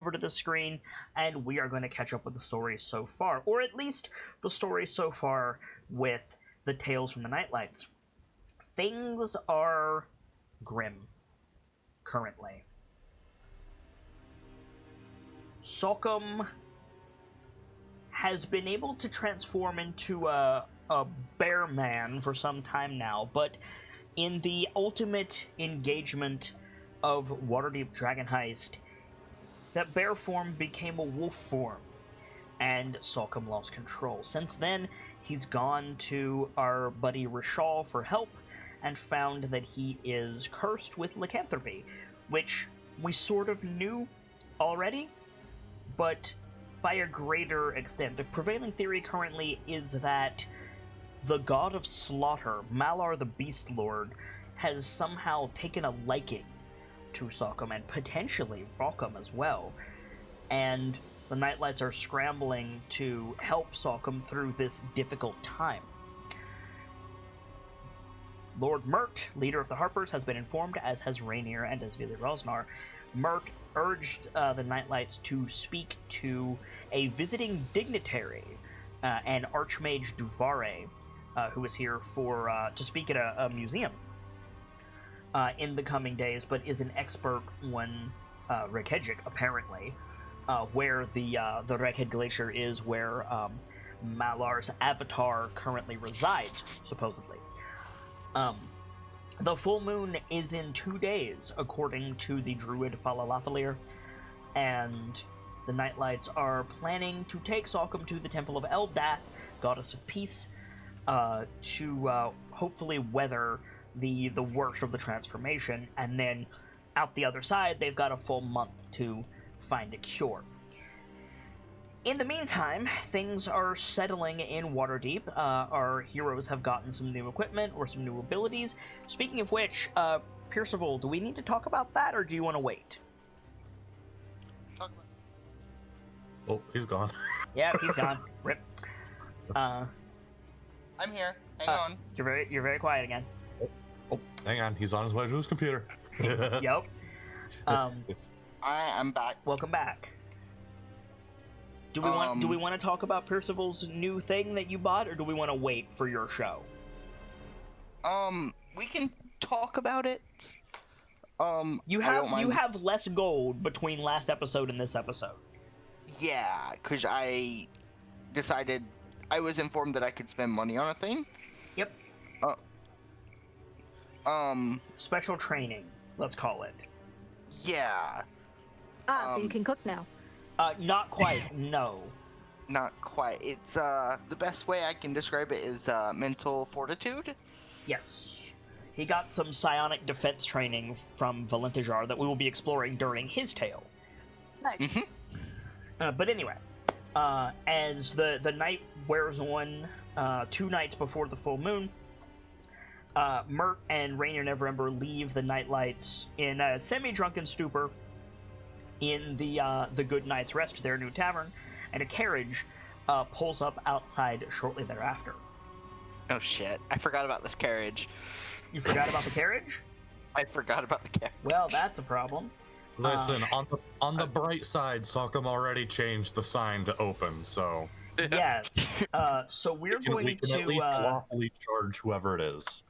over to the screen, and we are going to catch up with the story so far, or at least the story so far with the Tales from the KnightLites. Things are grim currently. Salcom has been able to transform into a bear man for some time now, but in the ultimate engagement of Waterdeep Dragon Heist, that bear form became a wolf form, and Salcom lost control. Since then, he's gone to our buddy Rishal for help, and found that he is cursed with lycanthropy, which we sort of knew already, but by a greater extent. The prevailing theory currently is that the god of slaughter, Malar the Beast Lord, has somehow taken a liking to Salcom, and potentially Salcom as well. And the KnightLites are scrambling to help Salcom through this difficult time. Lord Mert, leader of the Harpers, has been informed, as has Rainier and as Vili Rosnar. Mert urged the KnightLites to speak to a visiting dignitary, an Archmage Duvare, who is here to speak at a museum in the coming days, but is an expert on Reykjavik, apparently, where the Reykjavik Glacier is, where Malar's avatar currently resides, supposedly. The full moon is in 2 days, according to the druid Falalathalier, and the KnightLites are planning to take Salcom to the Temple of Eldath, goddess of peace, to hopefully weather the worst of the transformation, and then out the other side, they've got a full month to find a cure. In the meantime, things are settling in Waterdeep. Our heroes have gotten some new equipment or some new abilities. Speaking of which, Percival, do we need to talk about that, or do you want to wait? Talk about Oh, he's gone. Yeah, he's gone. Rip. I'm here. Hang on. You're very quiet again. Oh, hang on. He's on his way to his computer. Yep. I'm back. Welcome back. Do we want to talk about Percival's new thing that you bought, or do we want to wait for your show? We can talk about it. You have less gold between last episode and this episode. Yeah, because I decided, I was informed that I could spend money on a thing. Yep. Special training, let's call it. Yeah. So you can cook now. Not quite, no. Not quite. It's, the best way I can describe it is, mental fortitude. Yes. He got some psionic defense training from Valentajar that we will be exploring during his tale. Nice. Mm-hmm. But anyway, as the night wears on, 2 nights before the full moon, Mert and Rainier Neverember leave the KnightLites in a semi-drunken stupor in the Good Knight's Rest, their new tavern, and a carriage pulls up outside shortly thereafter. Oh shit, I forgot about this carriage. You forgot about the carriage? I forgot about the carriage. Well, that's a problem. Listen, on the bright side, Salcom already changed the sign to open, so... Yes. So we can at least lawfully charge whoever it is.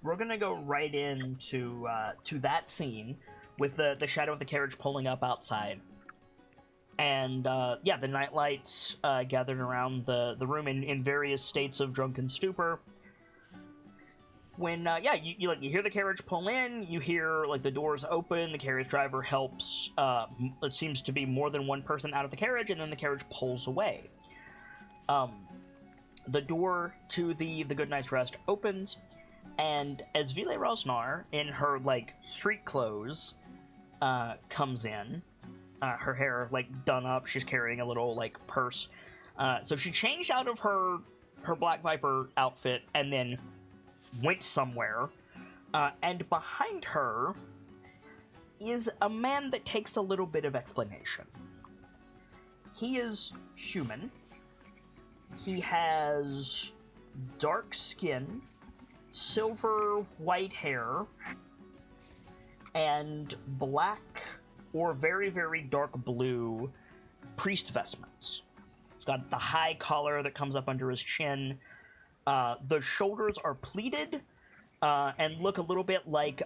We're gonna go right into to that scene with the shadow of the carriage pulling up outside. And, the KnightLites gathered around the room in various states of drunken stupor. When, you hear the carriage pull in, you hear, the doors open, the carriage driver helps, it seems to be more than one person out of the carriage, and then the carriage pulls away. The door to the Good Night's Rest opens, and as Vile Rosnar, in her, street clothes, comes in, her hair, done up, she's carrying a little, purse. So she changed out of her Black Viper outfit and then went somewhere. And behind her is a man that takes a little bit of explanation. He is human. He has dark skin, silver white hair, and black or very, very dark blue priest vestments. He's got the high collar that comes up under his chin. The shoulders are pleated and look a little bit like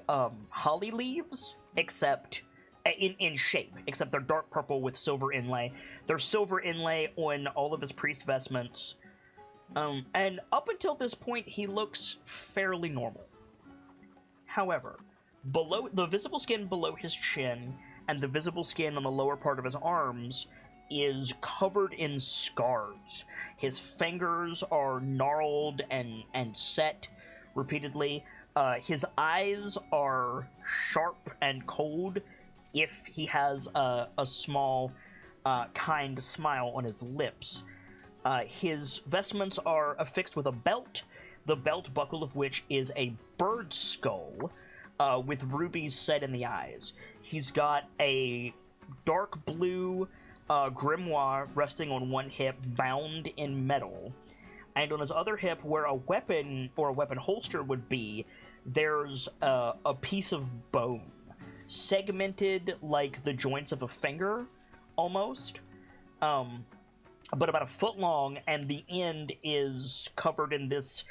holly leaves, except in shape, except they're dark purple with silver inlay. There's silver inlay on all of his priest vestments. And up until this point, he looks fairly normal. However, below the visible skin below his chin and the visible skin on the lower part of his arms is covered in scars. His fingers are gnarled and set repeatedly. His eyes are sharp and cold if he has a small, kind smile on his lips. His vestments are affixed with a belt, the belt buckle of which is a bird skull with rubies set in the eyes. He's got a dark blue grimoire resting on one hip, bound in metal. And on his other hip, where a weapon or a weapon holster would be, there's a piece of bone, segmented like the joints of a finger, almost. But about a foot long, and the end is covered in this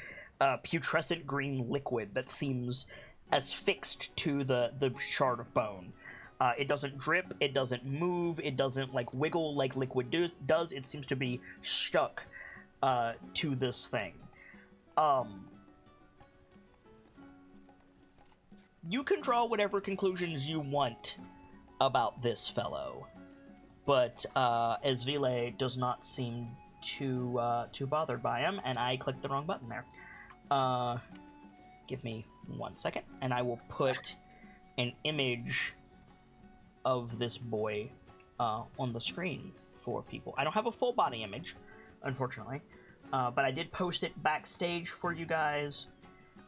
putrescent green liquid that seems as fixed to the shard of bone. It doesn't drip, it doesn't move, it doesn't like wiggle like liquid does. It seems to be stuck to this thing. You can draw whatever conclusions you want about this fellow, but Esvile does not seem too bothered by him, and I clicked the wrong button there. Give me 1 second, and I will put an image of this boy on the screen for people. I don't have a full body image, unfortunately, but I did post it backstage for you guys,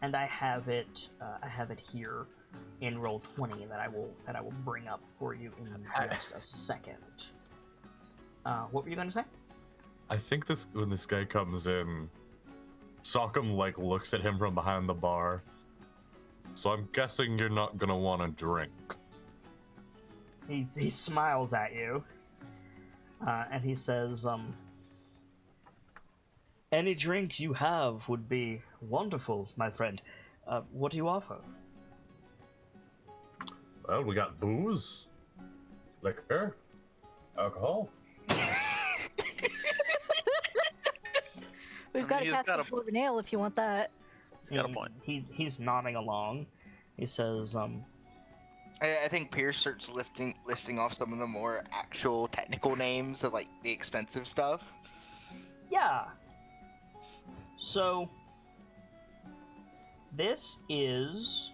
and I have it here in Roll20 that I will bring up for you in just a second. What were you going to say? I think when this guy comes in, Sockham like looks at him from behind the bar. So I'm guessing you're not gonna want to drink. He smiles at you, and he says, "Any drink you have would be wonderful, my friend. What do you offer?" Well, we got booze, liquor, alcohol. We've got a cask of Wolvesbane ale if you want that. He's got a point. He's nodding along. He says, I think Pierce starts listing off some of the more actual technical names of like the expensive stuff. Yeah. So this is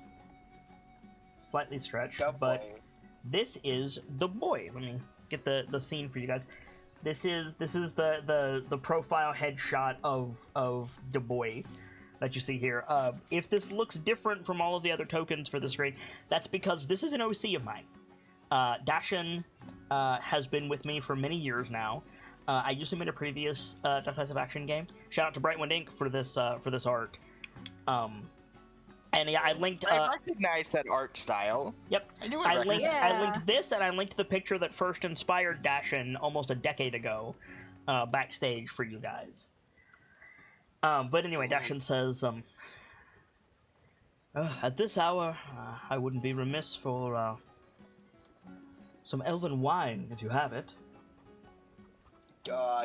slightly stretched, but this is the boy. Let me get the scene for you guys. This is the profile headshot of Du Bois that you see here. If this looks different from all of the other tokens for this grade, that's because this is an OC of mine. Dashin has been with me for many years now. I used him in a previous Decisive Action game. Shout out to Brightwind Inc. for this art. And yeah, I linked. I recognize that art style. Yep. I linked this, and I linked the picture that first inspired Dashin almost a decade ago, backstage for you guys. But anyway, Dashin says, at this hour, I wouldn't be remiss for some elven wine if you have it.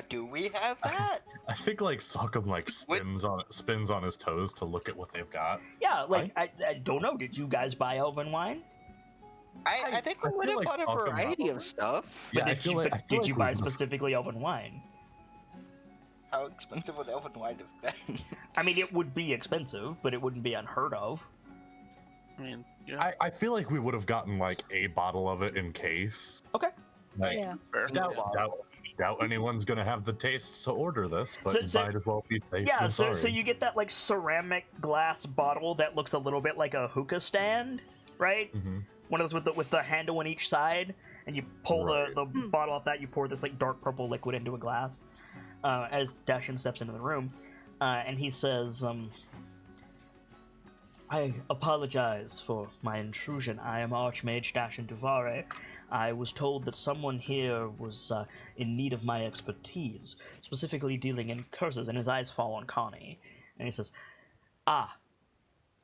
Do we have that? I think like Sockham like spins on his toes to look at what they've got. Yeah, like I don't know. Did you guys buy elven wine? I think we would have bought a variety of stuff. Yeah, did you buy specifically elven wine? How expensive would elven wine have been? I mean, it would be expensive, but it wouldn't be unheard of. I mean, yeah. I feel like we would have gotten like a bottle of it in case. Okay. Like, Yeah. Fair. Doubt anyone's gonna have the tastes to order this, but might as well be tasting. Yeah, so you get that like ceramic glass bottle that looks a little bit like a hookah stand, right? Mm-hmm. One of those with the handle on each side, and you pull the bottle off that. You pour this like dark purple liquid into a glass. As Dashin steps into the room, and he says, "I apologize for my intrusion. I am Archmage Dashin Duvare. I was told that someone here was in need of my expertise, specifically dealing in curses, and his eyes fall on Connie. And he says, "Ah,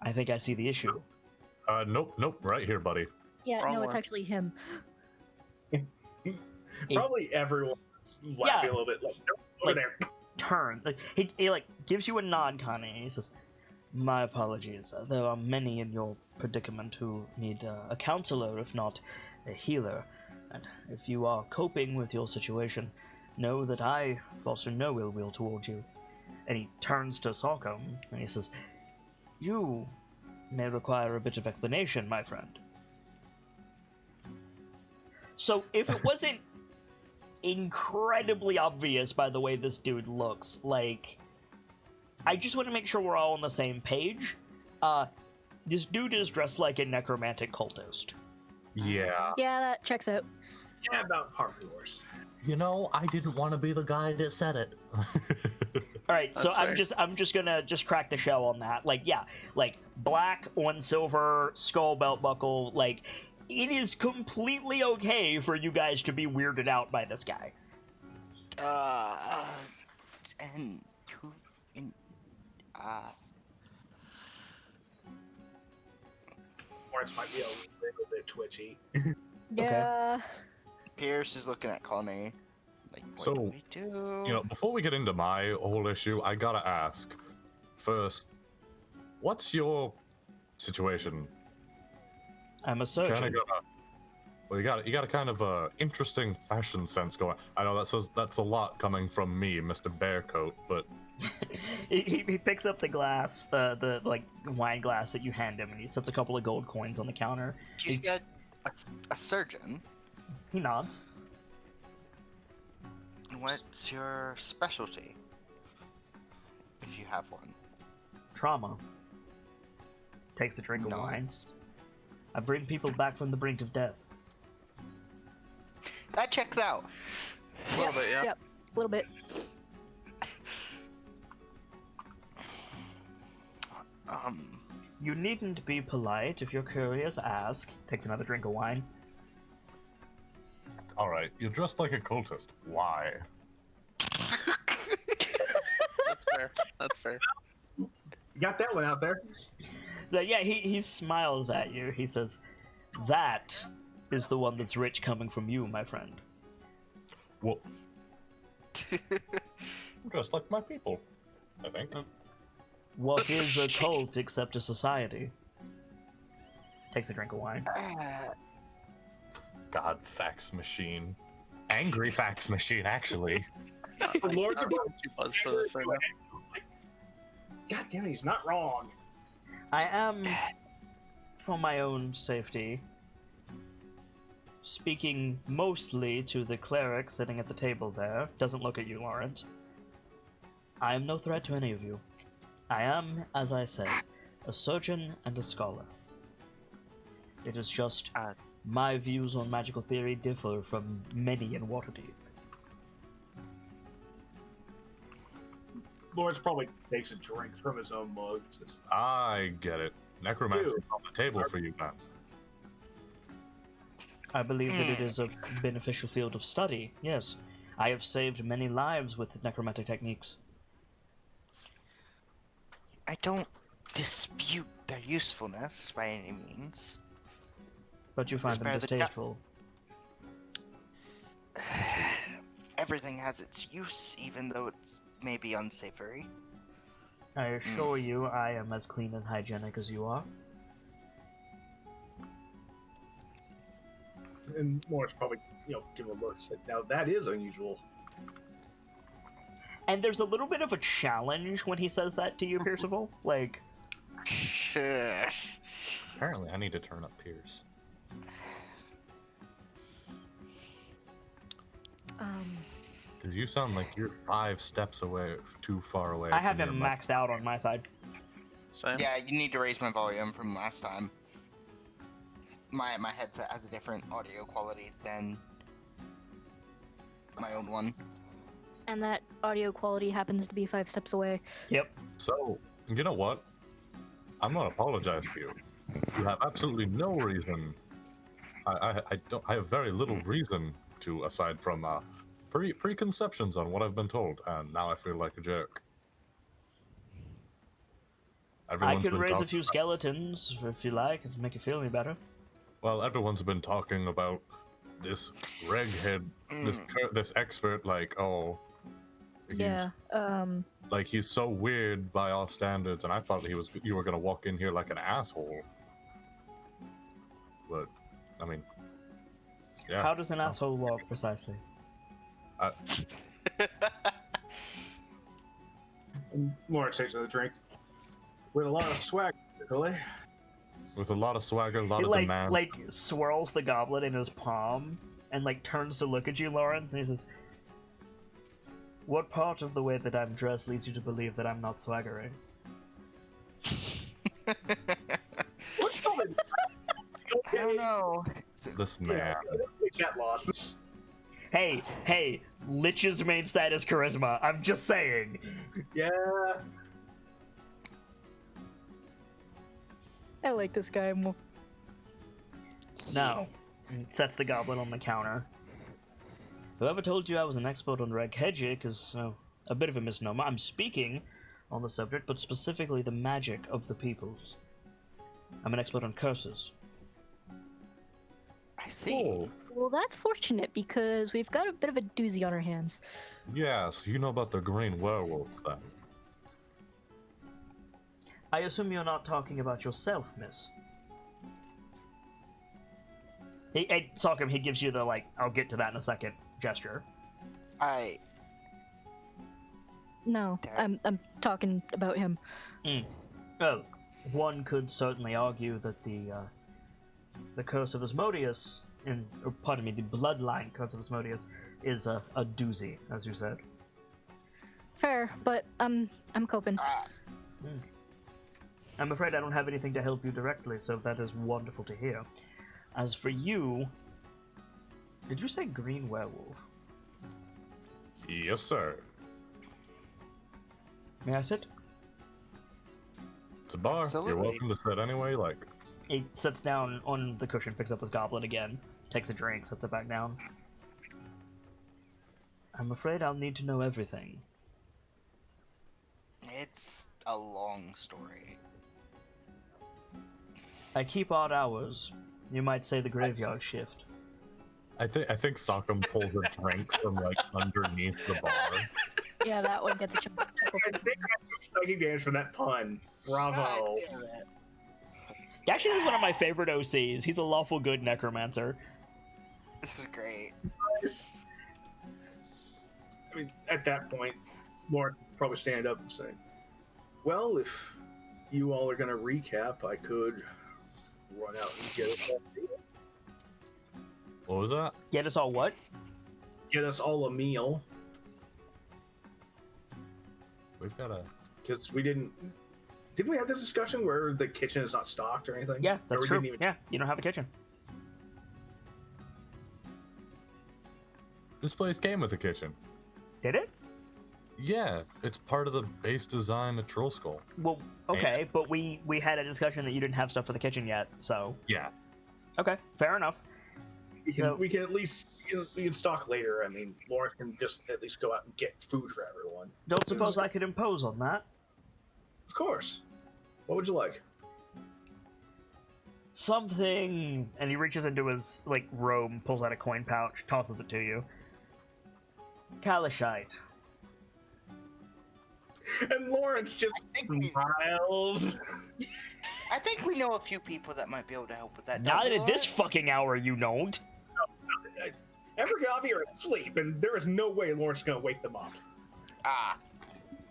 I think I see the issue." Nope, right here, buddy. Yeah, Wrong no, it's one. actually him. Probably everyone's laughing a little bit. Like, nope, over there. Turn. Like, he like gives you a nod, Connie, and he says, "My apologies. There are many in your predicament who need a counselor, if not a healer. And if you are coping with your situation, know that I foster no ill will toward you." And he turns to Salcom, and he says, "You may require a bit of explanation, my friend." So, if it wasn't incredibly obvious by the way this dude looks, like, I just want to make sure we're all on the same page. This dude is dressed like a necromantic cultist. Yeah. Yeah, that checks out. Yeah, about par for the course. You know, I didn't want to be the guy that said it. All right, so That's fair. I'm just gonna crack the shell on that. Like, yeah, like black on silver skull belt buckle. Like, it is completely okay for you guys to be weirded out by this guy. 10, 2, in, Lawrence might be a little bit twitchy. Yeah. Pierce is looking at Connie. Like, what So, do we do? You know, before we get into my whole issue, I gotta ask first, what's your situation? I'm a surgeon. Kind of got a, well, you got a kind of interesting fashion sense going. I know that's a lot coming from me, Mr. Bearcoat, but he picks up the glass, the like wine glass that you hand him, and he sets a couple of gold coins on the counter. You said a surgeon. He nods. What's your specialty? If you have one. Trauma. Takes a drink of wine. Nice. I bring people back from the brink of death. That checks out. A little bit, yeah. Yep, a little bit. You needn't be polite. If you're curious, ask. Takes another drink of wine. all right, you're dressed like a cultist. Why? That's fair. That's fair. You got that one out there. So yeah, he smiles at you. He says, "That is the one that's rich coming from you, my friend." Well, dressed like my people, I think. What is a cult except a society? Takes a drink of wine. God, fax machine. Angry fax machine, actually. The Lords I'm are going to buzz for this right now. God damn it, he's not wrong. I am, for my own safety, speaking mostly to the cleric sitting at the table there. Doesn't look at you, Lawrence. I am no threat to any of you. I am, as I said, a surgeon and a scholar. It is just my views on magical theory differ from many in Waterdeep. Lawrence probably takes a drink from his own mug. Says, I get it. Necromancy's on the table for you, man. I believe that it is a beneficial field of study, yes. I have saved many lives with necromantic techniques. I don't dispute their usefulness by any means. But you find them Spare the distasteful. Everything has its use, even though it's maybe unsavory. I assure you, I am as clean and hygienic as you are. and Lawrence probably, give him a look. Said, now that is unusual. And there's a little bit of a challenge when he says that to you, Percival. Like, Apparently, I need to turn up Pierce. Because you sound like you're 5 steps away, too far away. I have from him your maxed out on my side. Same. yeah, you need to raise my volume from last time. My headset has a different audio quality than my own one. And that audio quality happens to be 5 steps away. Yep. So, you know what? I'm gonna apologize to you. You have absolutely no reason. I don't. I have very little reason to, aside from preconceptions on what I've been told, and now I feel like a jerk. I Everyone's can been raise a talking few about- skeletons if you like, if it make you feel any better. Well, everyone's been talking about this reghead, this expert, like, oh, he's Yeah. like he's so weird by all standards, and I thought you were gonna walk in here like an asshole. But I mean, yeah. How does an asshole walk precisely? Lawrence takes another drink. With a lot of swag, really. With a lot of swagger, a lot He of demand. like swirls the goblet in his palm and like turns to look at you, Lawrence, and he says, "What part of the way that I'm dressed leads you to believe that I'm not swaggering?" What's going I don't know. This man. Get lost. Hey, Lich's main stat is charisma. I'm just saying. Yeah. I like this guy more. No. And sets the goblet on the counter. Whoever told you I was an expert on Reghegic is a bit of a misnomer. I'm speaking on the subject, but specifically the magic of the peoples. I'm an expert on curses. I see. Oh, Well, that's fortunate because we've got a bit of a doozy on our hands. yeah, so you know about the green werewolves then? I assume you're not talking about yourself, miss. Hey, Sokum, he gives you the, like, I'll get to that in a second gesture. No, Damn. I'm talking about him. Oh, one could certainly argue that the curse of Asmodeus, pardon me, the bloodline curse of Asmodeus, is a doozy, as you said. Fair, but I'm coping. I'm afraid I don't have anything to help you directly, so that is wonderful to hear. As for you, did you say green werewolf? Yes, sir. May I sit? It's a bar. Absolutely. You're welcome to sit anyway. Like, He sits down on the cushion, picks up his goblet again, takes a drink, sets it back down. I'm afraid I'll need to know everything. It's a long story. I keep odd hours. You might say the graveyard shift. I think Sokum pulls a drink from like underneath the bar. Yeah, that one gets a chuckle. I think I took psychic damage from that pun. Bravo. God damn it. Actually, he's one of my favorite OCs. He's a lawful good necromancer. This is great. I mean, at that point, Lawrence would probably stand up and say, "Well, if you all are going to recap, I could run out and What was that? Get us all what? get us all a meal We've got a. because we didn't we have this discussion where the kitchen is not stocked or anything? Yeah, Or that's we true. didn't even- Yeah, you don't have a kitchen. This place came with a kitchen. Did it? Yeah, it's part of the base design of Troll Skull. Well, okay, but we had a discussion that you didn't have stuff for the kitchen yet, so... Yeah. Okay, fair enough. we can at least we can stock later. I mean, Lawrence can just at least go out and get food for everyone. Don't suppose I could impose on that. Of course. What would you like? Something... And he reaches into his, like, robe, pulls out a coin pouch, tosses it to you. Kalishite. And Lawrence just I think we- smiles. I think we know a few people that might be able to help with that. Not don't we, at this Lawrence? fucking hour, you don't. Evergavi are asleep, and there is no way Lawrence is going to wake them up. Ah,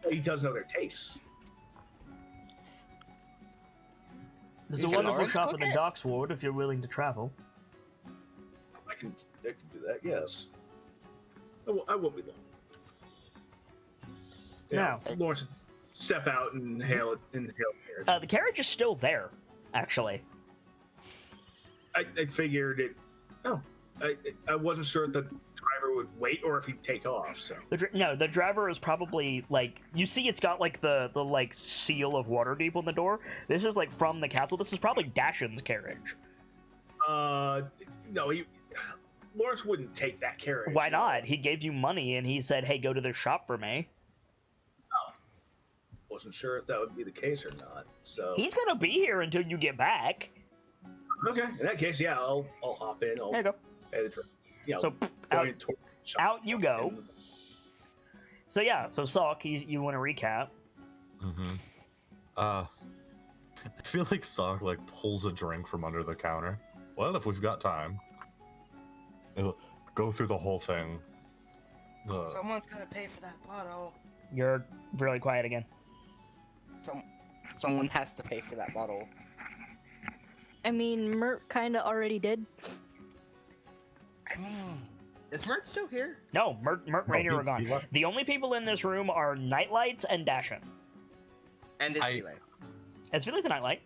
He does know their tastes. There's You a can wonderful always shop cook in the it. docks ward if you're willing to travel. I can do that, yes. I won't be long. Now. Lawrence, step out and inhale the air. The carriage is still there, actually. I figured it. Oh, I wasn't sure if the driver would wait or if he'd take off. So No, the driver is probably, like... You see it's got, like, the like, seal of Waterdeep on the door. This is, like, from the castle. This is probably Dashin's carriage. no, Lawrence wouldn't take that carriage. Why not? He gave you money and he said, "Hey, go to their shop for me." Wasn't sure if that would be the case or not. So He's gonna be here until you get back. okay, in that case, yeah, I'll hop in. I'll There you go. pay the trip. Yeah, So point toward the shop. out you go. So yeah, so Salk, you want to recap? Mm-hmm. I feel like Sock like pulls a drink from under the counter. Well, if we've got time, he'll go through the whole thing. Someone's gotta pay for that bottle. You're really quiet again. Someone has to pay for that bottle. I mean, Mert kinda already did. I mean, is Mert still here? No, Mert Rainier he- are gone. he left. The only people in this room are KnightLites and Dashin. And is I- Relay? As Philly's a KnightLite.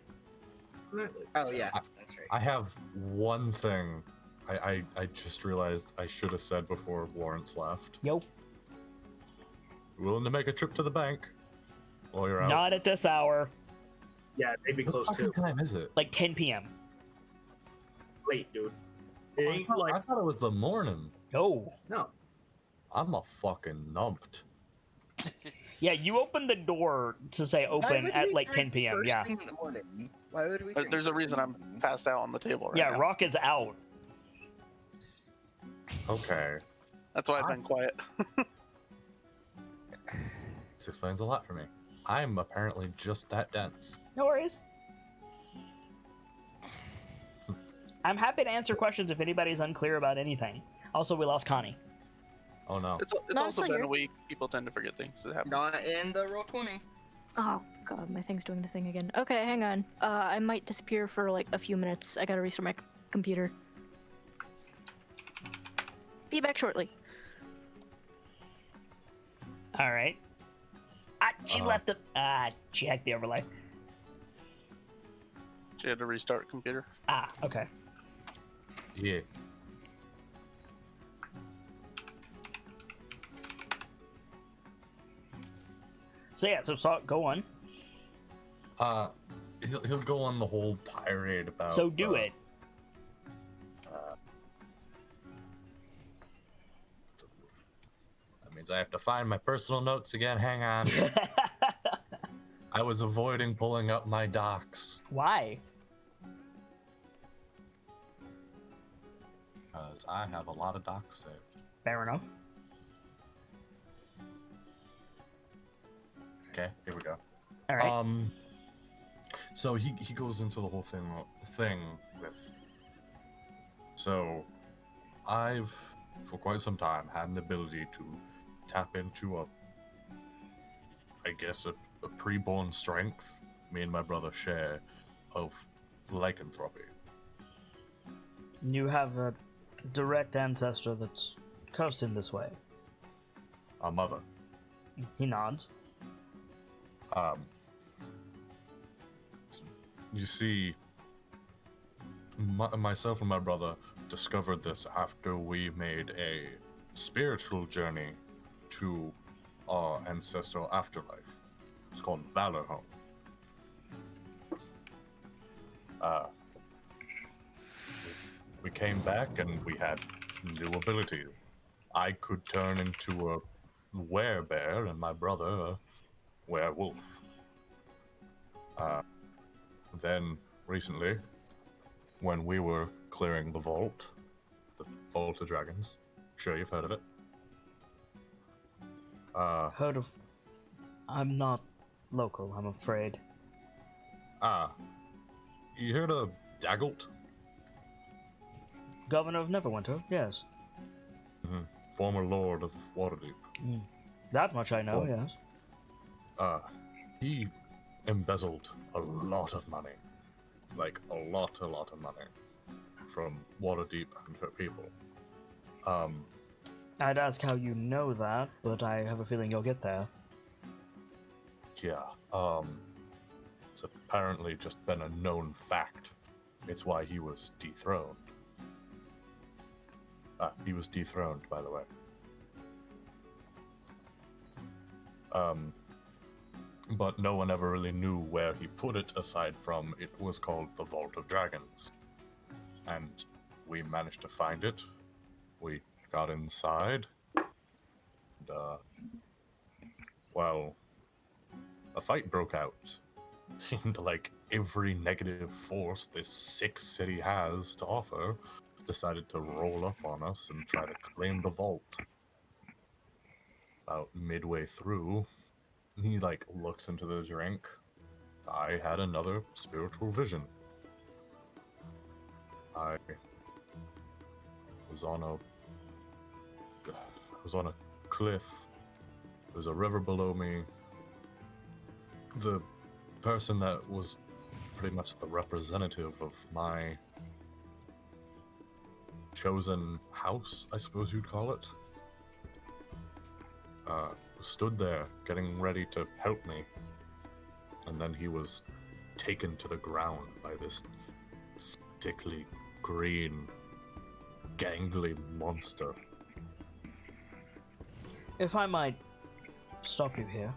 Oh yeah, that's right. I have one thing. I just realized I should have said before Lawrence left. Yo, Willing to make a trip to the bank while you're out? not at this hour. Yeah, they'd be What close fucking too. time is it? Like 10 p.m. Late, dude. It I ain't thought, like I thought it was the morning. No. no. I'm a fucking numped. Yeah, you opened the door to say Why open would at we like 10 drink p.m. first Yeah. thing in the morning? Why would we? But drink there's a first reason thing I'm in the morning? passed out on the table right Yeah, now. Rock is out. Okay. That's why I've been quiet. This explains a lot for me. I'm apparently just that dense. No worries. I'm happy to answer questions if anybody's unclear about anything. Also, we lost Connie. Oh no. It's No, also I'm still been here. a week. People tend to forget things that happen. Not in the roll 20. Oh god, my thing's doing the thing again. Okay, hang on. I might disappear for like a few minutes. I gotta restart my computer. Be back shortly. All right. She left the. She hacked the overlay. She had to restart computer. Okay. Yeah. So yeah, so go on. He'll go on the whole tirade about. So do it. That means I have to find my personal notes again. Hang on. I was avoiding pulling up my docs Why? because I have a lot of docs saved. Fair enough. Okay, here we go. All right. So he goes into the whole thing with. So, I've for quite some time had an ability to tap into I guess a pre-born strength me and my brother share of lycanthropy. You have a direct ancestor that's cursed in this way. Our mother. He nods. You see, myself and my brother discovered this after we made a spiritual journey to our ancestral afterlife. It's called Valor Home. We came back and we had new abilities. I could turn into a werebear and my brother a werewolf. Then recently, when we were clearing the Vault of Dragons, sure you've heard of it. Heard of. I'm not local, I'm afraid. You heard of Daggelt? Governor of Neverwinter, yes. Former Lord of Waterdeep. That much I know, Oh. yes. He embezzled a lot of money. Like, a lot of money. From Waterdeep and her people. I'd ask how you know that, but I have a feeling you'll get there. Yeah, it's apparently just been a known fact. It's why he was dethroned. He was dethroned, by the way. But no one ever really knew where he put it, aside from it was called the Vault of Dragons. And we managed to find it. We got inside. And, well, a fight broke out. Seemed like every negative force this sick city has to offer decided to roll up on us and try to claim the vault. About midway through, he looks into the drink. I had another spiritual vision. I was on a cliff. There was a river below me. The person that was pretty much the representative of my chosen house, I suppose you'd call it, stood there getting ready to help me. And then he was taken to the ground by this sickly, green, gangly monster. If I might stop you here.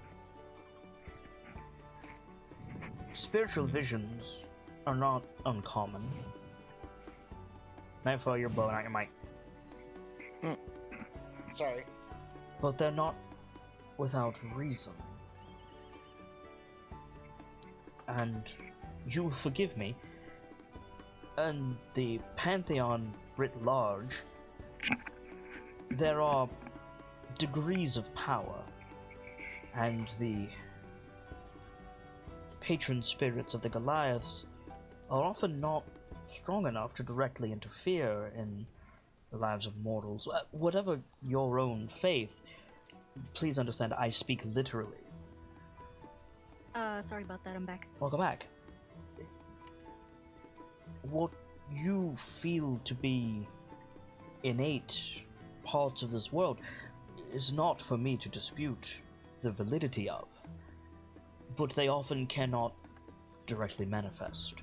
Spiritual visions are not uncommon. Nightfall, you're blowing out your mic. Sorry. But they're not without reason. And you'll forgive me, and the Pantheon writ large, there are degrees of power, and the patron spirits of the Goliaths are often not strong enough to directly interfere in the lives of mortals. Whatever your own faith, please understand I speak literally. Sorry about that, I'm back. Welcome back. What you feel to be innate parts of this world is not for me to dispute the validity of, but they often cannot directly manifest.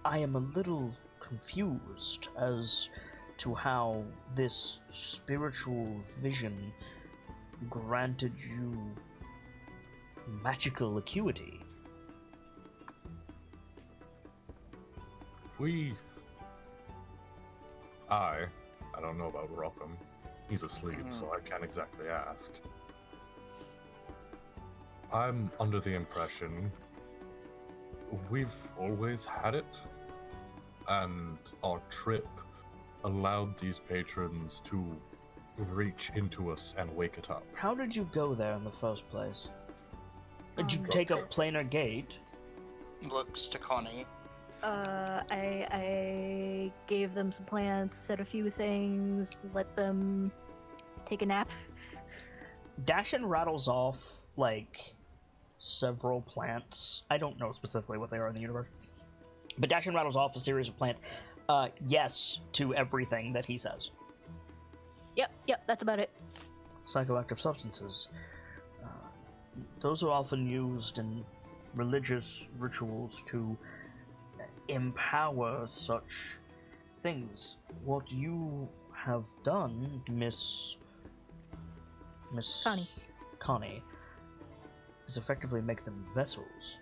I am a little confused as to how this spiritual vision granted you magical acuity. I don't know about Rockham. He's asleep, so I can't exactly ask. I'm under the impression we've always had it, and our trip allowed these patrons to reach into us and wake it up. How did you go there in the first place? Did you Um, take a planar gate? Looks to Connie. I gave them some plants, said a few things, let them take a nap. Dashin rattles off, several plants. I don't know specifically what they are in the universe. But Dashin rattles off a series of plants. Yes to everything that he says. Yep, that's about it. Psychoactive substances. Those are often used in religious rituals to empower such things. What you have done, Miss Connie, is effectively make them vessels.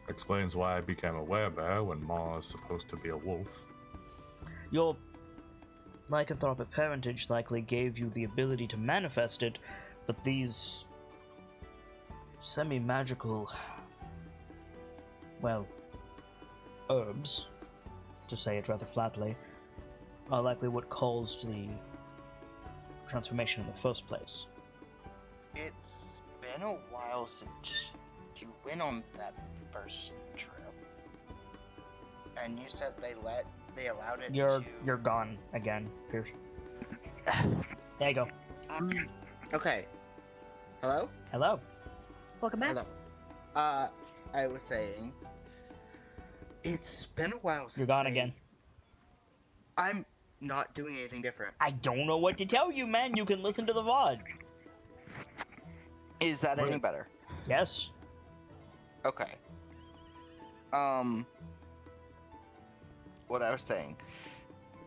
Explains why I became a werebear when Ma is supposed to be a wolf. Your lycanthropic parentage likely gave you the ability to manifest it, but these semi-magical, herbs, to say it rather flatly, are likely what caused the transformation in the first place. It's been a while since you went on that first trip, and you said they allowed it. You're gone again, Pierce. There you go. Okay. Hello? Hello. Welcome back. Hello. I was saying, it's been a while since You're gone again. I'm not doing anything different. I don't know what to tell you, man. You can listen to the VOD. Is that any better? Yes. Okay. What I was saying,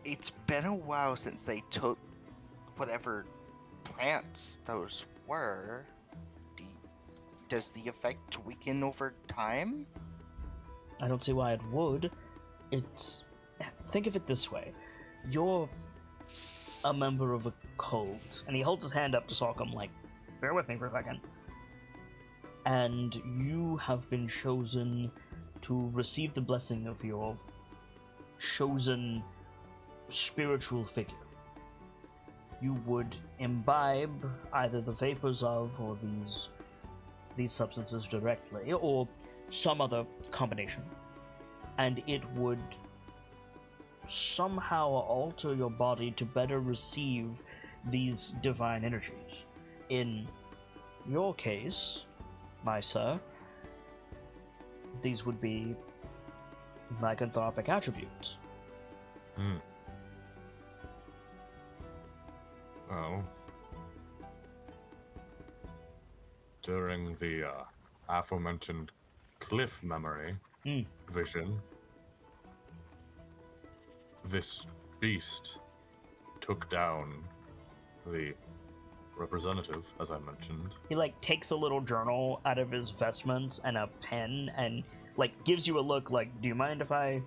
it's been a while since they took whatever plants those were. Does the effect weaken over time? I don't see why it would. Think of it this way. You're a member of a cult, and he holds his hand up to Sock'em, like, bear with me for a second. And you have been chosen to receive the blessing of your chosen spiritual figure. You would imbibe either the vapors of or these substances directly, or some other combination, and it would somehow alter your body to better receive these divine energies. In your case, my sir, these would be lycanthropic attributes. Well, during the aforementioned cliff memory vision, this beast took down the representative, as I mentioned. He, like, takes a little journal out of his vestments and a pen and, like, gives you a look like, do you mind if I...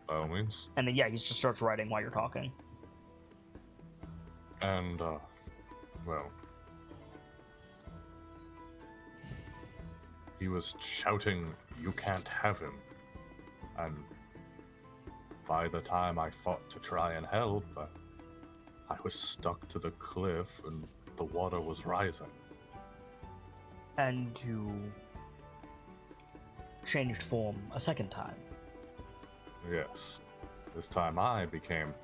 By all means. And then, yeah, he just starts writing while you're talking. And, well, he was shouting, "You can't have him." And by the time I thought to try and help, I was stuck to the cliff and the water was rising. And you changed form a second time. Yes. This time I became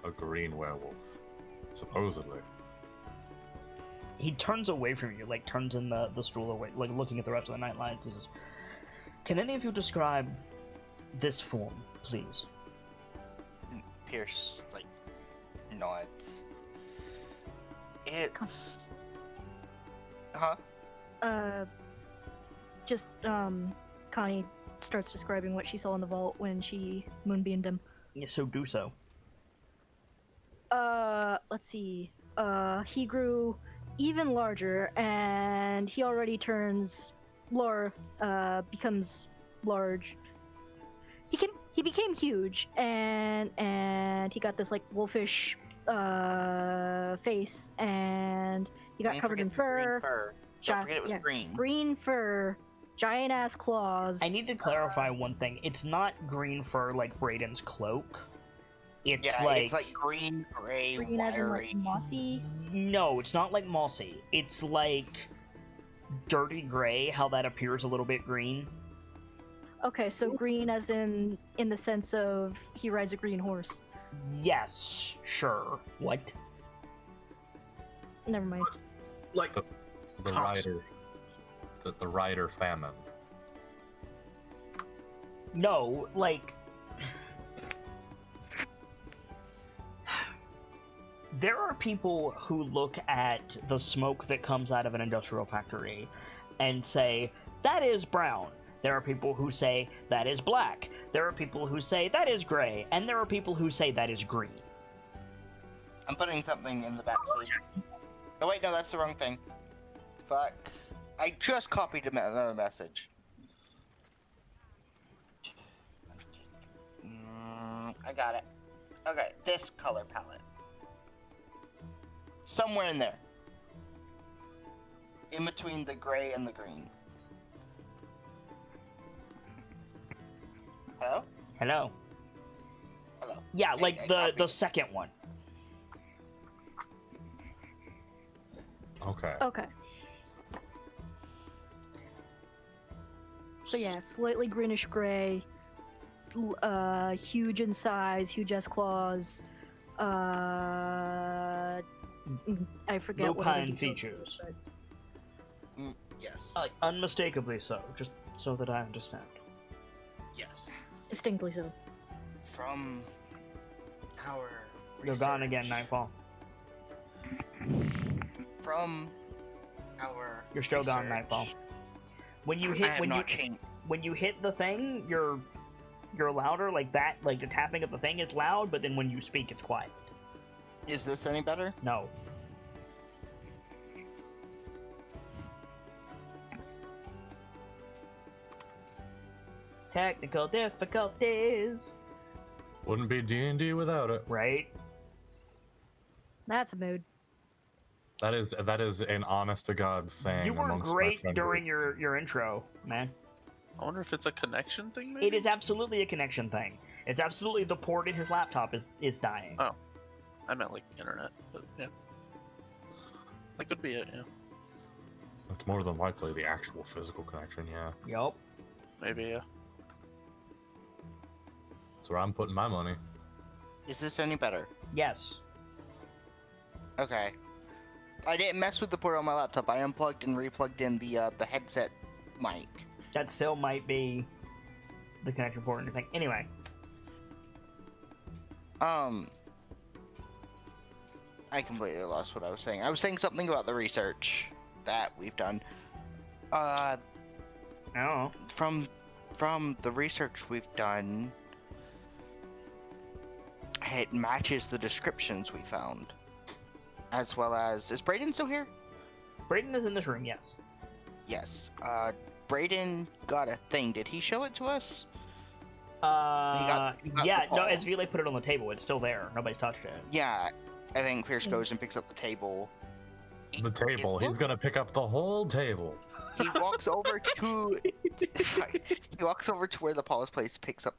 a green werewolf. Supposedly. He turns away from you, like, turns in the stool away, like, looking at the rest of the KnightLites. He says, can any of you describe this form, please? Pierce, like, nods. It's... Huh? Connie starts describing what she saw in the vault when she moonbeamed him. Yeah, so do so. Let's see. He grew even larger, and he already becomes large. He became huge, and he got this, like, wolfish face, and he got covered in fur. Don't forget it was green. Green fur, giant ass claws. I need to clarify one thing. It's not green fur like Brayden's cloak. It's like green, gray, green as in, like, wiry. mossy. No, it's not like mossy. It's like dirty gray, how that appears a little bit green. Okay, so green as in the sense of he rides a green horse. Yes, sure. What? Never mind. Like, The Tops. rider. The rider famine. No, like... There are people who look at the smoke that comes out of an industrial factory and say, that is brown. There are people who say, that is black. There are people who say, that is gray. And there are people who say, that is green. I'm putting something in the back sleeve. Oh wait, no, that's the wrong thing. Fuck. I just copied another message. I got it. Okay, this color palette. Somewhere in there. In between the gray and the green. Hello? Hello? Hello. Yeah, I like copied the it. second one. Okay. Okay. So yeah, slightly greenish gray, huge in size, huge as claws. I forget what other Lupine details features. it was, Yes. Unmistakably so, just so that I understand. Yes. but distinctly so. From our You're gone again, research- Nightfall. From our You're still gone, research, Nightfall. When you I hit have not changed. when you hit the thing, you're louder, like that, like the tapping of the thing is loud, but then when you speak it's quiet. Is this any better? No. Technical difficulties. Wouldn't be D&D without it. Right? That's a mood. That is an honest to God saying You were amongst my great friend during group. your intro, man. I wonder if it's a connection thing, maybe? It is absolutely a connection thing. It's absolutely the port in his laptop is dying. Oh. I meant like internet, but yeah. That could be it, yeah. It's more than likely the actual physical connection, yeah. Yup. Maybe, yeah. That's where I'm putting my money. Is this any better? Yes. Okay. I didn't mess with the port on my laptop. I unplugged and replugged in the headset mic. That still might be the connection port or anything. Anyway. I completely lost what I was saying. I was saying something about the research that we've done. Oh. From the research we've done, it matches the descriptions we found. As well as, is Brayden still here? Brayden is in this room, yes. Yes. Brayden got a thing. Did he show it to us? Yeah, the no, ball. as Vile put it on the table, it's still there. Nobody's touched it. Yeah. I think Pierce goes and picks up the table. The table. He's gonna pick up the whole table. He walks over to where the paw is placed, picks up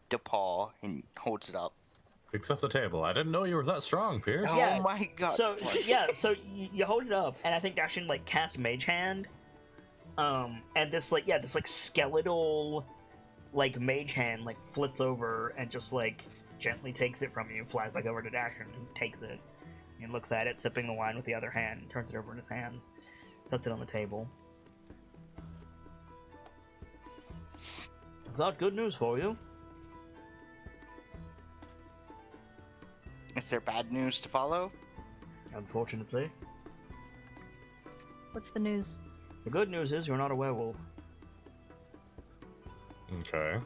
the paw and holds it up. Picks up the table. I didn't know you were that strong, Pierce. Yeah, Oh my god. So yeah, so you hold it up, and I think Dashin like cast Mage Hand, and this skeletal like Mage Hand like flits over and just like gently takes it from you, flies back over to Dashin and takes it, and looks at it, sipping the wine with the other hand, and turns it over in his hands, sets it on the table. I've got good news for you. Is there bad news to follow? Unfortunately, What's the news? the good news is you're not a werewolf. Okay.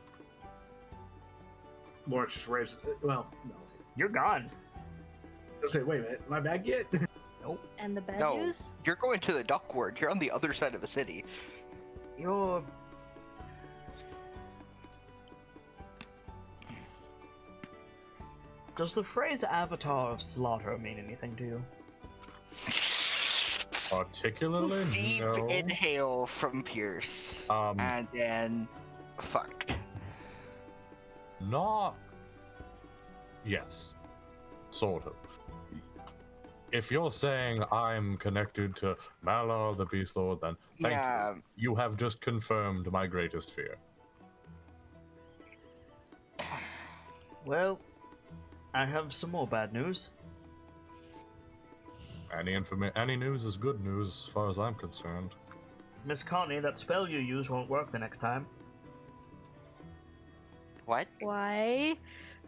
Lawrence just raised. Well, no. You're gone. I'll say, wait a minute, am I back yet? And the bad No. news? You're going to the dock ward. You're on the other side of the city. You're... Does the phrase Avatar of Slaughter mean anything to you? Particularly, Deep no. inhale from Pierce. And then, fuck. Not. Yes. Sort of. If you're saying I'm connected to Malar the Beast Lord, then thank Yeah. you. You have just confirmed my greatest fear. Well, I have some more bad news. Any news is good news as far as I'm concerned. Miss Connie, that spell you use won't work the next time, What? Why?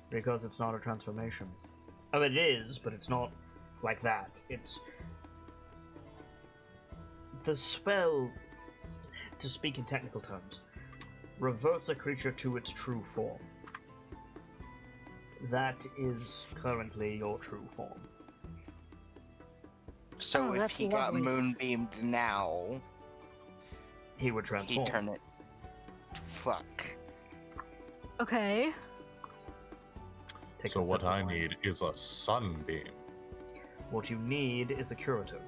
because it's not a transformation. Oh, it is, but it's not like that. It's... The spell, to speak in technical terms, reverts a creature to its true form. That is currently your true form. So Oh, if that's he got lovely. moonbeamed now, He would transform. he'd turn it. Fuck. Okay. Take So a what sip of I wine. need is a sunbeam. What you need is a curative.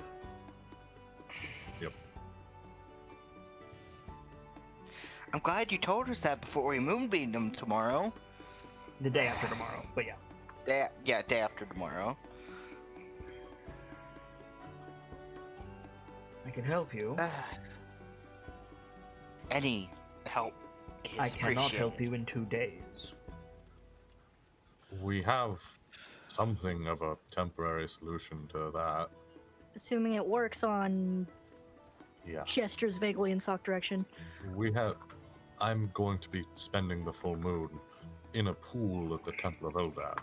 Yep. I'm glad you told us that before we moonbeamed him tomorrow. The day after tomorrow, but yeah. Day after tomorrow. I can help you. Any help is I cannot help appreciated. you in 2 days. We have something of a temporary solution to that. Assuming it works on Yeah. gestures vaguely in sock direction. I'm going to be spending the full moon in a pool at the Temple of Eldad.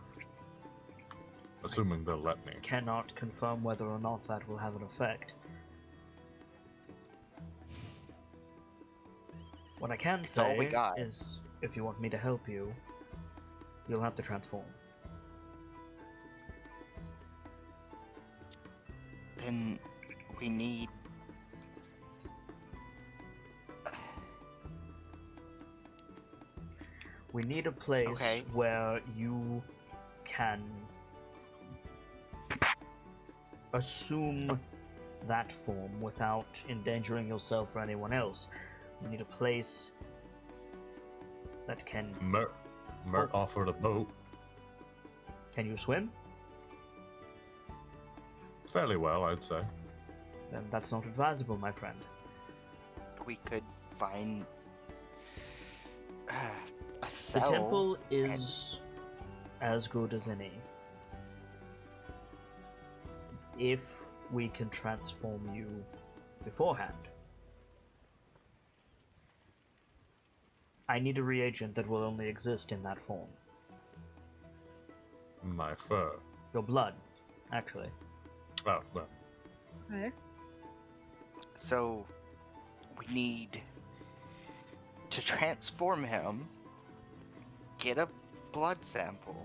Assuming they'll let me. Cannot confirm whether or not that will have an effect. What I can It's all say we got. is, if you want me to help you, you'll have to transform. Then we need. We need a place Okay. where you can assume that form without endangering yourself or anyone else. We need a place that can... Mert offered a boat. Can you swim? Fairly well, I'd say. Then that's not advisable, my friend. We could find a The cell. temple is as good as any. If we can transform you beforehand. I need a reagent that will only exist in that form. My fur. Your blood, actually. Oh, well. Okay. So we need to transform him, get a blood sample.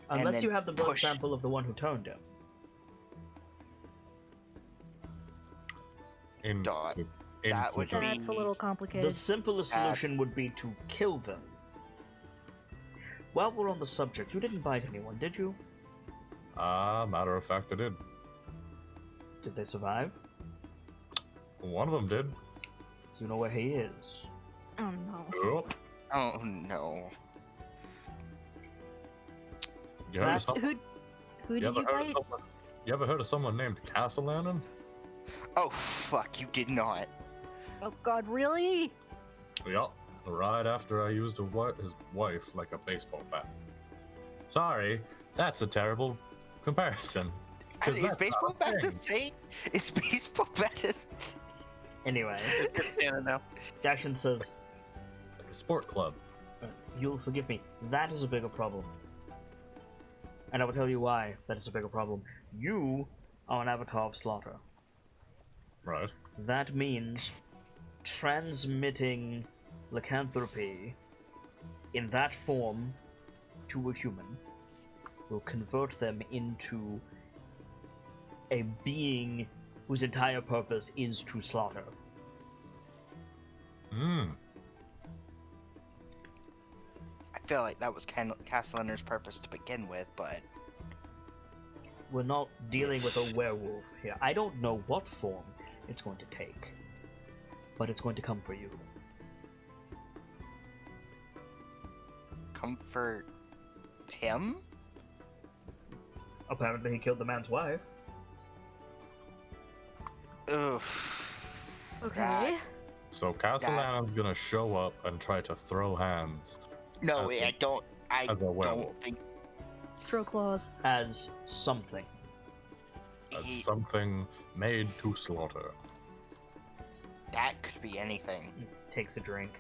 And Unless then you have the blood push- sample of the one who toned him. Dot. In That would conjunction- That's a little The complicated. simplest solution would be to kill them. While we're on the subject, you didn't bite anyone, did you? Matter of fact, I did. Did they survive? One of them did. Do you know where he is? Oh no. Oh, Oh no. you heard of That- someone? Who You did ever you heard of bite? someone? You ever heard of someone named Castellan? Oh fuck, you did not. Oh god, really? Yup. Right after I used his wife like a baseball bat. Sorry, that's a terrible comparison. 'Cause Is that's baseball not a bat a thing. thing? Is baseball bat a Anyway, Canon now. Dashin says, Like a sport club. you'll forgive me, that is a bigger problem. And I will tell you why that is a bigger problem. You are an avatar of slaughter. Right. That means transmitting lycanthropy in that form to a human will convert them into a being whose entire purpose is to slaughter. I feel like that was Castellander's purpose to begin with, but We're not dealing with a werewolf here. I don't know what form it's going to take, but it's going to come for you. comfort him? Apparently he killed the man's wife. Ugh. Okay. So Castellan's gonna show up and try to throw hands No, As a- I don't. I as a don't werewolf. think Throw claws. As something. as he, something made to slaughter. that could be anything. Takes a drink.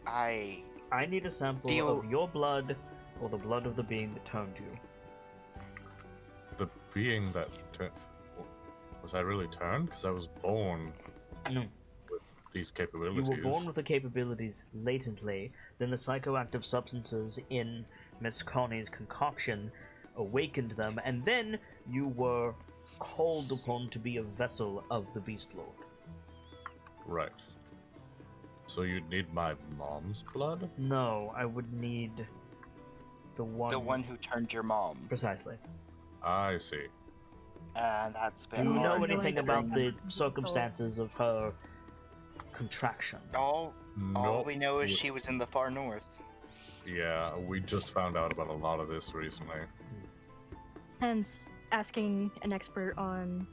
I I need a sample Theo- of your blood or the blood of the being that turned you. The being that was I really turned? Because I was born No. with these You capabilities. were born with the capabilities latently, then the psychoactive substances in Miss Connie's concoction awakened them, and then you were called upon to be a vessel of the Beast Lord. Right. So you'd need my mom's blood? No, I would need the one... who turned your mom. Precisely. I see. And that's Do been you know hard anything to about bring- the circumstances of her contraction? All Nope. we know is she was in the far north. Yeah, we just found out about a lot of this recently. Hence, asking an expert on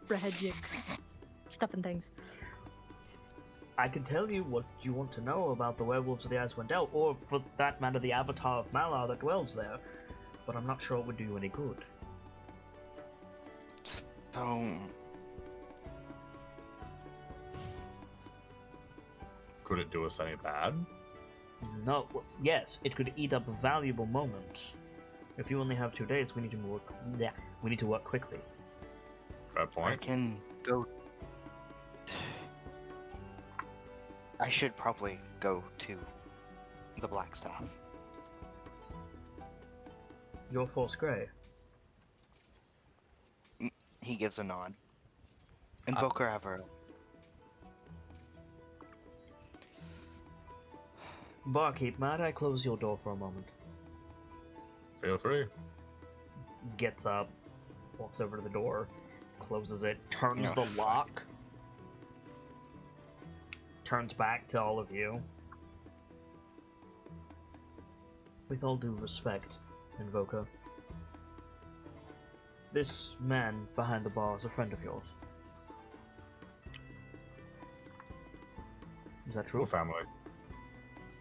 Rehegic stuff and things. I can tell you what you want to know about the werewolves of the Icewind, or for that matter, the avatar of Malar that dwells there, but I'm not sure it would do you any good. So Could it do us any bad? No, well, yes, it could eat up a valuable moment. If you only have 2 days, we need to work. Yeah, we need to work quickly. Fair I point. can go. I should probably go to the Black Staff. Your Force Grey. He gives a nod. Invoker Avero. Barkeep, might I close your door for a moment? Feel free. Gets up, walks over to the door, closes it, turns Oh, the fuck. lock, turns back to all of you. With all due respect, Invoker, this man behind the bar is a friend of yours. Is that true? We're family.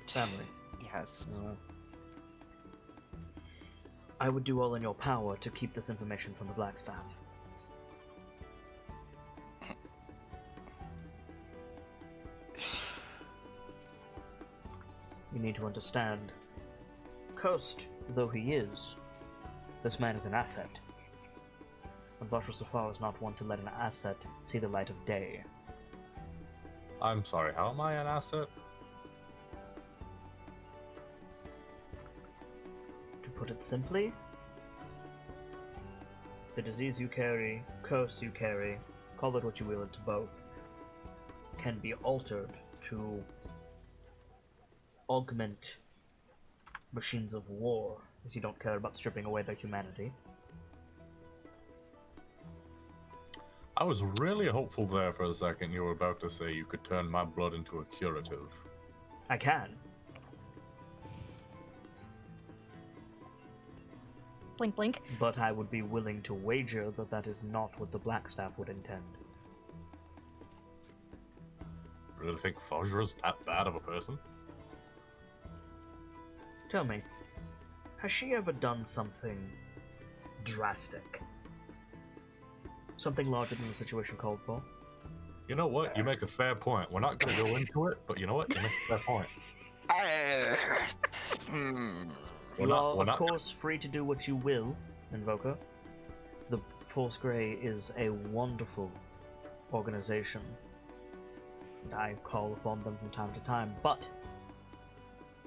Family. Yes. I would do all in your power to keep this information from the Blackstaff. You need to understand, cursed though he is, this man is an asset. And Vashra Safar is not one to let an asset see the light of day. I'm sorry, how am I an asset? To put it simply, the disease you carry, curse you carry, call it what you will, it's both, can be altered to augment machines of war, as you don't care about stripping away their humanity. I was really hopeful there for a second you were about to say you could turn my blood into a curative. I can. Blink, blink. But I would be willing to wager that that is not what the Blackstaff would intend. Really think Fajra's that bad of a person? Tell me, has she ever done something drastic? Something larger than the situation called for? You know what? You make a fair point. We're not gonna go into it, but you know what? You make a fair point. We're You not- are, we're of not- course, free to do what you will, Invoker. The Force Grey is a wonderful organization, and I call upon them from time to time, but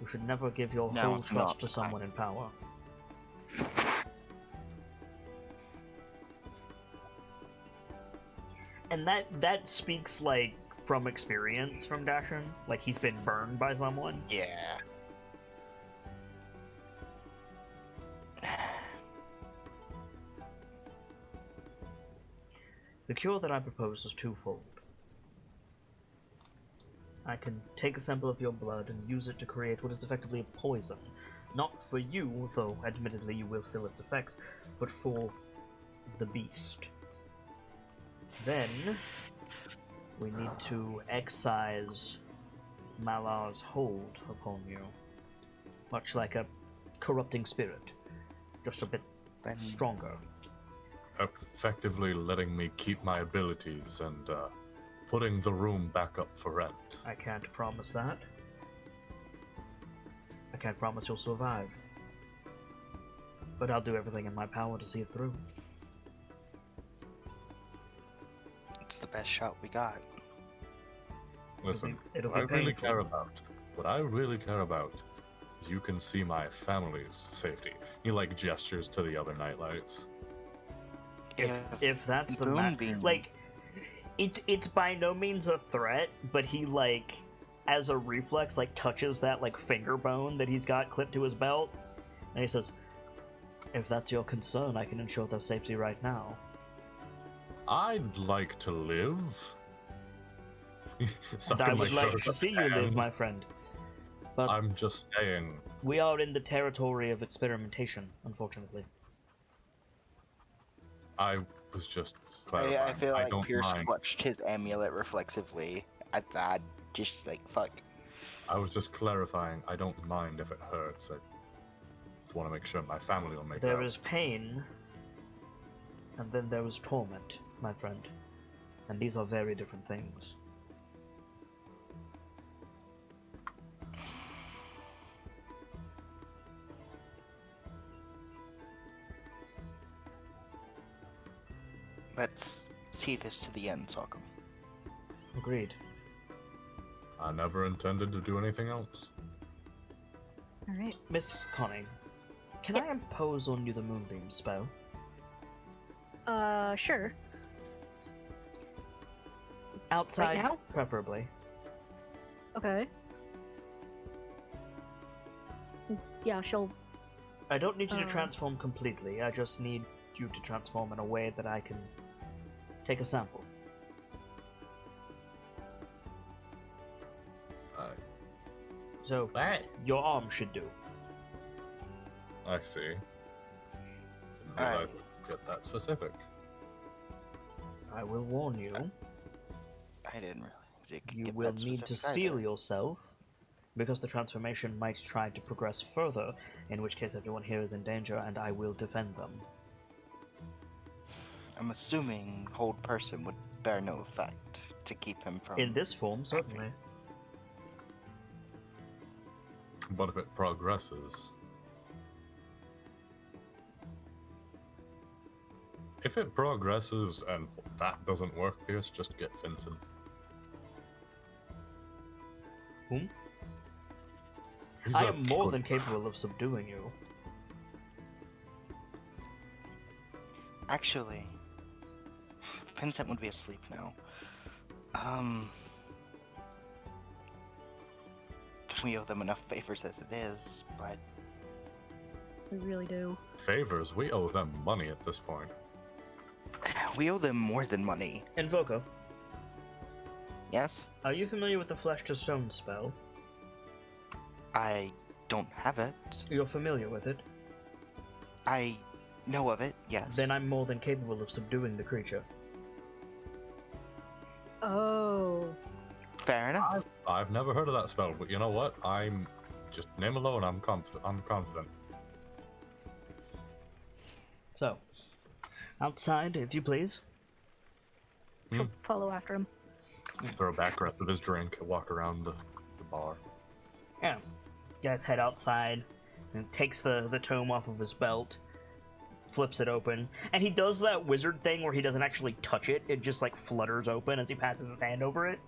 you should never give your No, whole it's trust not. to someone in power. And that speaks, like, from experience from Dashin. Like, he's been burned by someone. Yeah. The cure that I propose is twofold. I can take a sample of your blood and use it to create what is effectively a poison. Not for you, though admittedly you will feel its effects, but for the beast. Then, we need to excise Malar's hold upon you. Much like a corrupting spirit. Just a bit Then stronger. Effectively letting me keep my abilities and putting the room back up for rent. I can't promise that. I can't promise you'll survive. But I'll do everything in my power to see it through. it's the best shot we got. Listen, it'll what I be really painful. care about is you can see my family's safety. He like gestures to the other KnightLites. If that's the Moonbeam. like, it's by no means a threat, but he like, as a reflex, like touches that like finger bone that he's got clipped to his belt, and he says, "If that's your concern, I can ensure their safety right now." I'd like to live. And Sucking I would my like throat to with see you live, hands. my friend. But I'm just saying. we are in the territory of experimentation, unfortunately. I was just clarifying. I feel like don't Pierce mind. clutched his amulet reflexively at that. Just like, fuck. I was just clarifying. I don't mind if it hurts. I just want to make sure my family will make it There out. is pain, and then there is torment, my friend. And these are very different things. Let's see this to the end, Sokka. Agreed. I never intended to do anything else. All right. Miss Conning, can Yes? I impose on you the Moonbeam spell? Sure. Outside, now? preferably. Okay. Yeah, she'll. I don't need you to transform completely. I just need you to transform in a way that I can take a sample. So, your arm should do. I see. Didn't Alright. realize I'd get that specific. I will warn you, I didn't realize it could you get will that need to specific steel either. yourself, because the transformation might try to progress further, in which case everyone here is in danger and I will defend them. I'm assuming hold person would bear no effect to keep him from. In this form, certainly. But if it progresses... If it progresses and that doesn't work, Pierce, just get Vincent. Whom? He's I a am more good- than capable of subduing you. Actually, Vincent would be asleep now. We owe them enough favors as it is, but We really do. Favors, we owe them money at this point. we owe them more than money. Invoco, Yes? are you familiar with the Flesh to Stone spell? I don't have it. You're familiar with it? I know of it, yes. Then I'm more than capable of subduing the creature. Oh. Fair enough. I've never heard of that spell, but you know what? I'm just name alone. I'm confident. So, outside, if you please. She'll follow after him. Throw back rest of his drink, walk around the bar. Yeah. Guys head outside and takes the tome off of his belt, flips it open, and he does that wizard thing where he doesn't actually touch it, it just like flutters open as he passes his hand over it.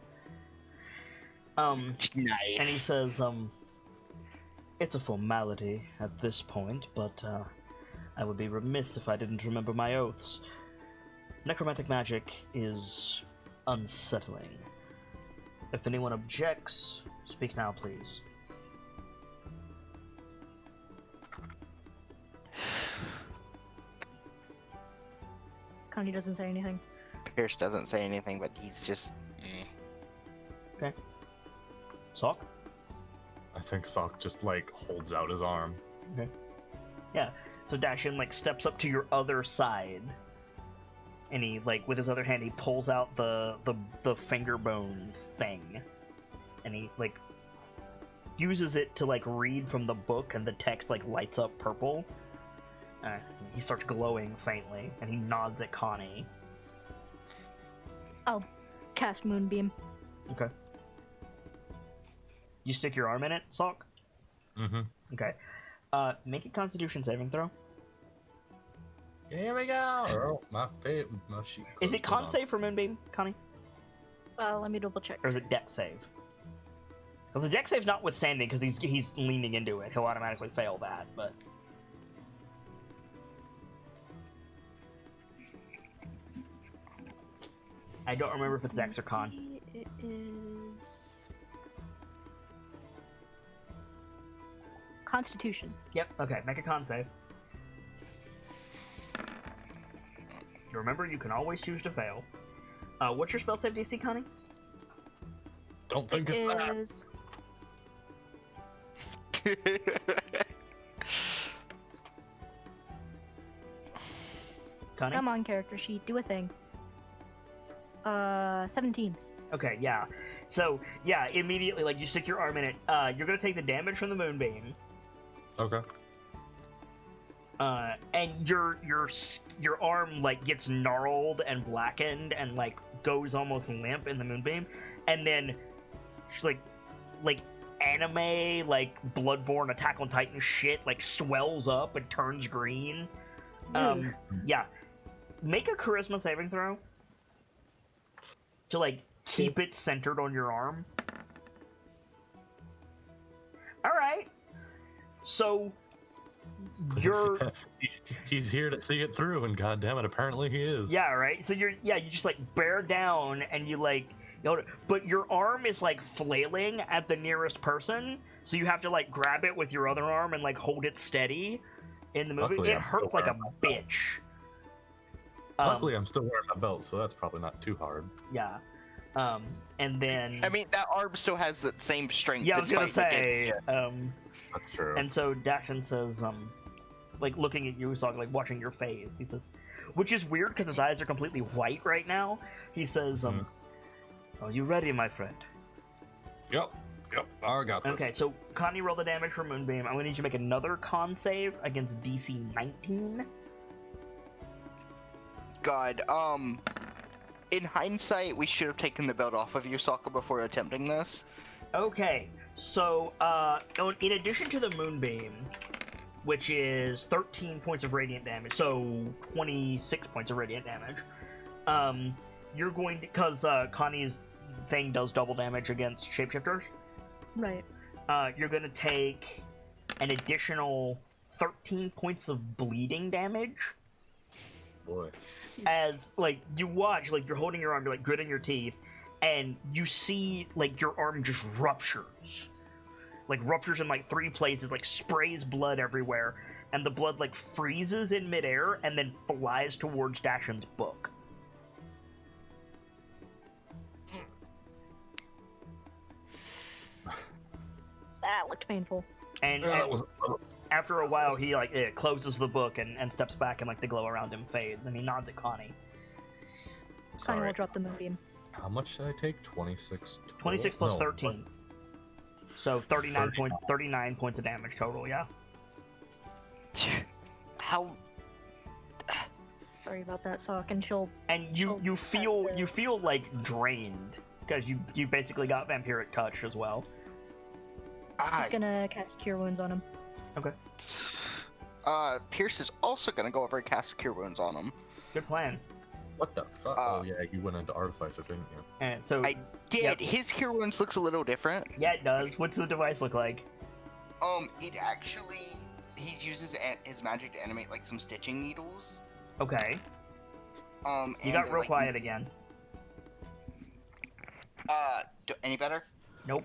Nice. And he says, it's a formality at this point, but I would be remiss if I didn't remember my oaths. Necromantic magic is unsettling. If anyone objects, speak now, please. Connie doesn't say anything. Pierce doesn't say anything, but he's just. Okay. Sock? I think Sock just like holds out his arm. Okay. Yeah. So Dashin like steps up to your other side, and he like with his other hand he pulls out the finger bone thing, and he like uses it to like read from the book, and the text like lights up purple. He starts glowing faintly, and he nods at Connie. I'll cast Moonbeam. Okay. You stick your arm in it, Sock? Mm-hmm. Okay. Make a Constitution saving throw. Here we go. Oh, my sheet. Is it con save for Moonbeam, Connie? Let me double check. Or is it deck save? Because the deck save's notwithstanding, because he's leaning into it. He'll automatically fail that, but... I don't remember if it's dex or con. It is Constitution. Yep, okay, make a con save. You remember, you can always choose to fail. What's your spell save DC, Connie? Don't think It it's that. is Connie? come on, character sheet, do a thing. 17. Okay, yeah. So, yeah, immediately, like, you stick your arm in it. You're gonna take the damage from the Moonbeam. Okay. And your arm like gets gnarled and blackened and like goes almost limp in the Moonbeam, and then like anime like Bloodborne Attack on Titan shit like swells up and turns green. Yeah, make a Charisma saving throw to like keep it centered on your arm. All right, so. You're He's here to see it through, and goddammit, apparently he is. yeah, right. So you just like bear down and you like, but your arm is like flailing at the nearest person. So you have to like grab it with your other arm and like hold it steady in the movie. Luckily, It I'm hurts still like a wearing my belt. bitch. Luckily, I'm still wearing my belt, so that's probably not too hard. Yeah. And then I mean, that arm still has the same strength. yeah, I was gonna despite the say. That's true. And so Daxon says, like looking at you, like watching your face. He says, which is weird because his eyes are completely white right now. He says, "Are you ready, my friend?" Yep. I got this. Okay, so Connie, roll the damage for Moonbeam. I'm gonna need you to make another con save against DC 19. God, in hindsight, we should have taken the belt off of you, Sokka, before attempting this. Okay, so in addition to the Moonbeam, which is 13 points of radiant damage, so 26 points of radiant damage, you're going to, because Connie's thing does double damage against shapeshifters, Right. you're going to take an additional 13 points of bleeding damage. Boy. As like you watch, like you're holding your arm, you're like gritting your teeth, and you see like your arm just ruptures, like ruptures in like 3 places, like sprays blood everywhere, and the blood like freezes in midair and then flies towards Dashin's book. That looked painful. And, That was after a while, he like closes the book and steps back, and like the glow around him fades, and he nods at Connie. Connie will sorry. drop the moonbeam. How much did I take? 26. Total? 26 plus No, 13. So 39 points of damage total, yeah? How? Sorry about that, Sock, and she'll. And you She'll pass the- feel like drained, because you basically got vampiric touch as well. He's gonna cast Cure Wounds on him. Okay. Pierce is also gonna go over and cast Cure Wounds on him. Good plan. What the fuck? Oh yeah, you went into Artificer, didn't you? And so I did. Yep. His Cure Wounds looks a little different. yeah, it does. What's the device look like? It actually, he uses his magic to animate like some stitching needles. Okay. You and got they're, real like, quiet again. Any better? Nope.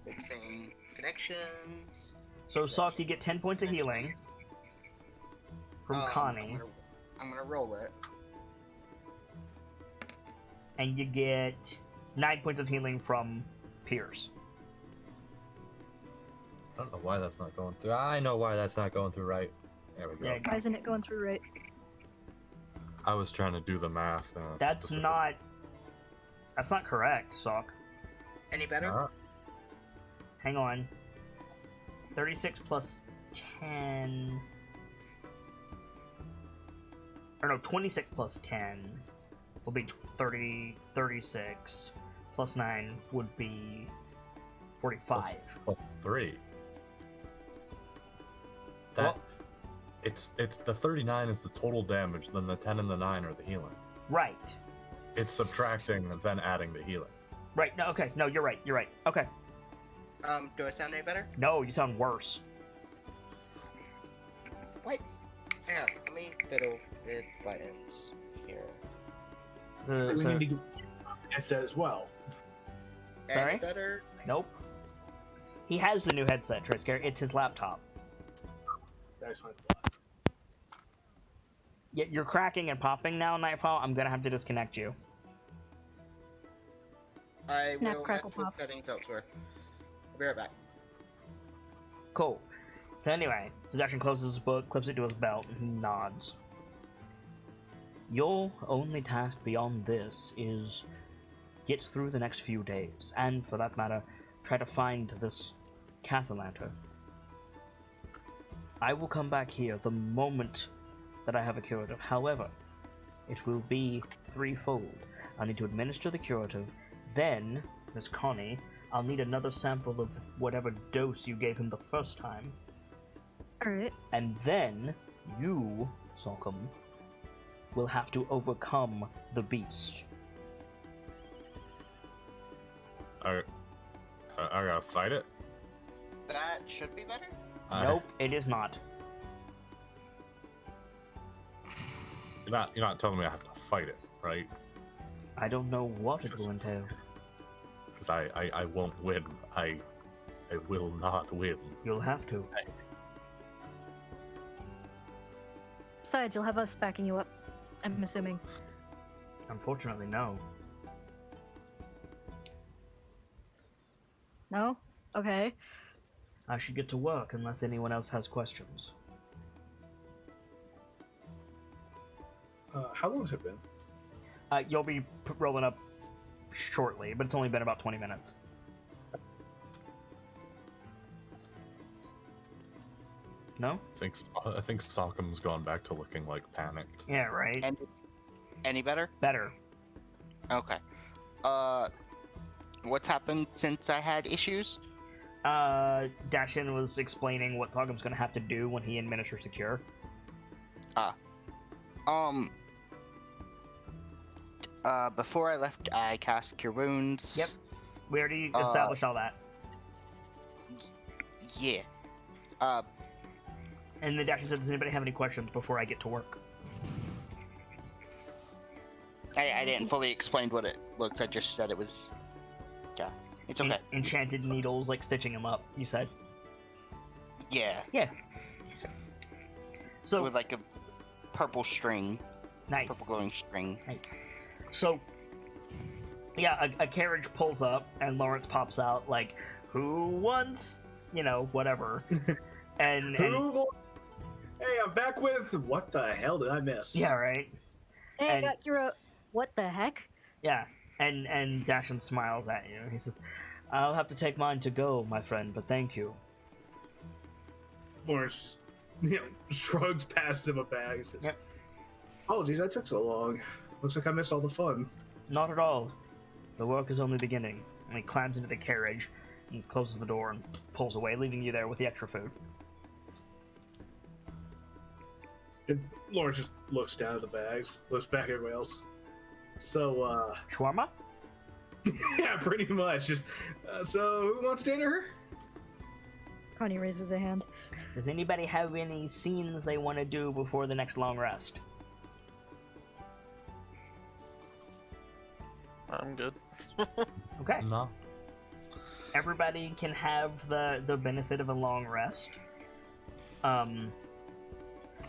Fixing connections. So Soft, you get 10 points of healing from Connie, I'm gonna roll it. and you get 9 points of healing from Pierce. I don't know why that's not going through. I know why that's not going through right. There we go. Yeah, Why isn't it going through right? I was trying to do the math. And it's that's specific. not correct, Sock. Any better? Ah, Hang on. 36 plus 10... Or no, 26 plus 10 will be 36. Plus 9 would be 45. plus 3. That it's the 39 is the total damage, then the 10 and the 9 are the healing. Right. It's subtracting and then adding the healing. Right, no, okay. No, you're right. Okay. Do I sound any better? No, you sound worse. What? Yeah, let me fiddle with buttons here. We So- need to get a headset as well. Sorry? Any better? Nope. He has the new headset, Trisker. It's his laptop. That's fine. Yeah, you're cracking and popping now, Nightfall. I'm gonna have to disconnect you. I Snap, will crackle, mess with pop. settings elsewhere. I'll be right back. Cool. So anyway, Seduction closes his book, clips it to his belt, and he nods. Your only task beyond this is get through the next few days, and for that matter, try to find this Castellanter. I will come back here the moment that I have a curative. However, it will be threefold. I need to administer the curative, then, Miss Connie, I'll need another sample of whatever dose you gave him the first time. Alright. And then, you, Solcom, will have to overcome the beast. I gotta fight it. That should be better. Nope, it is not. You're not telling me I have to fight it, right? I don't know what it will entail. because I won't win. I will not win. You'll have to. Besides, you'll have us backing you up, I'm assuming. Unfortunately, no. No? Okay. I should get to work unless anyone else has questions. How long has it been? You'll be rolling up shortly, but it's only been about 20 minutes. No? I think Sockham's gone back to looking like panicked. Yeah, right. Any better? Better. Okay. What's happened since I had issues? Dashin was explaining what Sogum's gonna have to do when he administers Secure. Before I left, I cast Cure Wounds. Yep. We already established all that. Yeah. And then Dashin said, does anybody have any questions before I get to work? I didn't fully explain what it looks. I just said it was. Yeah, it's okay. Enchanted needles, like stitching them up, you said? Yeah. Yeah. So, With like a purple string. nice. Purple glowing string. Nice. So, yeah, a carriage pulls up and Lawrence pops out like, who wants, whatever. and Hey, I'm back with. What the hell did I miss? yeah, right. Hey, And- I got your. What the heck? Yeah, and Dashin smiles at you. He says, "I'll have to take mine to go, my friend, but thank you." Lawrence just, shrugs past him a bag and says, Yep. Apologies, I took so long. Looks like I missed all the fun. Not at all. The work is only beginning. And he climbs into the carriage and closes the door and pulls away, leaving you there with the extra food. And Lawrence just looks down at the bags, looks back at everybody else. So, Shawarma? yeah, pretty much. Just, so who wants dinner? Connie raises a hand. Does anybody have any scenes they want to do before the next long rest? I'm good. Okay. No. Everybody can have the benefit of a long rest.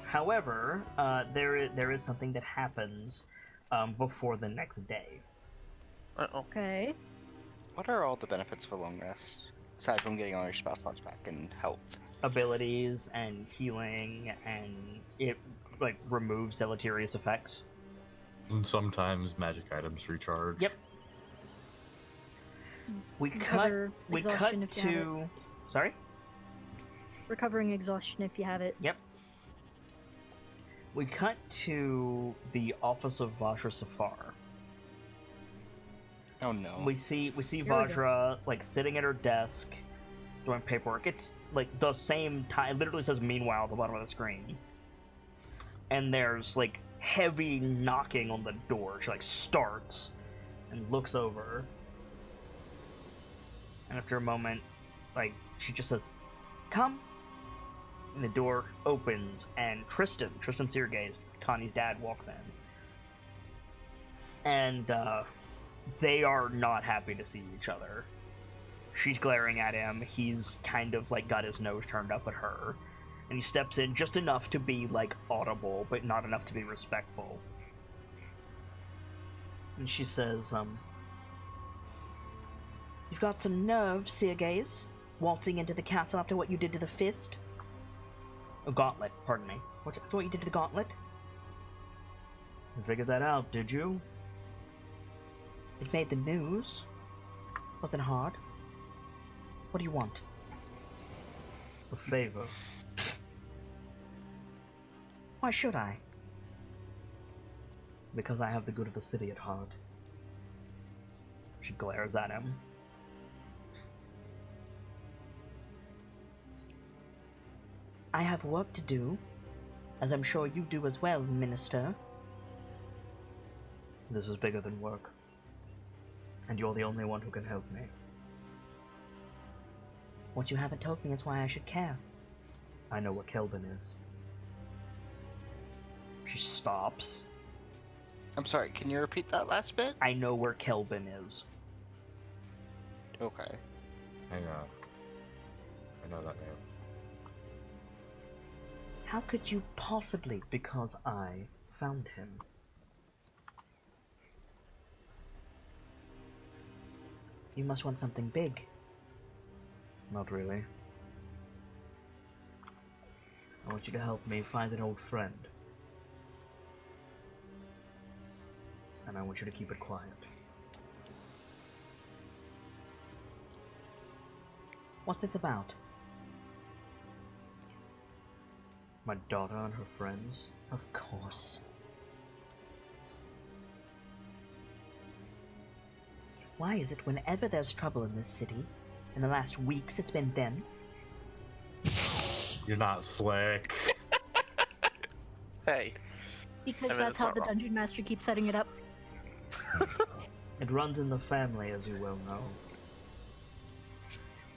However, there is something that happens before the next day. Uh-oh. Okay. What are all the benefits of a long rest? Aside from getting all your spell slots back and health. Abilities and healing, and it removes deleterious effects. And sometimes magic items recharge. Yep. We cut Recover exhaustion if you have it. to. Sorry. Recovering exhaustion if you have it. Yep. We cut to the office of Vajra Safar. Oh no. We see we go. Vajra sitting at her desk doing paperwork. It's the same time. It literally says "meanwhile" at the bottom of the screen. And there's heavy knocking on the door. She starts and looks over. And after a moment, she just says, "Come." And the door opens, and Tristan Seargaze, Connie's dad, walks in. And they are not happy to see each other. She's glaring at him. He's kind of got his nose turned up at her. And he steps in just enough to be audible, but not enough to be respectful. And she says, "You've got some nerve, Seargaze, waltzing into the castle after what you did to the fist." A gauntlet, pardon me. What you did to the gauntlet? You figured that out, did you? It made the news. Wasn't hard. What do you want? A favor. Why should I? Because I have the good of the city at heart. She glares at him. I have work to do, as I'm sure you do as well, Minister. This is bigger than work, and you're the only one who can help me. What you haven't told me is why I should care. I know what Kelvin is. She stops. I'm sorry, can you repeat that last bit? I know where Kelvin is. Okay. Hang on. I know that name. How could you possibly? Because I found him. You must want something big. Not really. I want you to help me find an old friend. And I want you to keep it quiet. What's this about? My daughter and her friends? Of course. Why is it whenever there's trouble in this city, in the last weeks it's been them? You're not slick. Hey, Because I mean, that's it's how not the wrong. dungeon master keeps setting it up. It runs in the family, as you well know.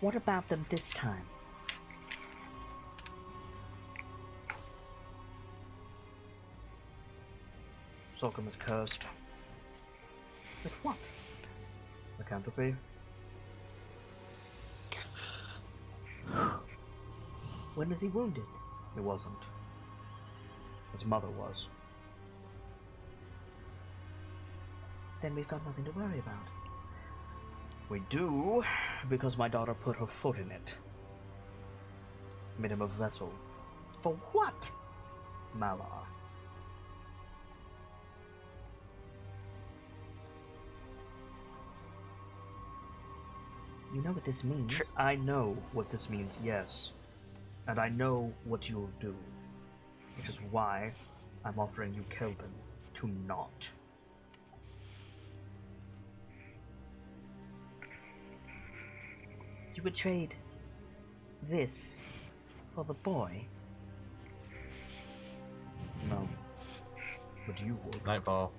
What about them this time? Solcom is cursed. With what? Lycanthropy? When was he wounded? He wasn't. His mother was. Then we've got nothing to worry about. We do, because my daughter put her foot in it. Made him a vessel. For what? Malar. You know what this means? I know what this means, yes. And I know what you'll do. Which is why I'm offering you Kelvin to not. You would trade this for the boy? No. But you would. Nightfall.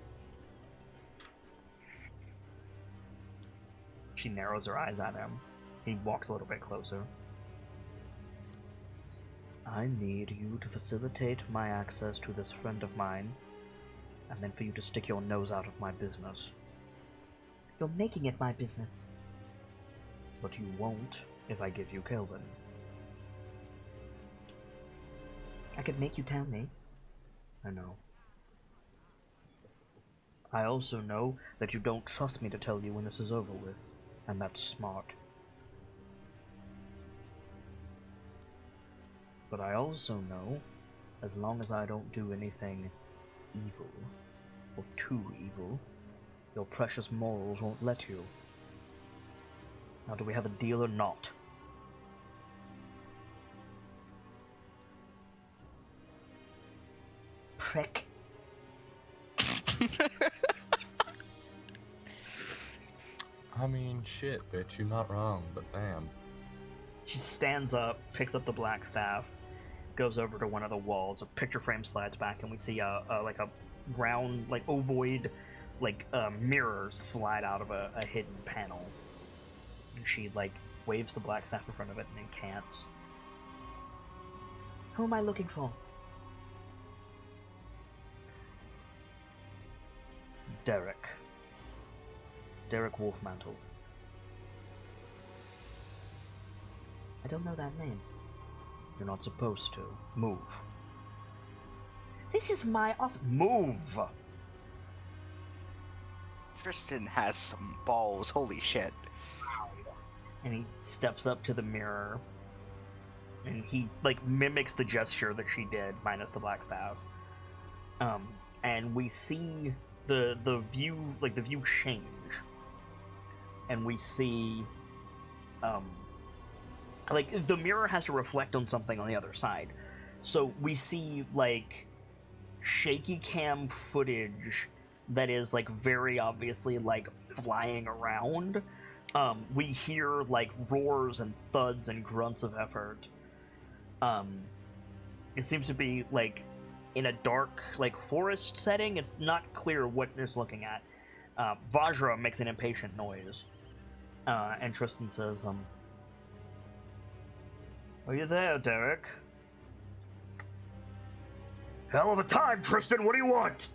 She narrows her eyes at him. He walks a little bit closer. I need you to facilitate my access to this friend of mine, and then for you to stick your nose out of my business. You're making it my business. But you won't if I give you Kelvin. I could make you tell me. I know. I also know that you don't trust me to tell you when this is over with, and that's smart. But I also know, as long as I don't do anything evil, or too evil, your precious morals won't let you. Now, do we have a deal or not? Prick. I mean, shit, bitch, you're not wrong, but damn. She stands up, picks up the black staff, goes over to one of the walls. A picture frame slides back, and we see a round, like ovoid, mirror slide out of a hidden panel. And she waves the black staff in front of it and then can't. Who am I looking for? Derek. Derek Wolfmantle. I don't know that name. You're not supposed to. Move. This is my office. Move! Tristan has some balls, holy shit. And he steps up to the mirror. And he, mimics the gesture that she did, minus the black staff. And we see the view, the view change. And we see, the mirror has to reflect on something on the other side. So we see, shaky cam footage that is, very obviously, flying around. We hear, roars and thuds and grunts of effort. It seems to be, in a dark, forest setting. It's not clear what it's looking at. Vajra makes an impatient noise. And Tristan says, Are you there, Derek? Hell of a time, Tristan! What do you want?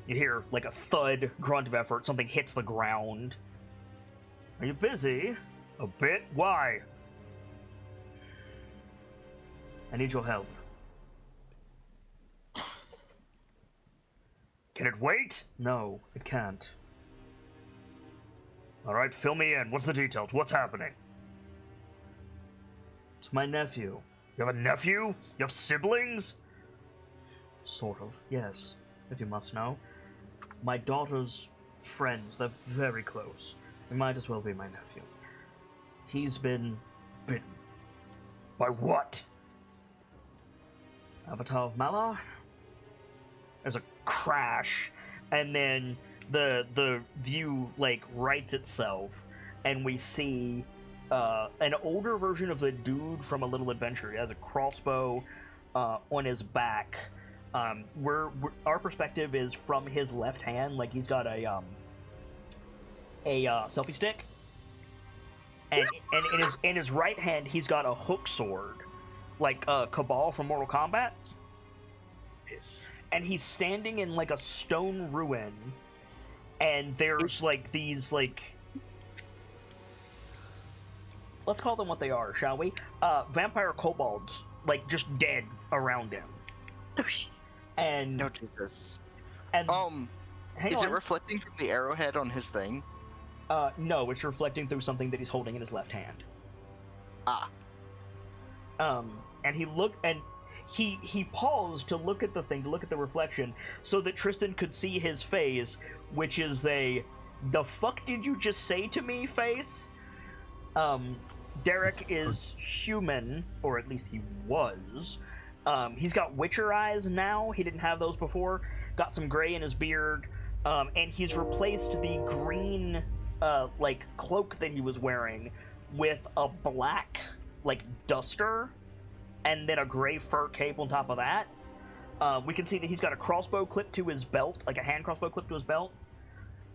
You hear, a thud, grunt of effort, something hits the ground. Are you busy? A bit? Why? I need your help. Can it wait? No, it can't. Alright, fill me in. What's the details? What's happening? It's my nephew. You have a nephew? You have siblings? Sort of, yes, if you must know. My daughter's friends, they're very close. It might as well be my nephew. He's been bitten. By what? Avatar of Malar? There's a crash, and then the view, like, rights itself, and we see an older version of the dude from A Little Adventure. He has a crossbow on his back. Our perspective is from his left hand, like he's got a selfie stick, and in his right hand he's got a hook sword, like Cabal from Mortal Kombat. Yes. And he's standing in like a stone ruin, and there's like these, like, let's call them what they are, shall we? Vampire kobolds, like, just dead around him. And No, Jesus. and hang Is on. it reflecting from the arrowhead on his thing? No, it's reflecting through something that he's holding in his left hand. Ah. And he paused to look at the thing, to look at the reflection, so that Tristan could see his face, which is the fuck did you just say to me face? Derek is human, or at least he was. He's got Witcher eyes now. He didn't have those before. Got some gray in his beard. And he's replaced the green, like, cloak that he was wearing with a black, like, duster, and then a gray fur cape on top of that. We can see that he's got a crossbow clipped to his belt, like a hand crossbow clipped to his belt.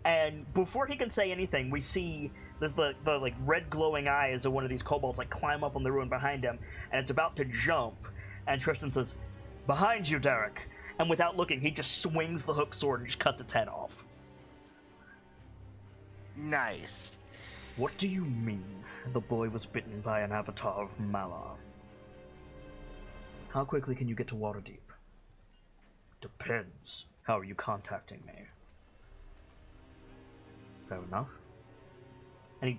And before he can say anything, we see there's the like red glowing eyes of one of these kobolds like climb up on the ruin behind him, and it's about to jump. And Tristan says, "Behind you, Derek!" And without looking, he just swings the hook sword and just cuts its head off. Nice. What do you mean the boy was bitten by an avatar of Malar? How quickly can you get to Waterdeep? Depends. How are you contacting me? Fair enough. And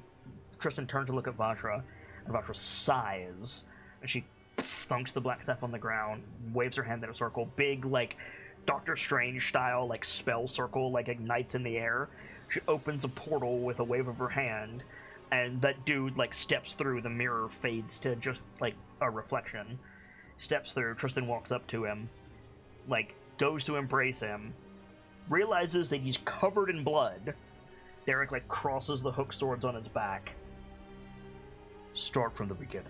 Tristan turned to look at Vajra, and Vajra sighs, and she thunks the black staff on the ground, waves her hand in a circle, big, like, Doctor Strange style, like, spell circle, like, ignites in the air. She opens a portal with a wave of her hand, and that dude, like, steps through, the mirror fades to just, like, a reflection. Steps through, Tristan walks up to him, like, goes to embrace him, realizes that he's covered in blood. Derek, like, crosses the hook swords on his back. Start from the beginning.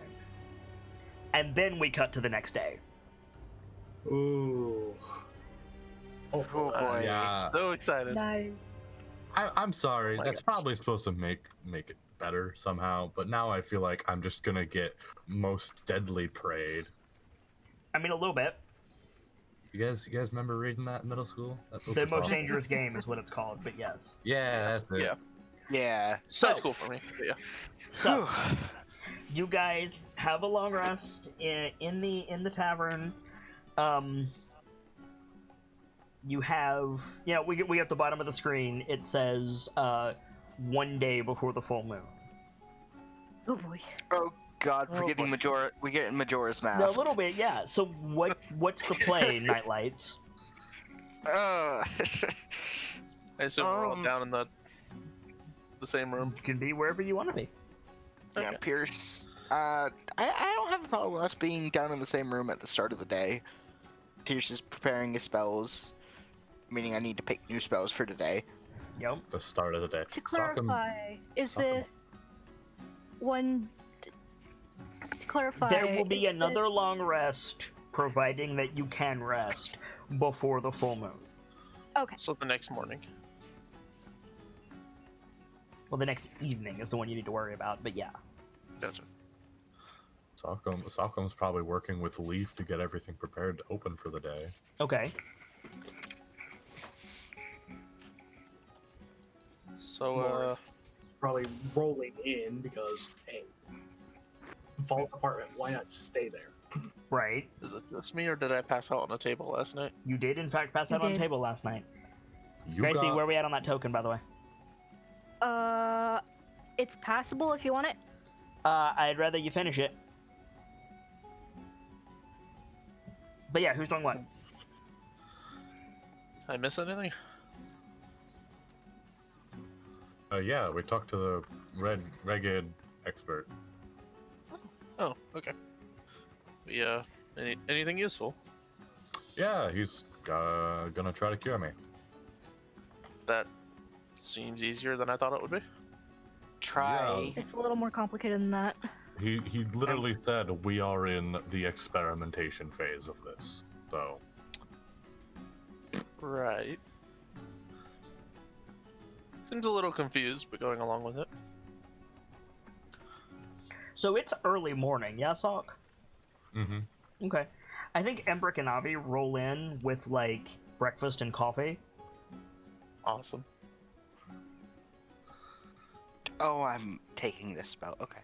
And then we cut to the next day. Ooh. Oh boy. Yeah. So excited. Nice. I'm sorry. my That's gosh. probably supposed to make it better somehow, but now I feel like I'm just gonna get most deadly prayed. I mean, a little bit. You guys remember reading that in middle school? That book The was Most awesome. Dangerous Game is what it's called, but yes. Yeah, that's it. Yeah. Yeah. So, High school for me. But yeah. so you guys have a long rest in the tavern. You have, you know, we at the bottom of the screen, it says 1 day before the full moon. Oh boy. Oh God, we're Oh, getting boy. Majora's Yeah, Mask. a little bit, yeah. So what's the play, KnightLites? Uh, I assume we're all down in the same room. You can be wherever you want to be. yeah, Okay. Pierce. I don't have a problem with us being down in the same room at the start of the day. Pierce is preparing his spells, meaning I need to pick new spells for today. Yep. The start of the day. To Sockham- clarify, is Sockham. this one? To clarify, There will be is another long rest, providing that you can rest before the full moon. Okay. So the next morning. Well, the next evening is the one you need to worry about, but yeah. Gotcha. Sockham's probably working with Leaf to get everything prepared to open for the day. Okay. So, probably rolling in because, hey, falls apartment. Why not just stay there? Right. Is it just me, or did I pass out on a table last night? You did, in fact, pass You out on a did. table last night. You Gracie, got where are we at on that token, by the way? It's passable if you want it. I'd rather you finish it. But yeah, who's doing what? Did I miss anything? yeah, we talked to the Reggae expert. Oh, okay. Yeah. Anything useful? Yeah, he's gonna try to cure me. That seems easier than I thought it would be. Try. It's a little more complicated than that. He literally said we are in the experimentation phase of this. So Right. Seems a little confused, but going along with it. So it's early morning, yeah, Sock? Okay. I think Embrick and Avi roll in with, like, breakfast and coffee. Awesome. Oh, I'm taking this spell. Okay.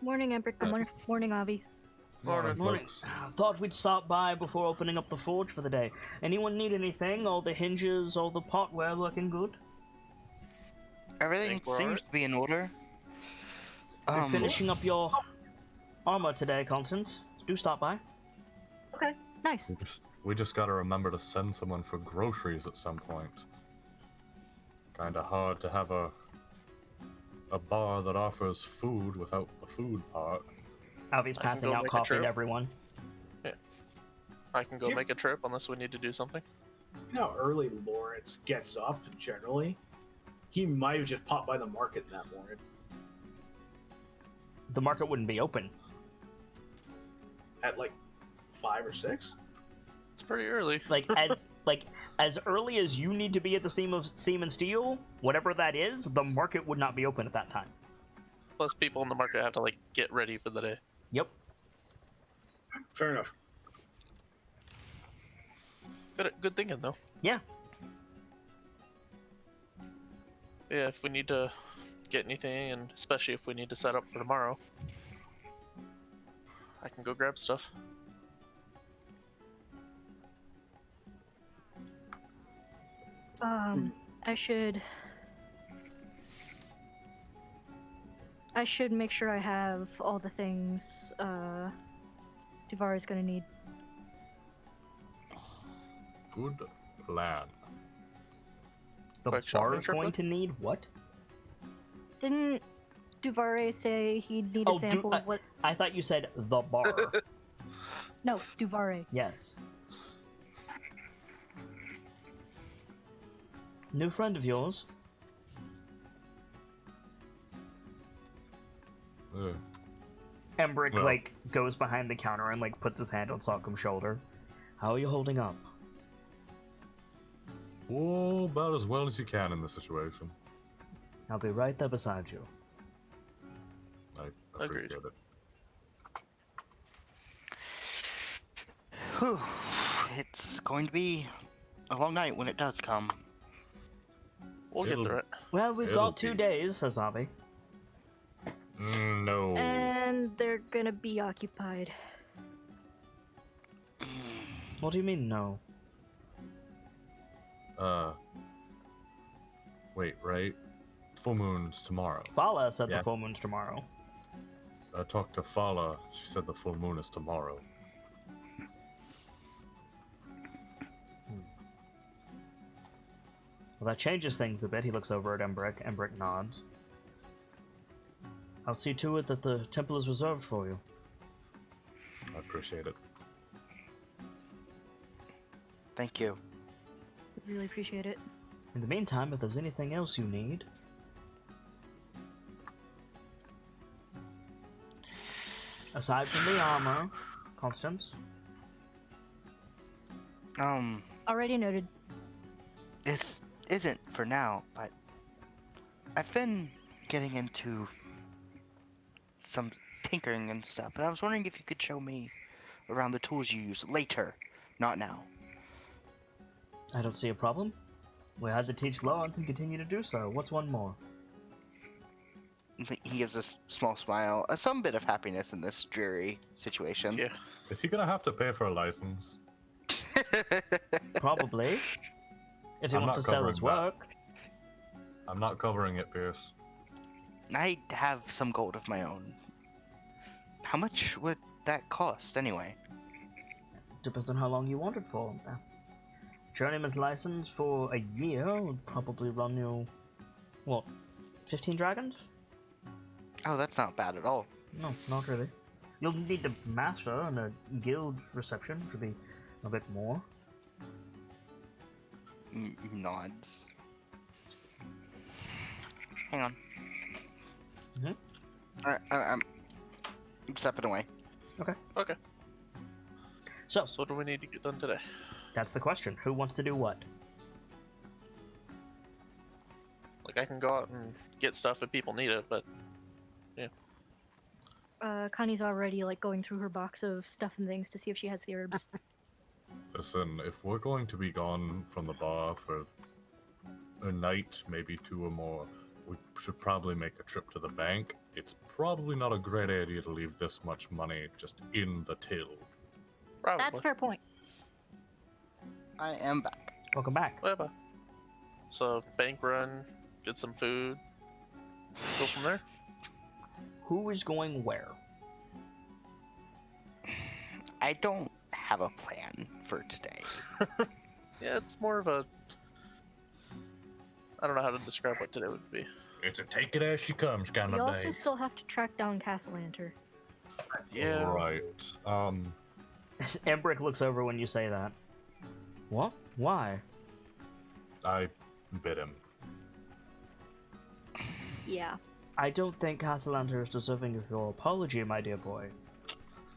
Morning, Embrick. Morning, Avi. Morning. folks. Thought we'd stop by before opening up the forge for the day. Anyone need anything? All the hinges, all the potware looking good? Everything Think we're seems alright? to be in order. We're finishing up your armor today, Constance. Do stop by. Okay, nice. We just gotta remember to send someone for groceries at some point. Kinda hard to have a bar that offers food without the food part. Avi's I can passing go out make a coffee to trip. everyone. I can go Yep. make a trip unless we need to do something. You know how early Lawrence gets up generally? He might have just popped by the market that morning. The market wouldn't be open. At like 5 or 6? It's pretty early. As early as you need to be at the Steam and Steel, whatever that is, the market would not be open at that time. Plus, people in the market have to like get ready for the day. Yep. Fair enough. Good thinking though. Yeah. Yeah, if we need to get anything, and especially if we need to set up for tomorrow, I can go grab stuff. I should make sure I have all the things Duvar is gonna need. Good plan. The Quick bar shopping is trip going then? to need what? Didn't Duvare say he'd need a Oh, sample of what? I thought you said the bar. No, Duvare. Yes. New friend of yours? Ugh. Embrick, Well. like, goes behind the counter and, like, puts his hand on Sockum's shoulder. How are you holding up? Oh, about as well as you can in this situation. I'll be right there beside you. I Agreed. appreciate it. Whew. It's going to be a long night when it does come. We'll get It'll- through it. Well, we've It'll got 2 be. days, says Avi. No. And they're gonna be occupied. What do you mean, no? Wait, right? Full moon's tomorrow. Fala said Yeah. the full moon's tomorrow. I talked to Fala. She said the full moon is tomorrow. Well, that changes things a bit. He looks over at Embrick. Embrick nods. I'll see to it that the temple is reserved for you. I appreciate it. Thank you. Really appreciate it. In the meantime, if there's anything else you need... Aside from the armor, Constance? Already noted. This isn't for now, but I've been getting into some tinkering and stuff, and I was wondering if you could show me around the tools you use later, not now. I don't see a problem. We had to teach Lawrence and continue to do so. What's one more? He gives a small smile, some bit of happiness in this dreary situation. Yeah. Is he gonna have to pay for a license? Probably. If he I'm wants not to sell his covering that. work. I'm not covering it, Pierce. I have some gold of my own. How much would that cost anyway? Depends on how long you want it for. Journeyman's license for a year would probably run you, what, 15 dragons? Oh, that's not bad at all. No, not really. You'll need the master and a guild reception, which would be a bit more. Nods. Hang on. Mhm. I'm stepping away. Okay. So, So what do we need to get done today? that's the question. Who wants to do what? Like, I can go out and get stuff if people need it, but Connie's already like going through her box of stuff and things to see if she has the herbs. Listen, if we're going to be gone from the bar for a night, maybe 2 or more, we should probably make a trip to the bank. It's probably not a great idea to leave this much money just in the till. probably. That's a fair point. I am back. Welcome back. Bye-bye. So, bank run, get some food, go from there. Who is going where? I don't have a plan for today. Yeah, it's more of a... I don't know how to describe what today would be. It's a take it as she comes kind We of also day. still have to track down Castellanter. Yeah. Right. Embrick looks over when you say that. What? Why? I bit him. Yeah. I don't think Castellanter is deserving of your apology, my dear boy.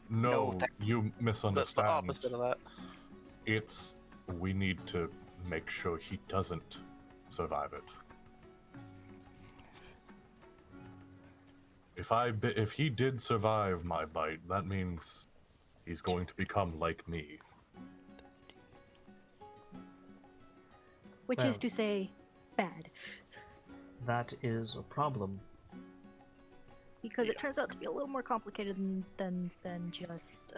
No, No, that- you That's the misunderstand. opposite of that. It's we need to make sure he doesn't survive it. If he did survive my bite, that means he's going to become like me. Which Well. is to say, bad. That is a problem. Because it Yeah. turns out to be a little more complicated than just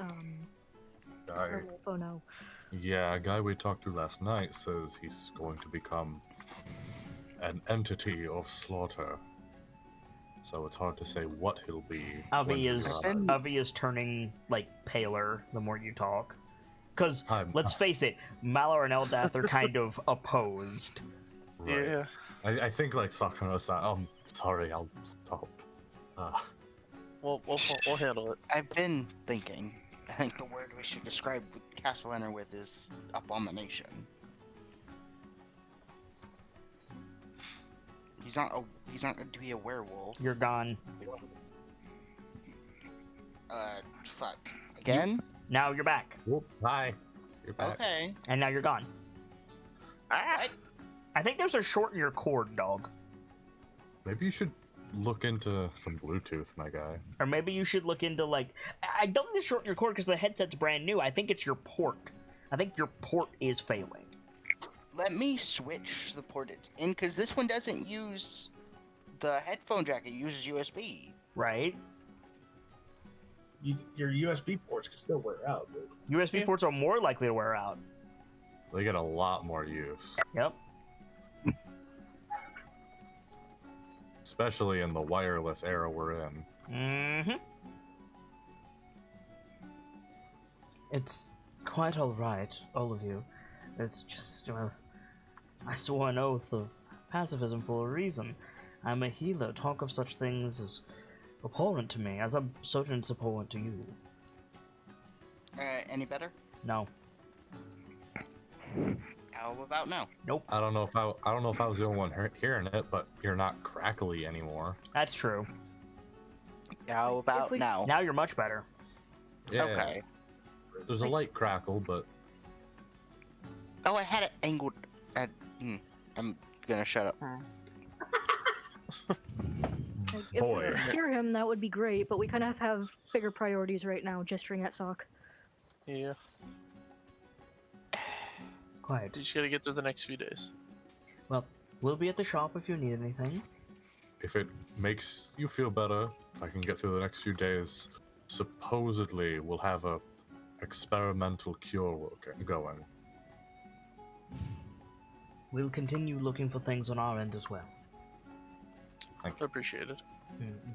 Guy, oh no. yeah, a guy we talked to last night says he's going to become an entity of slaughter. So it's hard to say what he'll be. when Avi he is arrives. Avi is turning like paler the more you talk. Cause I'm- let's face it, Malor and Eldath are kind of opposed. Right. Yeah. I think like Sakura said, sorry, I'll stop. We'll handle it. I've been thinking. I think the word we should describe with Castellanter with is abomination. He's not going to be a werewolf. You're gone. Fuck. Again? Now you're back. Whoop, hi. You're back. Okay. And now you're gone. Ah! I think there's a shorten your cord, dog. Maybe you should look into some Bluetooth, my guy. Or maybe you should look into like I don't think it's shorten your cord because the headset's brand new. I think it's your port. I think your port is failing. Let me switch the port it's in, because this one doesn't use the headphone jack. It uses USB. Right? Your USB ports can still wear out, but USB Yeah. ports are more likely to wear out. They get a lot more use, Yep. especially in the wireless era we're in. Mm-hmm. It's quite all right, all of you. It's just, I swore an oath of pacifism for a reason. I'm a healer. Talk of such things is abhorrent to me, as I'm certain it's abhorrent to you. Any better? No. How about now? Nope. I don't know if I was the only one hearing it, but you're not crackly anymore. That's true. How about we- now? Now you're much better. Yeah, Okay. There's a light crackle, but Oh, I had it angled at. I'm gonna shut up. Like, if Boy. we could hear him, that would be great, but we kind of have bigger priorities right now, gesturing at Sock. Yeah. Quiet. You just gotta get through the next few days. Well, we'll be at the shop if you need anything. if it makes you feel better, if I can get through the next few days, supposedly we'll have a experimental cure going. We'll continue looking for things on our end as well. Appreciated.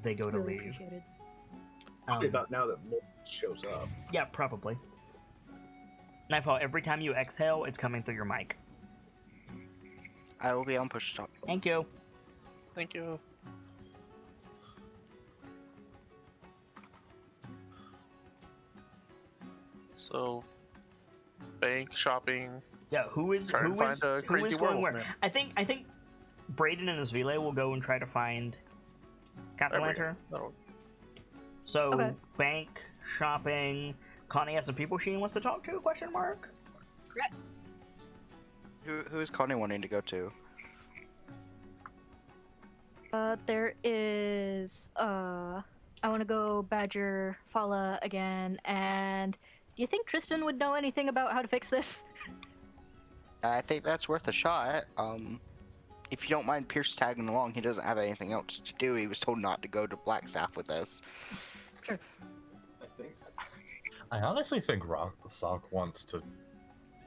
They go to Really leave. appreciated. Probably about now that Moonrise shows up. Yeah, probably. Nightfall, every time you exhale, it's coming through your mic. I will be on push stop. Thank you. Thank you. So, bank, shopping. Yeah, who is Try and find a who crazy is going werewolf where? man. I think Braden and his Vile will go and try to find Catalanter. That'll- So Okay. bank, shopping. Connie has some people she wants to talk to? Question mark. Who is Connie wanting to go to? There is I want to go Badger Fala again, and do you think Tristan would know anything about how to fix this? I think that's worth a shot. If you don't mind Pierce tagging along, he doesn't have anything else to do. He was told not to go to Blackstaff with us. I honestly think Sock wants to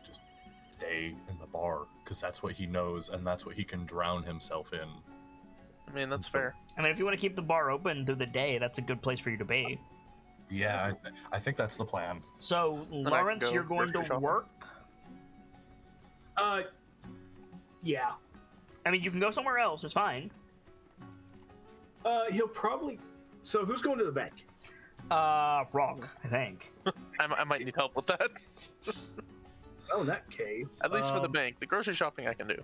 just stay in the bar because that's what he knows and that's what he can drown himself in. I mean, that's fair. I mean, if you want to keep the bar open through the day, that's a good place for you to be. Yeah, I think that's the plan. So, I can Lawrence, go you're going grocery to shopping. work? Yeah. I mean, you can go somewhere else. It's fine. He'll probably. So who's going to the bank? Rock, I think. I might need help with that. Oh, in that case. At least for the bank. The grocery shopping I can do.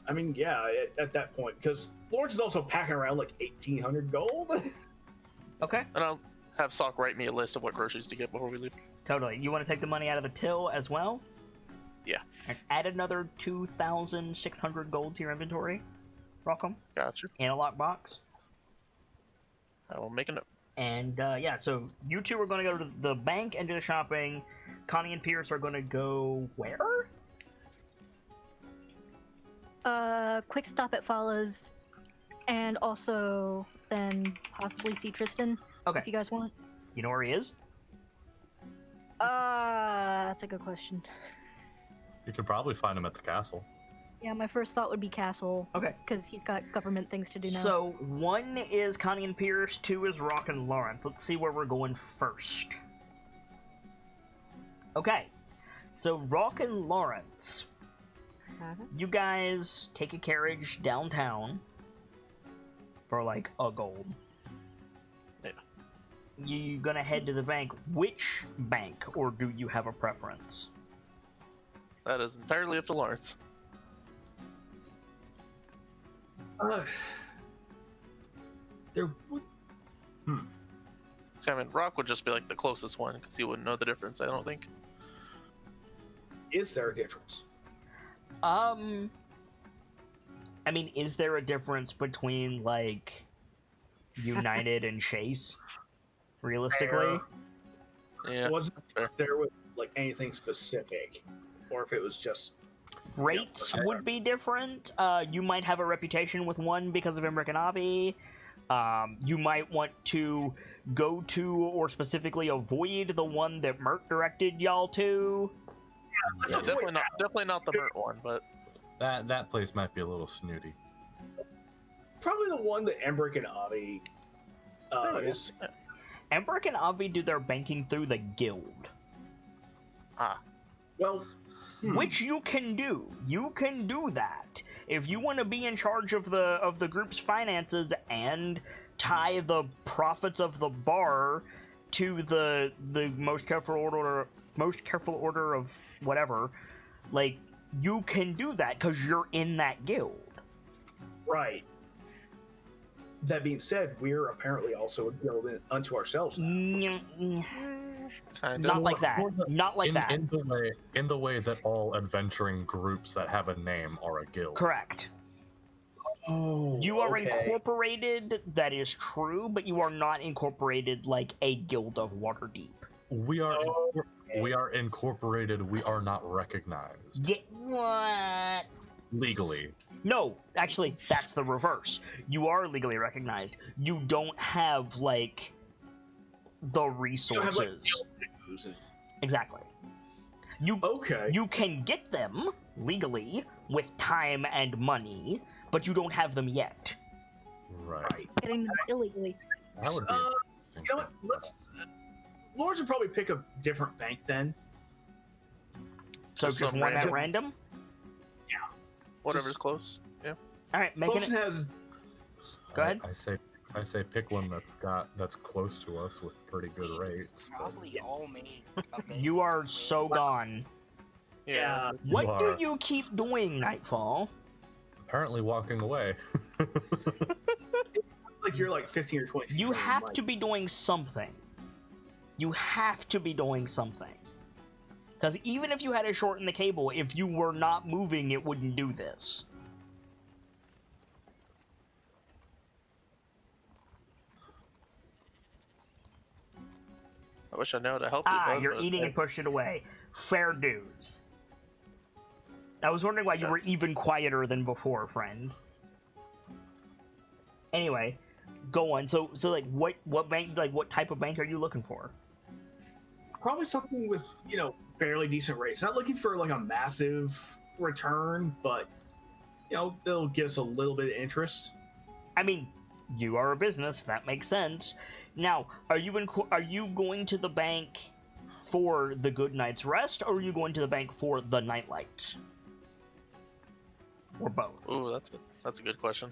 I mean, yeah, at that point, because Lawrence is also packing around like 1,800 gold. Okay, And I'll have Sock write me a list of what groceries to get before we leave. totally. You want to take the money out of the till as well? Yeah. And add another 2,600 gold to your inventory, Rockham, Gotcha. in a lockbox. I will make a note. And yeah, so you two are going to go to the bank and do the shopping. Connie and Pierce are going to go where? Quick stop at Fala's, and also then possibly see Tristan Okay. if you guys want. You know where he is? That's a good question. You could probably find him at the castle. Yeah, my first thought would be Castle, Okay. because he's got government things to do now. So 1 is Connie and Pierce, 2 is Rock and Lawrence. Let's see where we're going first. Okay. So Rock and Lawrence, you guys take a carriage downtown for like a gold. Yeah. You gonna head to the bank. Which bank, or do you have a preference? That is entirely up to Lawrence. There would. I mean, Rock would just be like the closest one because he wouldn't know the difference, I don't think. Is there a difference? I mean, is there a difference between like United and Chase? Realistically, Yeah. Wasn't that's fair. there was like anything specific, or if it was just rates okay. would be different. You might have a reputation with one because of Emmerich and Avi. You might want to go to or specifically avoid the one that Mert directed y'all to. let's Yeah, avoid definitely not the Mert one, but That place might be a little snooty. probably the one that Embrick and Avi is. Emmerich and Avi do their banking through the guild, Well, which you can do. You can do that if you want to be in charge of the group's finances and tie the profits of the bar to the most careful order of whatever. Like, you can do that because you're in that guild. right. That being said, we're apparently also a guild unto ourselves. Not kind of. like that. Not like that. In the way that all adventuring groups that have a name are a guild. Correct. Oh, You are okay. incorporated, that is true, but you are not incorporated like a guild of Waterdeep. We are Okay. we are incorporated. We are not recognized Get what? legally. No, actually, that's the reverse. You are legally recognized. You don't have, like, the You don't resources. have, like, dues and- Exactly. Okay. You can get them legally with time and money, but you don't have them yet. Right. Getting them illegally. That would be. You know what? Let's. Lords would probably pick a different bank then. So Just just some one at random- random? Whatever's Just- close. Yeah. All right, making Closest it. has. Go ahead. I say pick one that's close to us with pretty good rates. but- Probably all made. a bank. You are so gone. Yeah. What You do are. you keep doing, Nightfall? Apparently walking away. Like you're like 15 or 20 feet. You from the have mic. to be doing something. You have to be doing something. Because even if you had to shorten the cable, if you were not moving, it wouldn't do this. I wish I knew how to help you. bud, You're but, eating hey, and pushing it away. Fair dues. I was wondering why you were even quieter than before, friend. Anyway, go on. So like, what bank, like, what type of bank are you looking for? Probably something with, fairly decent rates. Not looking for like a massive return, but they'll give us a little bit of interest. I mean, you are a business. That makes sense. Now, are you going to the bank for the Good Night's Rest, or are you going to the bank for the KnightLites? Or both? Ooh, that's a good question.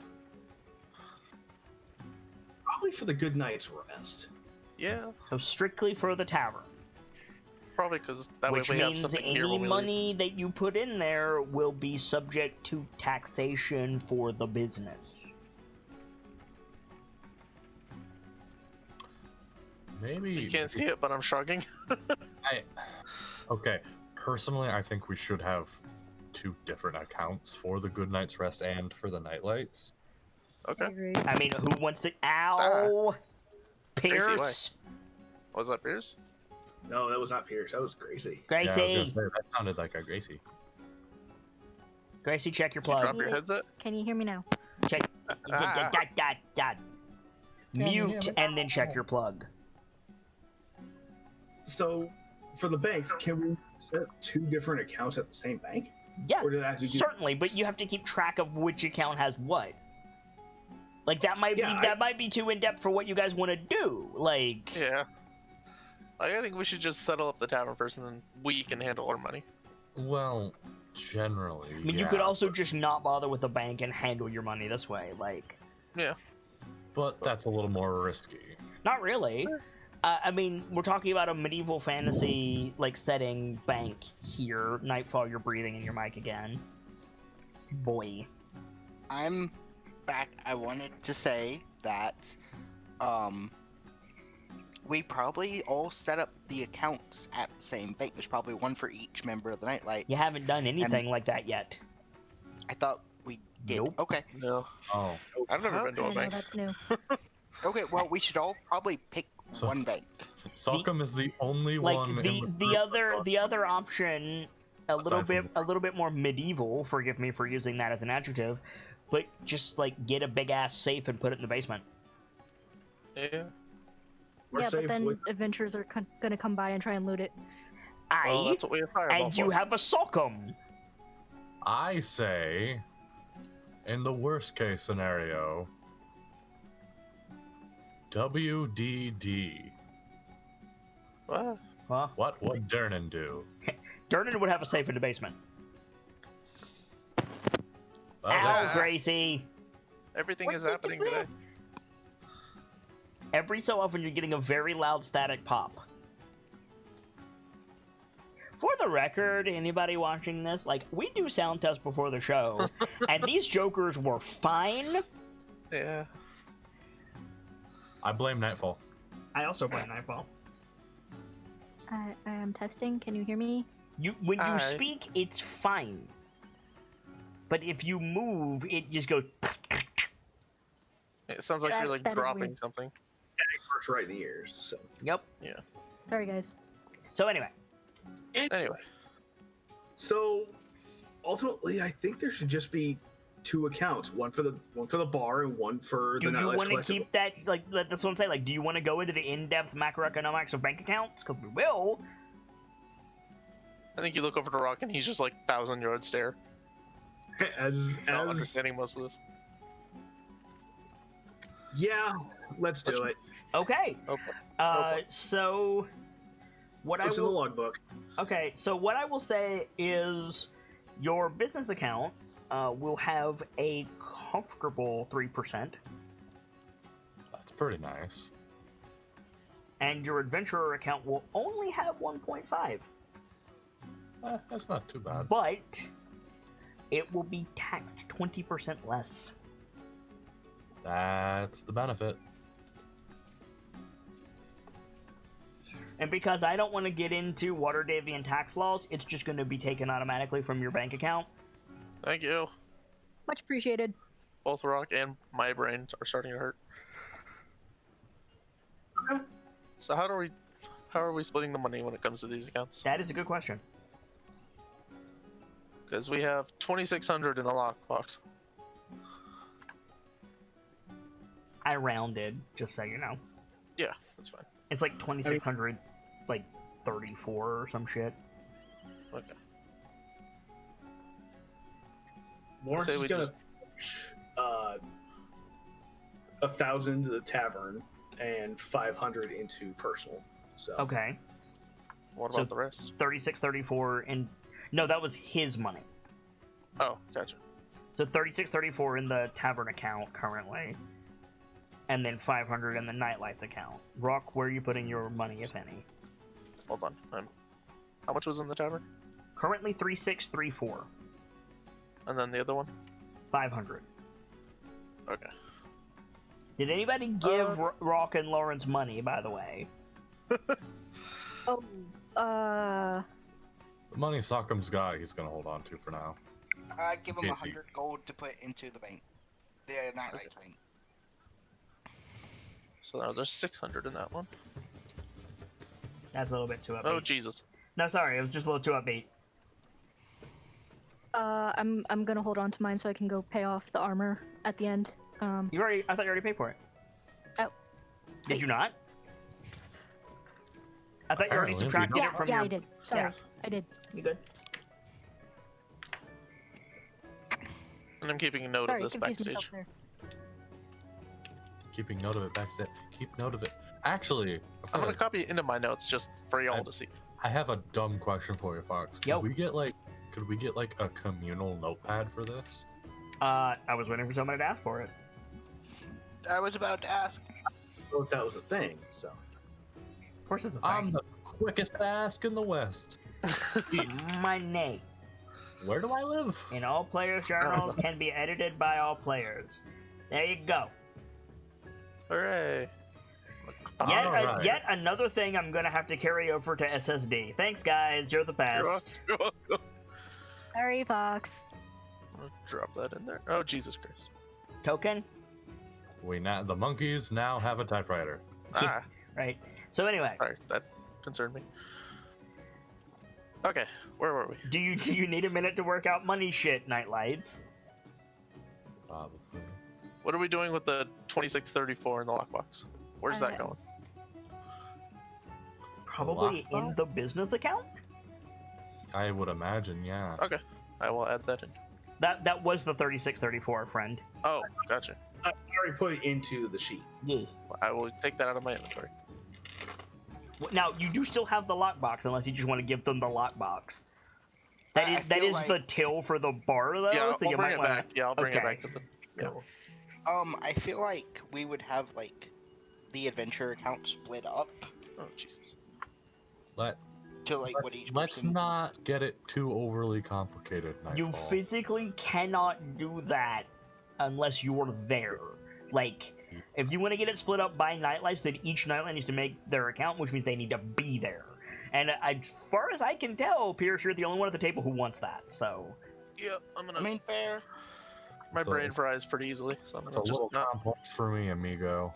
Probably for the good night's rest. Yeah, So strictly for the tavern. probably because that way Which we have means something here any when we leave. money that you put in there will be subject to taxation for the business. Maybe You can't see it, but I'm shrugging. Okay, personally, I think we should have two different accounts for the Good Night's Rest and for the KnightLites. I Okay. agree. I mean, who wants to? Ow! Gracie, why? Pierce! Was that Pierce? No, that was not Pierce. That was Gracie. Yeah, I was Gracie! gonna say that sounded like a Gracie. Gracie, check your Did you drop plug. your headset? Can you hear me now? Check. Ah. Mute and then check your plug. So, for the bank, can we set up two different accounts at the same bank? Yeah, Or did that have to do? certainly, but you have to keep track of which account has what. Like that might Yeah, be that might be too in depth for what you guys want to do. Like, Yeah. I think we should just settle up the tavern first, and then we can handle our money. Well, generally. I mean, you could also just not bother with the bank and handle your money this way. Like, But that's a little more risky. not really. I mean, we're talking about a medieval fantasy like setting bank here. Nightfall, you're breathing in your mic again. Boy. I'm back. I wanted to say that we probably all set up the accounts at the same bank. There's probably one for each member of the KnightLites. You haven't done anything like that yet. I thought we did. Nope. Okay. No. Oh, I've never been to I a know bank. that's new. Okay, well, we should all probably pick So- one bank. Sockham is the only Like one. the in the other option, a little Aside bit more medieval. Forgive me for using that as an adjective, but just like get a big ass safe and put it in the basement. Yeah. We're Yeah, safe but then with- adventurers are gonna come by and try and loot it. Well, Aye, that's what we have Fireball and you for. have a Sockham. I say, in the worst case scenario, WDD. What? Huh? What would Dernan do? Durnan would have a safe in the basement. Well, Ow, that's- Gracie! Everything What is did you happening do? today. Every so often, you're getting a very loud static pop. For the record, anybody watching this, like, we do sound tests before the show, and these jokers were fine. Yeah. I blame Nightfall. I also blame Nightfall. I am testing. Can you hear me? When you Aye. speak, it's fine. But if you move, it just goes. It sounds like That- you're like that is dropping weird. something. Static works right in the ears. So Yep. Sorry, guys. So anyway, Anyway. So ultimately, I think there should just be 2 accounts, one for the bar and one for Do the you NightLites want to collectible. keep that, like, that's what I'm saying, like, do you want to go into the in-depth macroeconomics of bank accounts? Because we will. I think you look over to Rock and he's just like 1,000-yard stare, as not understanding most of this. yeah, let's do it. Okay. Okay. So what Looks I in the will logbook. Okay, so what I will say is your business account will have a comfortable 3%, That's pretty nice. and your adventurer account will only have 1.5. That's not too bad. But it will be taxed 20% less. That's the benefit. And because I don't want to get into Waterdavian tax laws, it's just going to be taken automatically from your bank account. Thank you. Much appreciated. Both Rock and my brain are starting to hurt. So how are we splitting the money when it comes to these accounts? That is a good question. Because we have 2,600 in the lockbox. I rounded, just so you know. Yeah, that's fine. It's like 2,600, like 34 or some shit. Okay. Lawrence Say is we gonna 1,000 to the tavern and 500 into personal. So Okay. What So- about the rest? 36, 34, and... No, that was his money. Oh, gotcha. So 36, 34 in the tavern account currently. And then 500 in the NightLites account. Rock, where are you putting your money, if any? Hold on. How much was in the tavern? Currently 3634. And then the other one? 500. Okay. Did anybody give Rock and Lawrence money, by the way? Oh, The money Sockham's got, he's gonna hold on to for now. Give him Casey. 100 gold to put into the bank. The NightLites bank. So now there's 600 in that one. That's a little bit too upbeat. Oh, Jesus. No, sorry, it was just a little too upbeat. I'm gonna hold on to mine so I can go pay off the armor at the end. I thought you already paid for it. Oh. Did you not? I thought you already Apparently, if you subtracted don't- it from yeah, your... I did. Sorry, Yeah. I did. You good? And I'm keeping a note Sorry, of this confused myself backstage. there. Keeping note of it backstage. Keep note of it. Actually, I'm gonna copy it into my notes just for y'all to see. I have a dumb question for you, Fox. Yo. Could we get like a communal notepad for this? I was waiting for somebody to ask for it. I was about to ask. well, if that was a thing. So Of course it's a I'm thing. the quickest ask in the West. My name. Where do I live? In all players' journals can be edited by all players. There you go. Hooray! Alright. Yet another thing I'm gonna have to carry over to SSD. Thanks, guys. You're the best. You're welcome. Sorry, Fox. I'll drop that in there. Oh, Jesus Christ. Token? The monkeys now have a typewriter. Ah, Right. So anyway, sorry, that concerned me. Okay, where were we? do you need a minute to work out money shit, NightLites? Probably. What are we doing with the 2634 in the lockbox? Where's that going? Probably in the business account? I would imagine, yeah. Okay, I will add that in. That was the 3634, friend. Oh, gotcha. I already put it into the sheet. Yeah. I will take that out of my inventory. Now, you do still have the lockbox, unless you just want to give them the lockbox. That I is that feel is like- the till for the bar, though, Yeah, so I'll you bring might it want back. Yeah, I'll bring it Okay. back to the. Yeah. I feel like we would have like the adventure account split up Oh, Jesus. to like what each Let's person. not get it too overly complicated, You Nightfall. physically cannot do that unless you're there. Like, if you want to get it split up by NightLites, then each NightLight needs to make their account, which means they need to be there. And as far as I can tell, Pierce, you're the only one at the table who wants that, so... Yeah, I'm gonna. I mean, fair. my So- brain fries pretty easily, so I'm It's a gonna just little not. complex for me, amigo.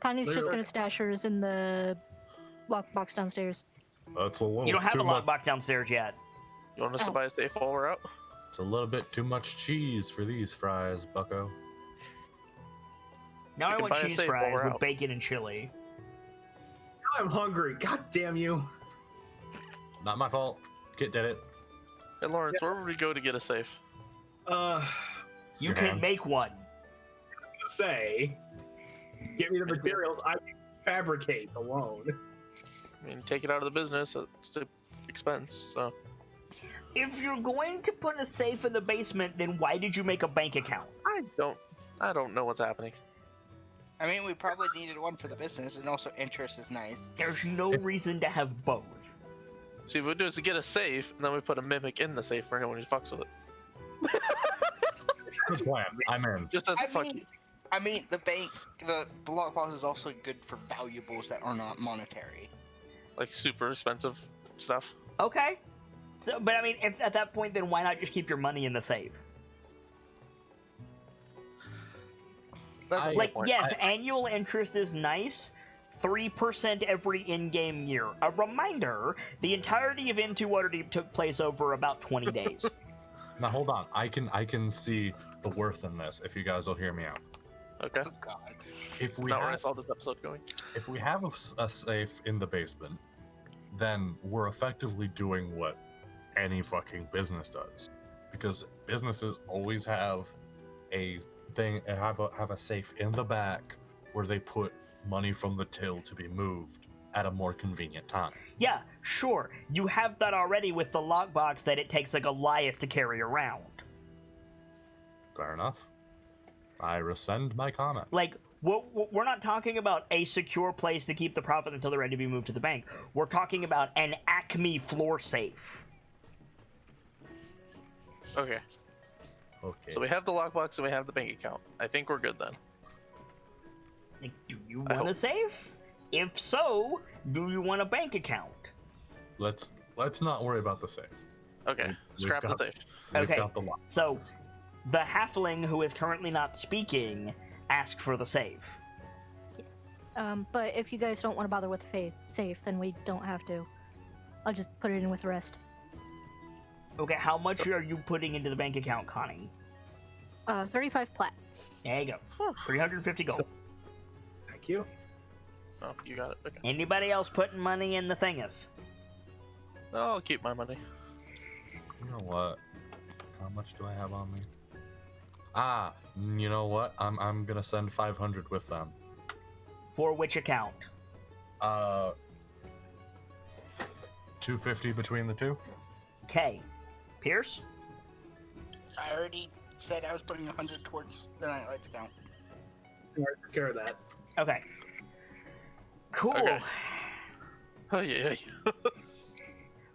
Connie's just Clear. gonna stash hers in the lockbox downstairs. That's a little You don't have too a much. lockbox downstairs yet. You want us to Oh. buy a safe while we're out? It's a little bit too much cheese for these fries, bucko. Now We I can want buy a cheese safe while fries we're with out. bacon and chili. Now I'm hungry. God damn you. Not my fault. Kit did it. Hey, Lawrence, where would we go to get a safe? You Your can hands. make one. Say, give me the materials. I can fabricate alone. I mean, take it out of the business. It's an expense, so... If you're going to put a safe in the basement, then why did you make a bank account? I don't know what's happening. I mean, we probably needed one for the business, and also interest is nice. There's no reason to have both. See, what we do is we get a safe, and then we put a mimic in the safe for anyone who fucks with it. Good plan. I'm in. Just as a I fuck mean, you. I mean, the lockbox is also good for valuables that are not monetary. Like, super expensive stuff. Okay. So, but I mean, if at that point, then why not just keep your money in the safe? That's a good Like, point. yes, annual interest is nice. 3% every in-game year. A reminder, the entirety of Into Waterdeep took place over about 20 days. Now hold on. I can see the worth in this if you guys will hear me out. Okay. Oh God. If we Not where I have, saw this episode going. if we have a safe in the basement, then we're effectively doing what any fucking business does, because businesses always have a thing, have a safe in the back where they put money from the till to be moved at a more convenient time. Yeah, sure. You have that already with the lockbox that it takes a Goliath to carry around. Fair enough. I rescind my comment. Like, we're not talking about a secure place to keep the profit until they're ready to be moved to the bank. We're talking about an Acme floor safe. Okay. Okay. So we have the lockbox and we have the bank account. I think we're good then. Like, do you I want a hope- safe? If so, do you want a bank account? Let's not worry about the safe. Okay. We've Scrap the got- safe. We've Okay, got the lock. So, the halfling who is currently not speaking asked for the safe. Yes. But if you guys don't want to bother with the safe, then we don't have to. I'll just put it in with the rest. Okay, how much are you putting into the bank account, Connie? 35 plat. There you go. 350 gold. Thank you. Oh, you got it. Okay. Anybody else putting money in the thingus? I'll keep my money. You know what? How much do I have on me? Ah, you know what? I'm gonna send 500 with them. For which account? 250 between the two. Okay. Pierce? I already said I was putting 100 towards the KnightLites account. All right, take care of that. Okay. Cool. Okay. Oh, yeah.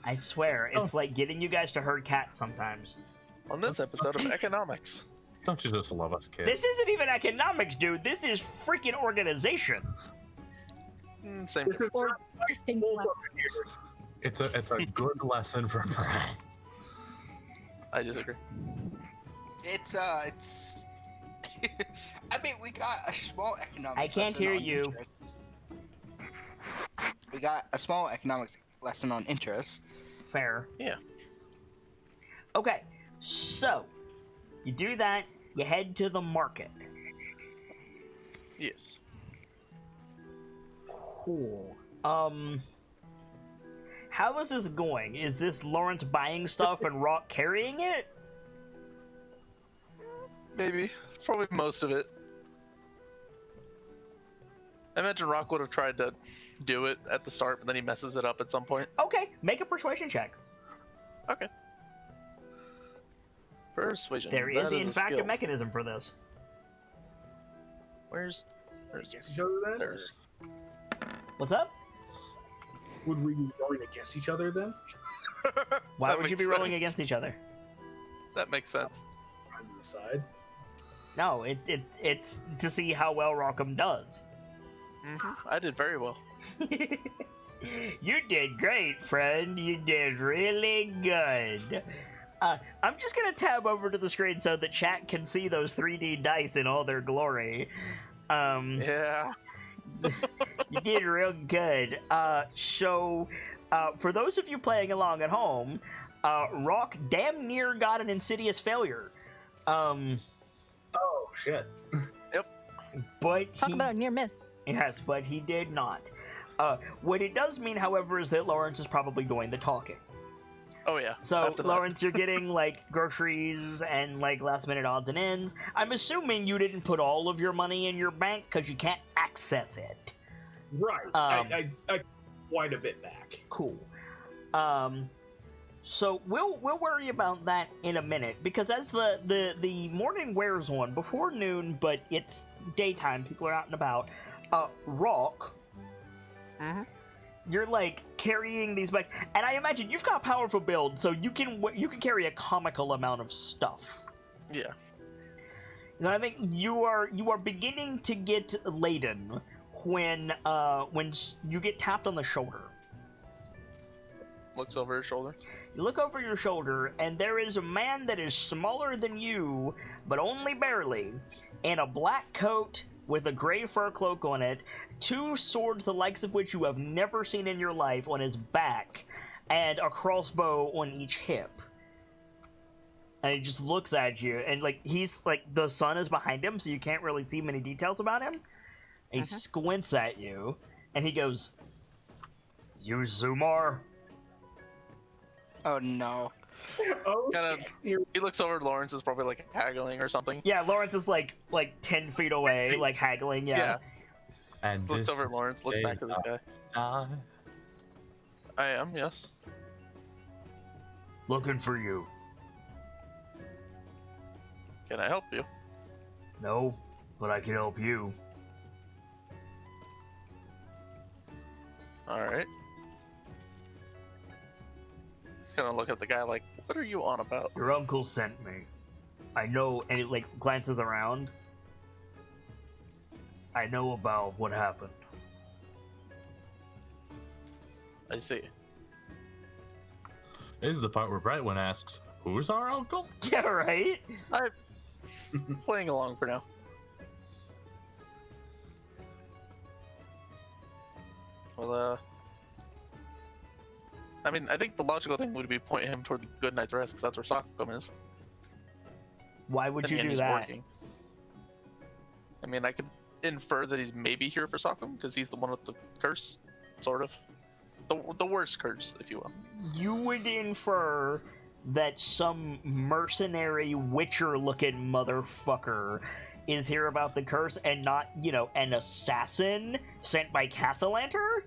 I swear, it's like getting you guys to herd cats sometimes. On this episode of Economics. Don't you just love us, kids? This isn't even economics, dude. This is freaking organization. Same. This is Or not just think full about- over here. It's a good lesson for Brian. I disagree. It's I mean, we got a small economics. I can't lesson hear on you. interest. We got a small economics lesson on interest. Fair. Yeah. Okay, so you do that, you head to the market. Yes. Cool. How is this going? Is this Lawrence buying stuff and Rock carrying it? Maybe. It's probably most of it. I imagine Rock would have tried to do it at the start, but then he messes it up at some point. Okay, make a persuasion check. Okay. Persuasion. There is, that in fact, skill. a mechanism for this. Where's Against each other then? there's What's up? Would we be rolling against each other then? Why That would you makes be rolling sense. against each other? That makes sense. On the side. No, it's to see how well Rockham does. I did very well. You did great, friend. You did really good. I'm just gonna tab over to the screen so that chat can see those 3D dice in all their glory. Yeah. You did real good. So, for those of you playing along at home, Rock damn near got an insidious failure. Oh shit. But Talk he, about a near miss. yes, but he did not. What it does mean, however, is that Lawrence is probably doing the talking. Oh yeah. So, after that. Lawrence, you're getting, like, groceries and, like, last-minute odds and ends. I'm assuming you didn't put all of your money in your bank because you can't access it. Right. I quite a bit back. Cool. So we'll worry about that in a minute, because as the morning wears on, before noon, but it's daytime, people are out and about. Rock, you're like carrying these bags, and I imagine you've got a powerful build, so you can carry a comical amount of stuff. Yeah. And I think you are beginning to get laden when you get tapped on the shoulder. Looks over his shoulder. You look over your shoulder, and there is a man that is smaller than you, but only barely, in a black coat with a gray fur cloak on it, 2 swords the likes of which you have never seen in your life on his back, and a crossbow on each hip. And he just looks at you, and like he's like the sun is behind him, so you can't really see many details about him. And he squints at you, and he goes, "You Zumar?" Oh no. Oh, Kind of. He looks over. Lawrence is probably like haggling or something. Yeah, Lawrence is like 10 feet away, like haggling. Yeah. And Looks this over at Lawrence. Looks back to the guy. I am. Yes. Looking for you. Can I help you? No, but I can help you. All right. Just gonna look at the guy like, what are you on about? Your uncle sent me. I know, and it like glances around. I know about what happened. I see. This is the part where Brightwin asks, "Who's our uncle?" Yeah, right? I'm playing along for now. Well, I mean, I think the logical thing would be point him toward the Good Night's Rest, because that's where Sockum is. Why would you And do he's that? working. I mean, I could infer that he's maybe here for Sockum, because he's the one with the curse, sort of. The worst curse, if you will. You would infer that some mercenary Witcher-looking motherfucker is here about the curse and not, an assassin sent by Castellanter?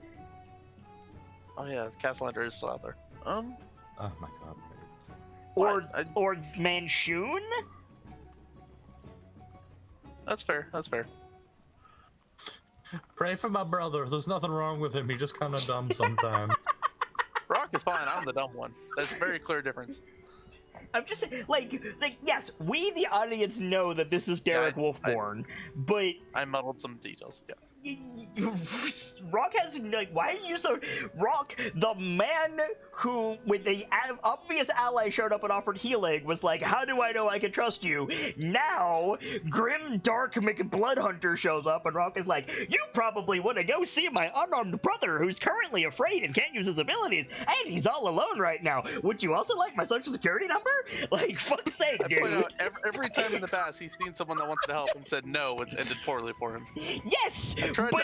Oh yeah, Castellanter is still out there. Oh my god. Or Manchun? That's fair. That's fair. Pray for my brother. There's nothing wrong with him. He's just kind of dumb sometimes. Rock is fine. I'm the dumb one. There's a very clear difference. I'm just saying, like, yes, we, the audience, know that this is Derek Wolfborn, but I muddled some details. Yeah. Rock has, like, why are you so... Rock, the man who, with the obvious ally showed up and offered healing, was like, how do I know I can trust you? Now, Grim Dark McBloodhunter shows up, and Rock is like, you probably want to go see my unarmed brother who's currently afraid and can't use his abilities, and he's all alone right now. Would you also like my social security number? Like, fuck's sake, I dude. point out every time in the past he's seen someone that wants to help and said no, it's ended poorly for him. Yes!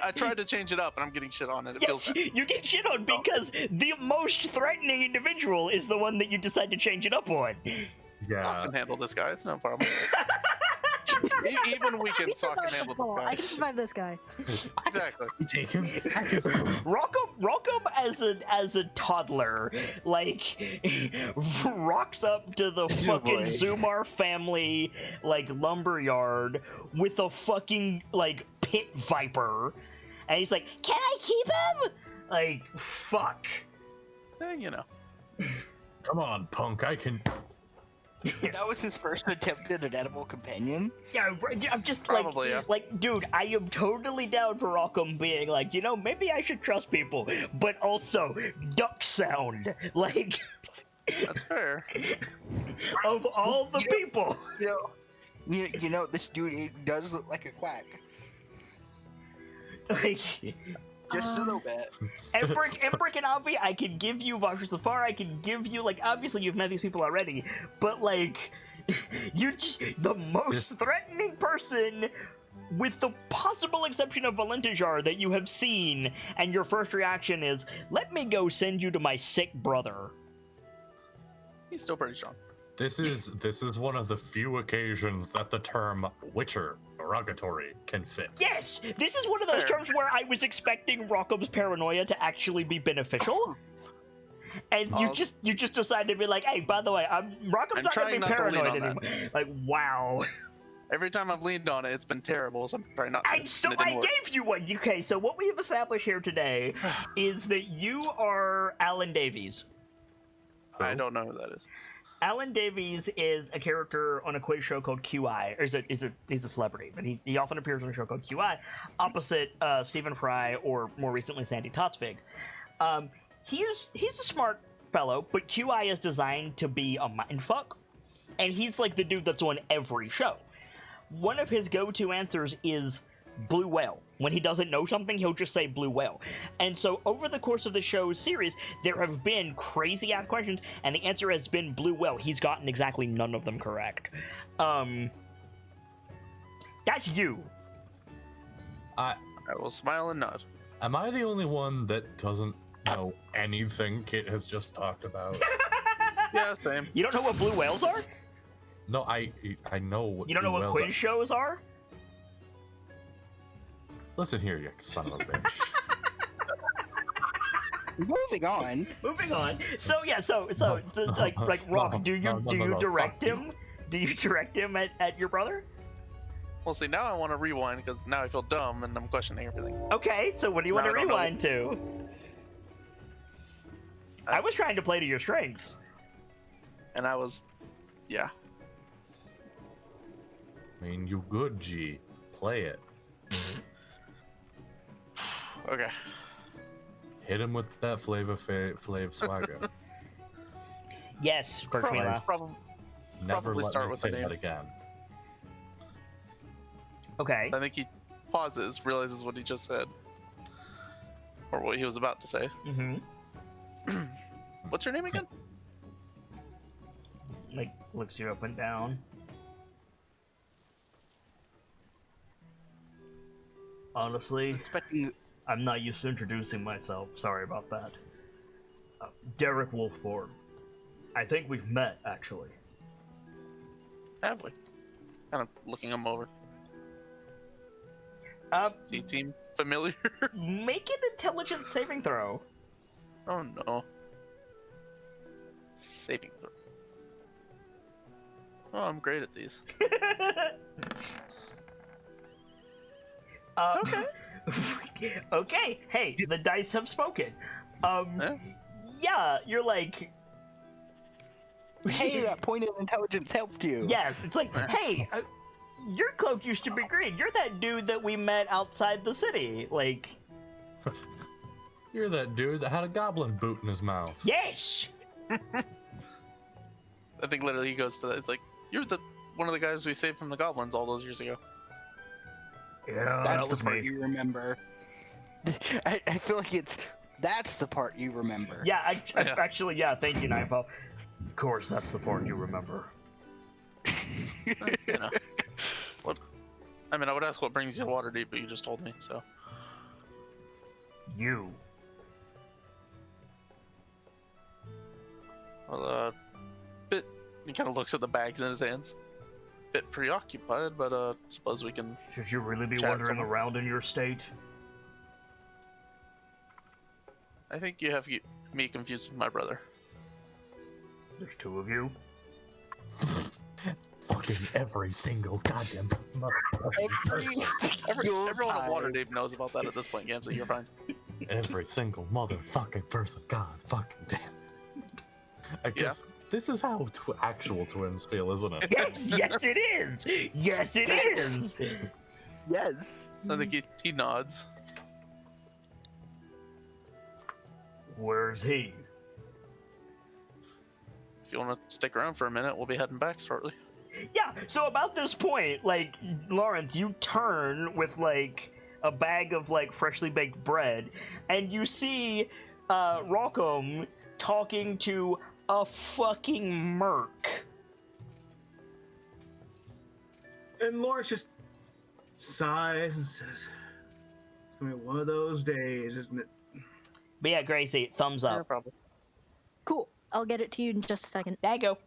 I tried to change it up, and I'm getting shit on it. It feels Yes, bad. you get shit on because the most threatening individual is the one that you decide to change it up on. I Yeah. can handle this guy. It's no problem. Even weekend Sock can handle Oh, I this can survive this guy. guy. Exactly. You take him. Rockham as a toddler, like, rocks up to the fucking boy. Zumar family, like, lumberyard with a fucking, like, pit viper. And he's like, can I keep him? Like, fuck. You know. Come on, punk. I can. That was his first attempt at an edible companion. Yeah, I'm just Probably, yeah. like, dude, I am totally down for Rockham being like, maybe I should trust people, but also duck sound, like, That's fair. of all the people. You know, this dude, he does look like a quack. Like, just a little bit. Embrick and Avi, I can give you Vasher Safar, I can give you, like, obviously you've met these people already, but, like, the most threatening person, with the possible exception of Valentajar, that you have seen, and your first reaction is, let me go send you to my sick brother. He's still pretty strong. This is one of the few occasions that the term Witcher derogatory can fit. Yes! This is one of those Fair. terms where I was expecting Rockham's paranoia to actually be beneficial. And you just decided to be like, hey, by the way, Rockham's I'm not gonna trying be not to lean paranoid on anymore. Like, wow. Every time I've leaned on it, it's been terrible, so I'm trying not to. And so and it I didn't work. gave you one. Okay, so what we have established here today is that you are Alan Davies. I don't know who that is. Alan Davies is a character on a quiz show called QI, or he's a celebrity, but he often appears on a show called QI, opposite Stephen Fry or more recently Sandy Totsvig. He's a smart fellow, but QI is designed to be a mindfuck, and he's like the dude that's on every show. One of his go-to answers is blue whale. When he doesn't know something, he'll just say blue whale. And so over the course of the show's series, there have been crazy ass questions, and the answer has been blue whale. He's gotten exactly none of them correct. That's you. I will smile and nod. Am I the only one that doesn't know anything Kit has just talked about? Yeah, same. You don't know what blue whales are? No, I know what You don't know blue what whales quiz shows are? Listen here, you son of a bitch. Moving on. Moving on. So yeah, like Rock, do you direct fuck you. him? Do you direct him at your brother? Well, see, now I want to rewind because now I feel dumb and I'm questioning everything. Okay, so what do you want No, to I don't know. rewind to? I was trying to play to your strengths. And I was, yeah. I mean, you good, G. Play it. Okay. Hit him with that Flav swagger. Yes, Probably, Perchmila. Never Probably let start me with say the name. that again. Okay. I think he pauses, realizes what he just said. Or what he was about to say. Mm-hmm. What's your name again? Like, looks you up and down. Honestly, Expecting I'm not used to introducing myself. Sorry about that. Derek Wolfborn. I think we've met, actually. Have we? Kind of looking him over. Does he seem familiar? Make an intelligence saving throw. Oh no. Saving throw. Oh, I'm great at these. Okay. Okay. Hey, the dice have spoken. Yeah. Yeah, you're like. hey, that point of intelligence helped you. Yes, it's like, hey, your cloak used to be green. You're that dude that we met outside the city. Like, You're that dude that had a goblin boot in his mouth. yes. I think literally he goes to that. It's like, you're the one of the guys we saved from the goblins all those years ago. Yeah, That's that the was part me. you remember. I feel like that's the part you remember. Yeah, Yeah. actually, yeah. Thank you, Nightfall. Of course, that's the part you remember. You know. What? I mean, I would ask what brings you to Waterdeep, but you just told me, so. You. Well, bit. He kind of looks at the bags in his hands. Bit preoccupied, but suppose we can. Should you really be Chat wandering someone. around in your state? I think you have me confused with my brother. There's two of you. Fucking every single goddamn Everyone at Waterdeep knows about that at this point, Gam, so you're fine. every single motherfucking person. God fucking damn. I guess this is how actual twins feel, isn't it? Yes, yes, it is. Yes, it is. Yes. I think he nods. Where's he? If you want to stick around for a minute, we'll be heading back shortly. Yeah. So about this point, like Lawrence, you turn with like a bag of like freshly baked bread, and you see Rockham talking to a fucking merc. And Lawrence just sighs and says, "It's gonna be one of those days, isn't it?" But yeah, Gracie, thumbs Yeah, up. probably. Cool. I'll get it to you in just a second. There you go.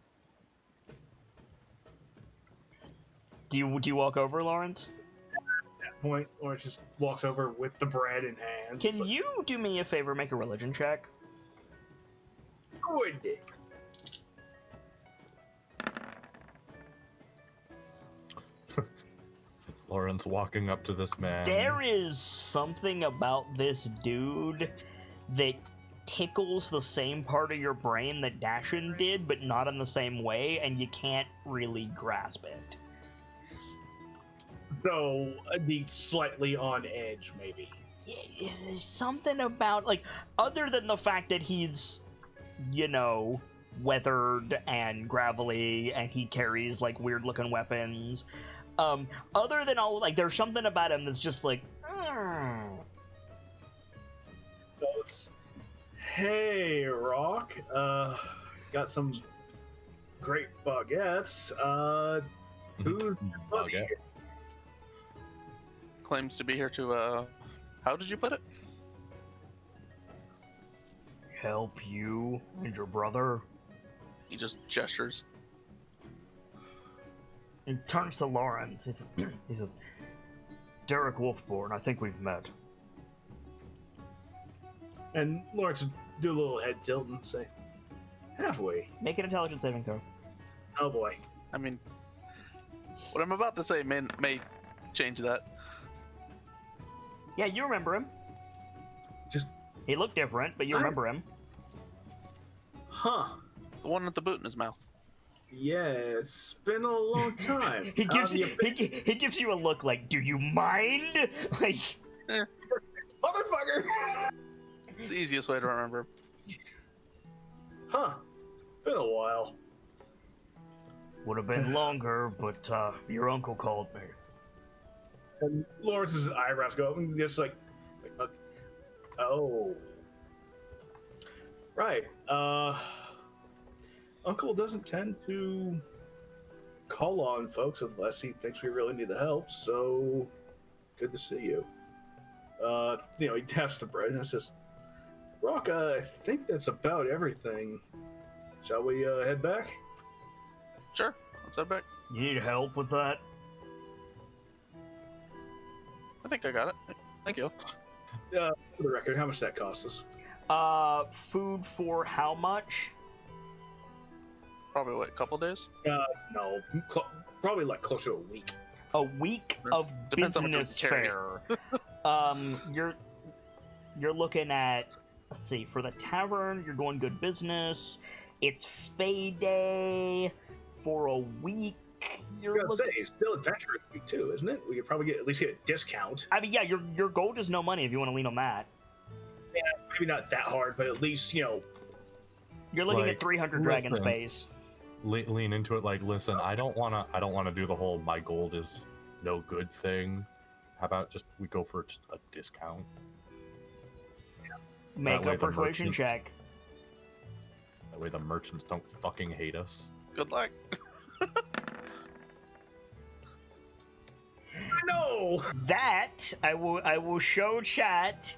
Do you walk over, Lawrence? At that point, Lawrence just walks over with the bread in hand. Can you do me a favor, make a religion check? Good. Lawrence walking up to this man. There is something about this dude that tickles the same part of your brain that Dashin did, but not in the same way, and you can't really grasp it. So, the slightly on edge, maybe. Yeah, there's something about, like, other than the fact that he's, you know, weathered and gravelly, and he carries, like, weird-looking weapons, other than all, like, there's something about him that's just like, So it's, hey, Rock, got some great baguettes. Who's buddy? Baguette. Claims to be here to, how did you put it? help you and your brother? He just gestures. He turns to Lawrence. He says, Derek Wolfborn, I think we've met. And Lawrence would do a little head tilt and say, halfway. Make an intelligence saving throw. Oh boy. I mean, what I'm about to say may change that. Yeah, you remember him. Just, He looked different, but you remember him. huh. The one with the boot in his mouth. Yeah, it's been a long time. He gives How you have you been? he gives you a look like, do you mind? Like, Motherfucker! It's the easiest way to remember him. Huh. Been a while. would have been longer, but your uncle called me. And Lawrence's eyebrows go up and just like oh. Right. Uncle doesn't tend to call on folks unless he thinks we really need the help, so good to see you. He taps the bread and says, Rock, I think that's about everything. Shall we head back? Sure, let's head back. You need help with that? I think I got it. Thank you. For the record, how much that cost us? Food for how much? Probably what, a couple days? No, probably like closer to a week. A week of Depends how much we business carry. fare. You're looking at, let's see, for the tavern, you're going good business. It's Fay Day for a week. You're I was gonna say, it's still adventurous week too, isn't it? We could probably at least get a discount. I mean, yeah, your gold is no money if you want to lean on that. Yeah, maybe not that hard, but at least You're looking at Like, 300 dragon listen. space. Lean into it like, listen, I don't wanna do the whole my gold is no good thing. How about just we go for just a discount? Make way a the persuasion merchants- check. That way the merchants don't fucking hate us. Good luck. no. That I will show chat.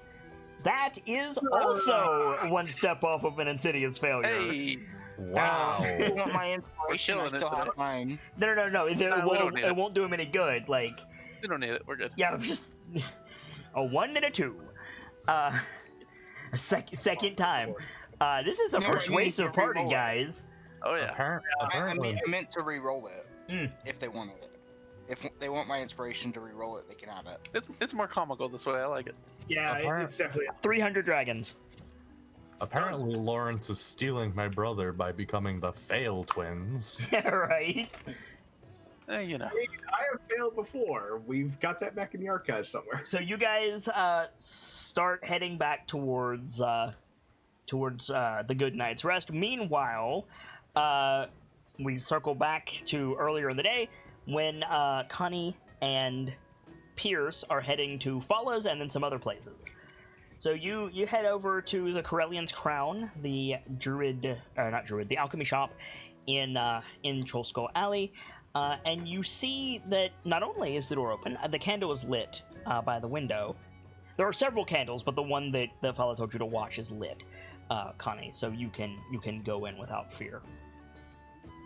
That is also one step off of an insidious failure. Hey! Wow. You want my inspiration? I killing it still have today. mine. No. we don't need It it. won't do him any good. Like, We don't need it, we're good. yeah, just a 1 and a 2. A second time. This is a No, it needs persuasive to party, re-roll it. guys. Oh yeah. Apparently, I meant to re-roll it Mm. if they wanted it. If they want my inspiration to re-roll it, they can have it. It's more comical this way, I like it. Yeah, it's definitely. 300 dragons. apparently Lawrence is stealing my brother by becoming the Fail twins. Yeah, right. You know. I have failed before. We've got that back in the archives somewhere. So you guys start heading back towards the Good Night's Rest. Meanwhile, we circle back to earlier in the day when Connie and Pierce are heading to Falla's and then some other places. So you head over to the Corellian's Crown, the the alchemy shop in Trollskull Alley, and you see that not only is the door open, the candle is lit by the window. There are several candles, but the one that Falla told you to watch is lit, Connie. So you can go in without fear.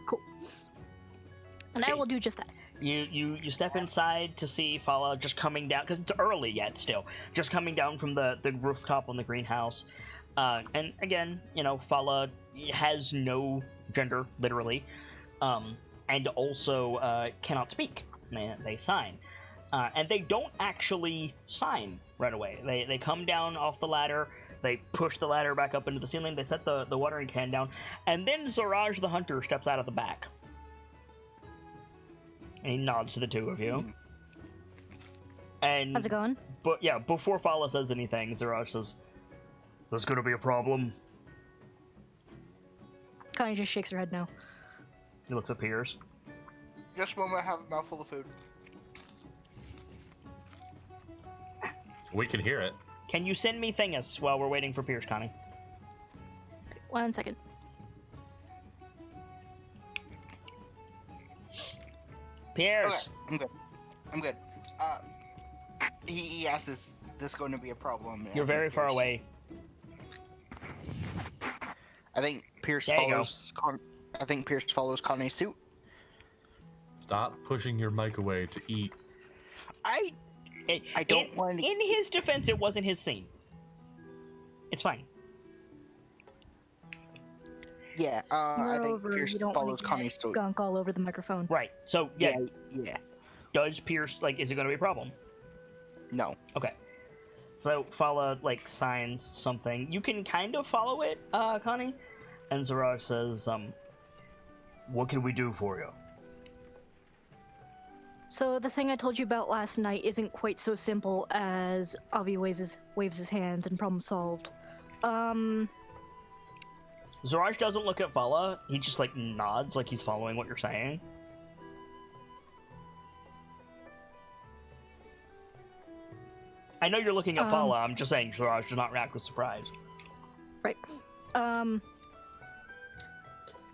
Cool. And I will do just that. You step inside to see Falla just coming down, because it's early yet still, just coming down from the rooftop on the greenhouse. And again, Falla has no gender, literally, and also cannot speak. They sign. And they don't actually sign right away. They come down off the ladder, they push the ladder back up into the ceiling, they set the watering can down, and then Zaraj the Hunter steps out of the back. And he nods to the two of you. And How's it going? But yeah, before Falla says anything, Zaraj says, "There's gonna be a problem." Connie just shakes her head no. He looks at Piers. Just a moment, I have a mouthful of food. We can hear it. Can you send me Thingus while we're waiting for Piers, Connie? 1 second. Piers! Okay, I'm good. I'm good. He asked, "Is this going to be a problem?" And You're I very think far Pierce- away. I think Pierce There you go. follows Connie's suit. Stop pushing your mic away to eat. I don't want to. In his defense, it wasn't his scene. It's fine. Yeah. I think Moreover, Pierce you don't follows want to Connie's get suit. gunk all over the microphone. Right. So, yeah, Yeah. does Pierce, is it going to be a problem? No. Okay. So, Falla, signs something. You can kind of follow it, Connie. And Zaraj says, "What can we do for you?" So the thing I told you about last night isn't quite so simple as Avi waves his hands and problem solved. Zaraj doesn't look at Falla. He just, nods like he's following what you're saying. I know you're looking at Falla. I'm just saying Zaraj does not react with surprise. Right.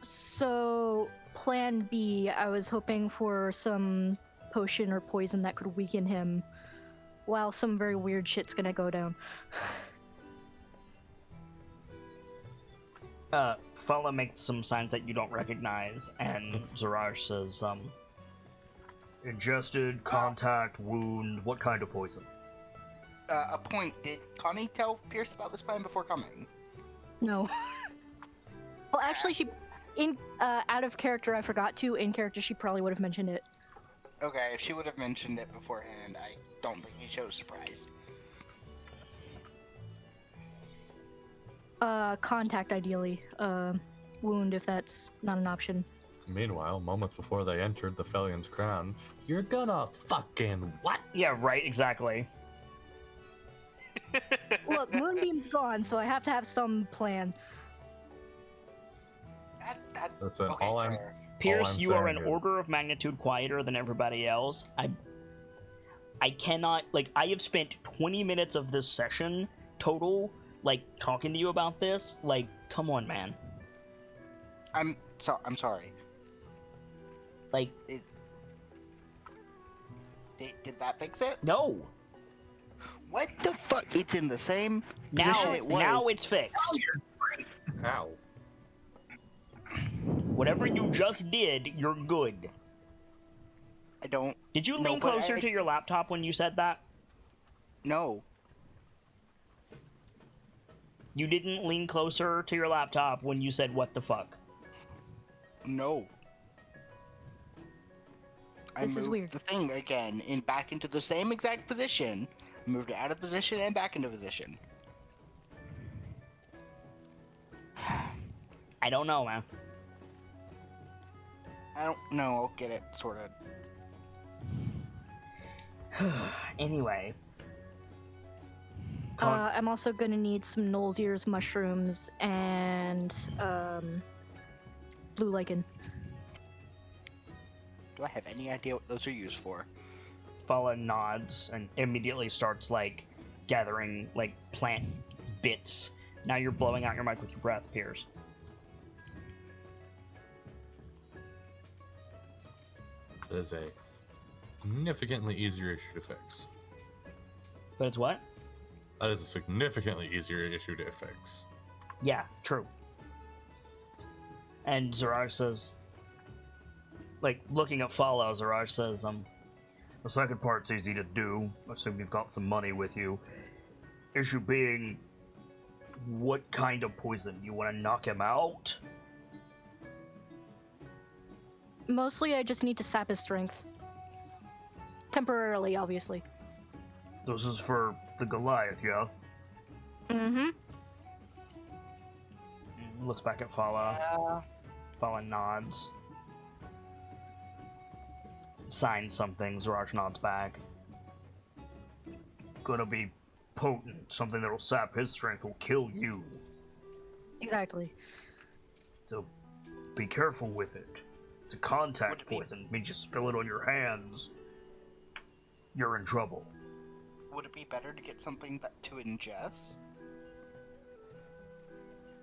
So plan B, I was hoping for some potion or poison that could weaken him while some very weird shit's gonna go down. Falla makes some signs that you don't recognize, and Zaraj says, "Ingested, contact, wound, what kind of poison?" A point. Did Connie tell Pierce about this plan before coming? No. Well, actually, she, out of character, I forgot to. In character, she probably would have mentioned it. Okay, if she would have mentioned it beforehand, I don't think he shows surprise. Contact, ideally. Wound, if that's not an option. Meanwhile, moments before they entered the Fellion's Crown, you're gonna fucking what? Yeah, right, exactly. Look, Moonbeam's gone, so I have to have some plan. Listen, okay, all fair. Pierce, I'm you are saying an is- order of magnitude quieter than everybody else. I cannot, I have spent 20 minutes of this session total, talking to you about this. Come on, man. I'm sorry. Is... Did that fix it? No. What the fuck? It's in the same position it was. Now it's fixed. How? Whatever you just did, you're good. I don't. Did you No, lean but closer to your laptop when you said that? No. You didn't lean closer to your laptop when you said what the fuck? No. This is moved weird. the thing again back into the same exact position. Moved it out of position and back into position. I don't know, man. I don't know. I'll get it sorted. Anyway. I'm also gonna need some Knoll's ears mushrooms and blue lichen. Do I have any idea what those are used for? Fala nods and immediately starts, like, gathering, like, plant bits. Now you're blowing out your mic with your breath, Piers. It is a significantly easier issue to fix. But it's what? That is a significantly easier issue to fix. Yeah, true. And Ziraj says, like, looking at Fala, Ziraj says, the second part's easy to do. Assume you've got some money with you. Issue being, what kind of poison? You want to knock him out? Mostly, I just need to sap his strength. Temporarily, obviously. This is for the Goliath, yeah? Mm-hmm. Looks back at Fala. Yeah. Fala nods. Signs something. Ziraj nods back. Gonna be potent. Something that'll sap his strength will kill you. Exactly. So be careful with it. It's a contact Would it be- poison. Means you spill it on your hands, you're in trouble. Would it be better to get something to ingest?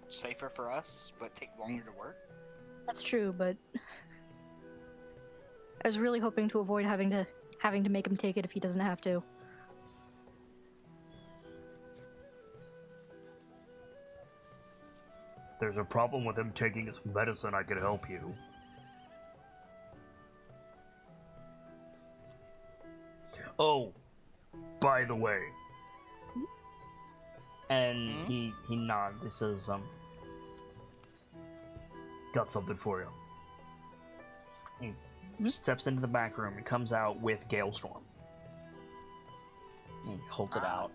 Safer for us, but take longer to work? That's true, but I was really hoping to avoid having to make him take it if he doesn't have to. If there's a problem with him taking his medicine, I can help you. Oh, by the way. And he nods. He says, got something for you. He steps into the back room and comes out with Galestorm. He holds it out.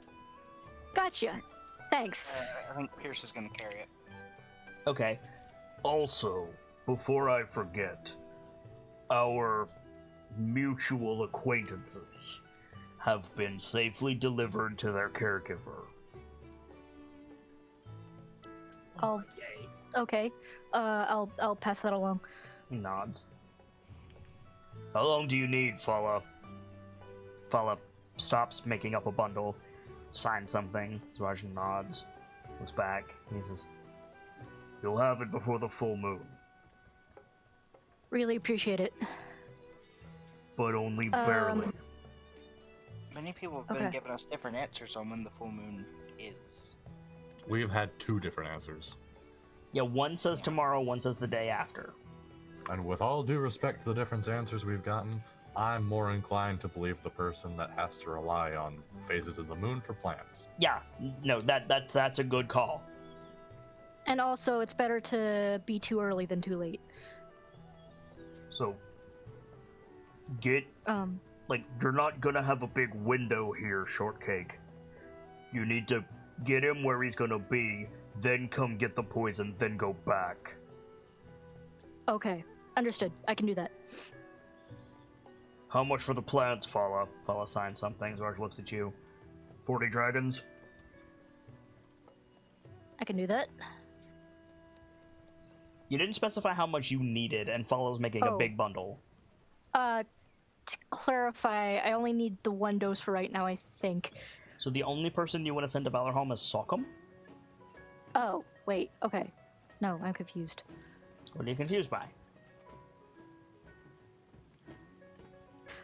Gotcha. Thanks. I think Pierce is gonna carry it. Okay. Also, before I forget, our mutual acquaintances have been safely delivered to their caregiver. Okay. I'll pass that along. He nods. How long do you need, Fala? Fala stops making up a bundle, signs something. Ziraj nods, looks back, and he says, "You'll have it before the full moon, Really appreciate it. but only barely." Many people have been Okay. giving us different answers on when the full moon is. We've had two different answers. Yeah, one says tomorrow, one says the day after. And with all due respect to the different answers we've gotten, I'm more inclined to believe the person that has to rely on phases of the moon for plans. Yeah, no, that's a good call. And also, it's better to be too early than too late. So, get, like, you're not gonna have a big window here, Shortcake. You need to get him where he's gonna be, then come get the poison, then go back. Okay. Understood. I can do that. How much for the plants, Fala? Fala signs something. Ziraj looks at you. 40 dragons? I can do that. You didn't specify how much you needed, and Fala's making a Oh. big bundle. To clarify, I only need the one dose for right now, I think. So the only person you want to send to Valorholm is Sockham? Oh, wait. Okay. No, I'm confused. What are you confused by?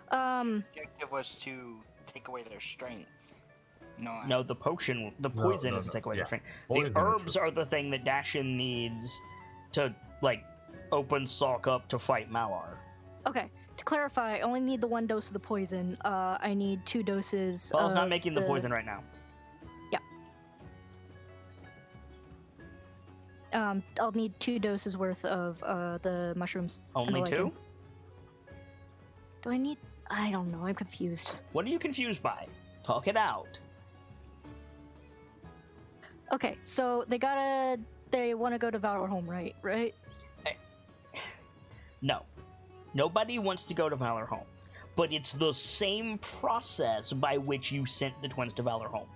The objective was to take away their strength. No, the potion, the No, poison no, is to no, take away yeah. the strength. Poison The is herbs for- are the thing that Dashin needs to, like, open Sock up to fight Malar. Okay. To clarify, I only need the one dose of the poison. I need 2 doses. Fala's not of making the poison right now. I'll need 2 doses worth of the mushrooms. and the Only 2? lichen. Do I need? I don't know. I'm confused. What are you confused by? Talk it out. Okay, so they want to go to Valorholm, right? Right? No. Nobody wants to go to Valorholm. But it's the same process by which you sent the twins to Valorholm.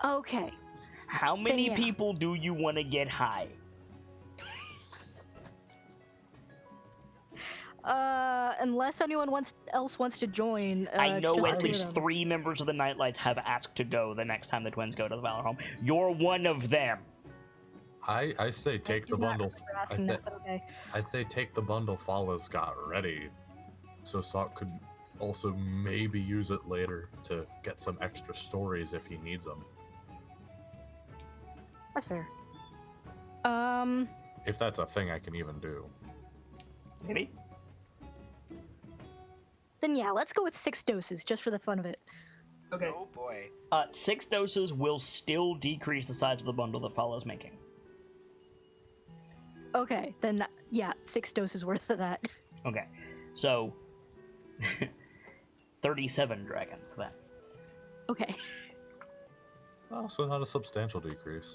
Okay. How many yeah. people do you want to get high? Unless anyone else wants to join. I it's know just at the two of least them. 3 members of the KnightLites have asked to go the next time the twins go to the Valor Home. You're one of them. I say take the do not bundle. remember asking that, but okay. I say take the bundle Fala's got ready, so Sok could also maybe use it later to get some extra stories if he needs them. That's fair. If that's a thing I can even do. Maybe. Then yeah, let's go with 6 doses just for the fun of it. Okay. Oh boy. 6 doses will still decrease the size of the bundle that Fala's making. Okay, then yeah, 6 doses worth of that. Okay. So 37 dragons then. Okay. Oh, so not a substantial decrease.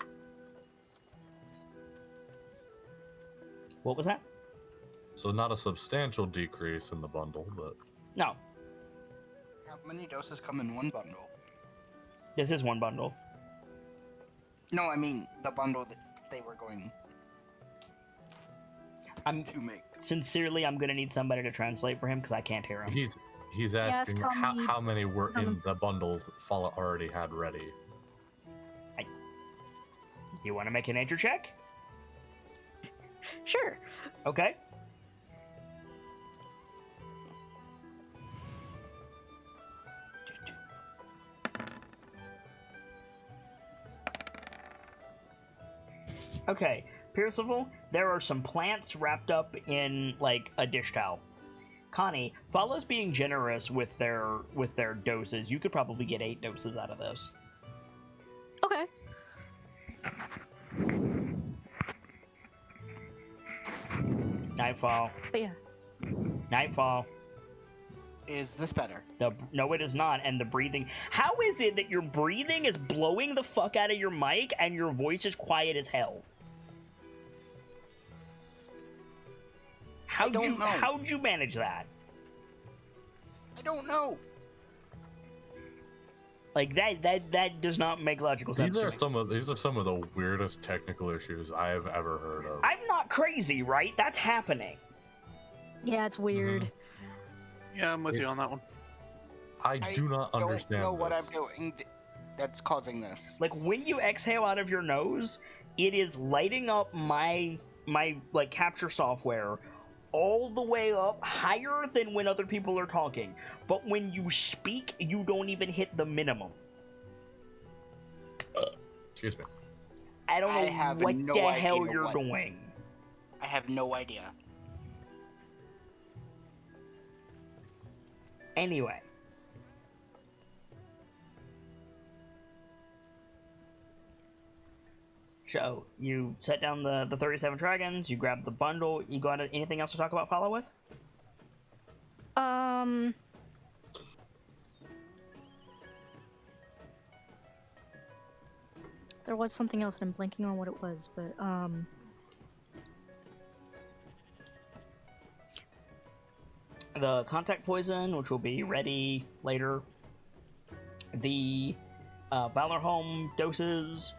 What was that? So not a substantial decrease in the bundle, but No. How many doses come in one bundle? This is one bundle. No, I mean the bundle that they were going I'm to make. sincerely, I'm gonna need somebody to translate for him because I can't hear him. he's asking tell me- how many were tell in him. the bundle Fala already had ready. You want to make a nature check? Sure. Okay. Okay, Percival, there are some plants wrapped up in like a dish towel. Connie, Fala's being generous with their doses. You could probably get 8 doses out of this. Okay. Nightfall. But yeah. Nightfall. Is this better? No, it is not. And the breathing. How is it that your breathing is blowing the fuck out of your mic and your voice is quiet as hell? I don't know. How'd you manage that? I don't know. Like that does not make logical sense. These to are me. some of the weirdest technical issues I have ever heard of. I'm not crazy, right? That's happening. Yeah, it's weird. Yeah, I'm with you It's- on that one. I do not understand know what I'm this. doing that's causing this. Like when you exhale out of your nose, it is lighting up my like capture software all the way up higher than when other people are talking. But when you speak, you don't even hit the minimum. Excuse me. I don't I know have what no the hell idea you're what- doing. I have no idea. Anyway. So, you set down the 37 dragons, you grab the bundle, you got anything else to talk about Follow with? There was something else and I'm blanking on what it was, but The contact poison, which will be ready later. The Valor Home doses.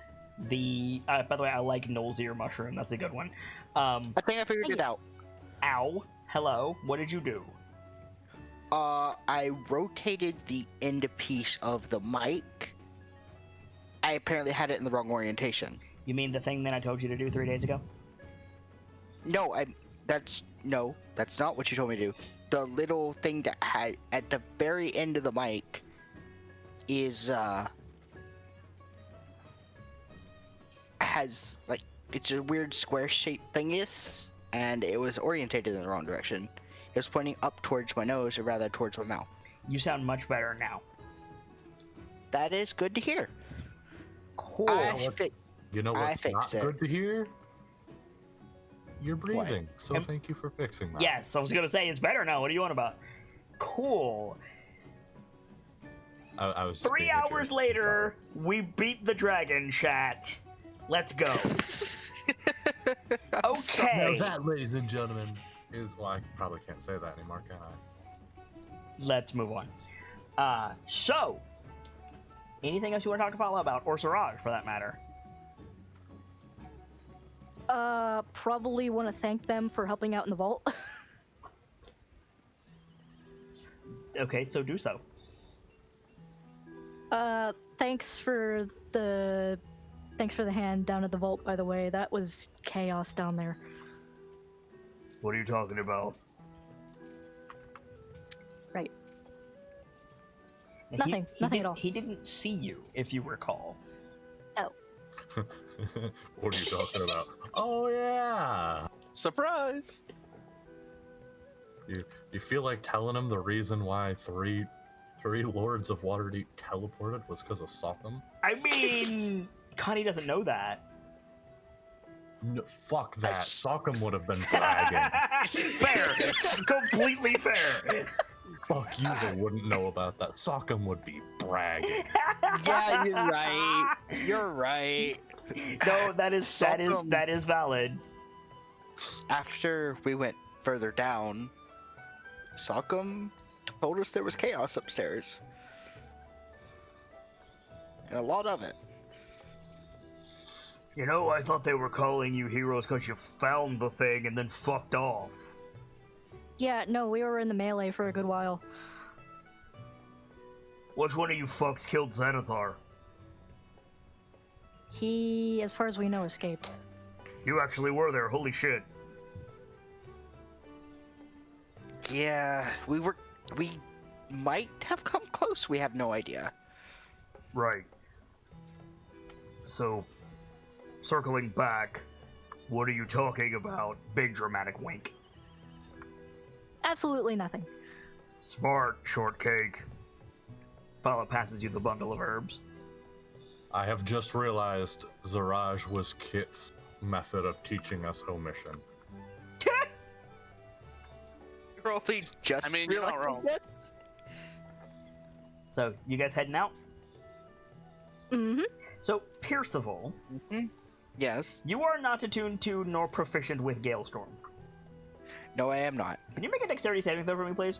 The by the way, I like Noel's ear mushroom. That's a good one. I think I figured it out. Ow. Hello. What did you do? I rotated the end piece of the mic. I apparently had it in the wrong orientation. You mean the thing that I told you to do 3 days ago? No, that's not what you told me to do. The little thing that had at the very end of the mic is has like it's a weird square shaped thingus, and it was orientated in the wrong direction. It was pointing up towards my nose or rather towards my mouth. You sound much better now. That is good to hear. Cool. You know I what's not fixed it. good to hear? You're breathing. So Am- thank you for fixing that. Yes, I was gonna say it's better now. What do you want about? Cool. I was 3 being a hours jerk. later, we beat the dragon, chat. Let's go. Now Okay. that, ladies and gentlemen, is well, I probably can't say that anymore, can I? Let's move on. So, anything else you want to talk to Paula about, or Siraj, for that matter? probably want to thank them for helping out in the vault. Okay, so do so. Thanks for the hand down at the vault, by the way. That was chaos down there. What are you talking about? Right. Now, Nothing at all. He didn't see you, if you recall. Oh. What are you talking about? Oh yeah. Surprise! You feel like telling him the reason why three Lords of Waterdeep teleported was because of Sockham? I mean, Connie doesn't know that. No, fuck that. Sockham would have been bragging. Fair. Completely fair. Fuck you that wouldn't know about that. Sockham would be bragging. Yeah, you're right. You're right. No, that is valid. After we went further down, Sockham told us there was chaos upstairs. And a lot of it. You know, I thought they were calling you heroes because you found the thing and then fucked off. Yeah, no, we were in the melee for a good while. Which one of you fucks killed Xanathar? He, as far as we know, escaped. You actually were there, holy shit. Yeah, we might have come close, we have no idea. Right. So, circling back, what are you talking about? Big dramatic wink. Absolutely nothing. Smart, shortcake. Fala passes you the bundle of herbs. I have just realized Zaraj was Kit's method of teaching us Homission. You're only just you're not realizing wrong. this? So, you guys heading out? Mm-hmm. So, Percival, Yes. you are not attuned to nor proficient with Galestorm. No, I am not. Can you make a dexterity saving throw for me, please?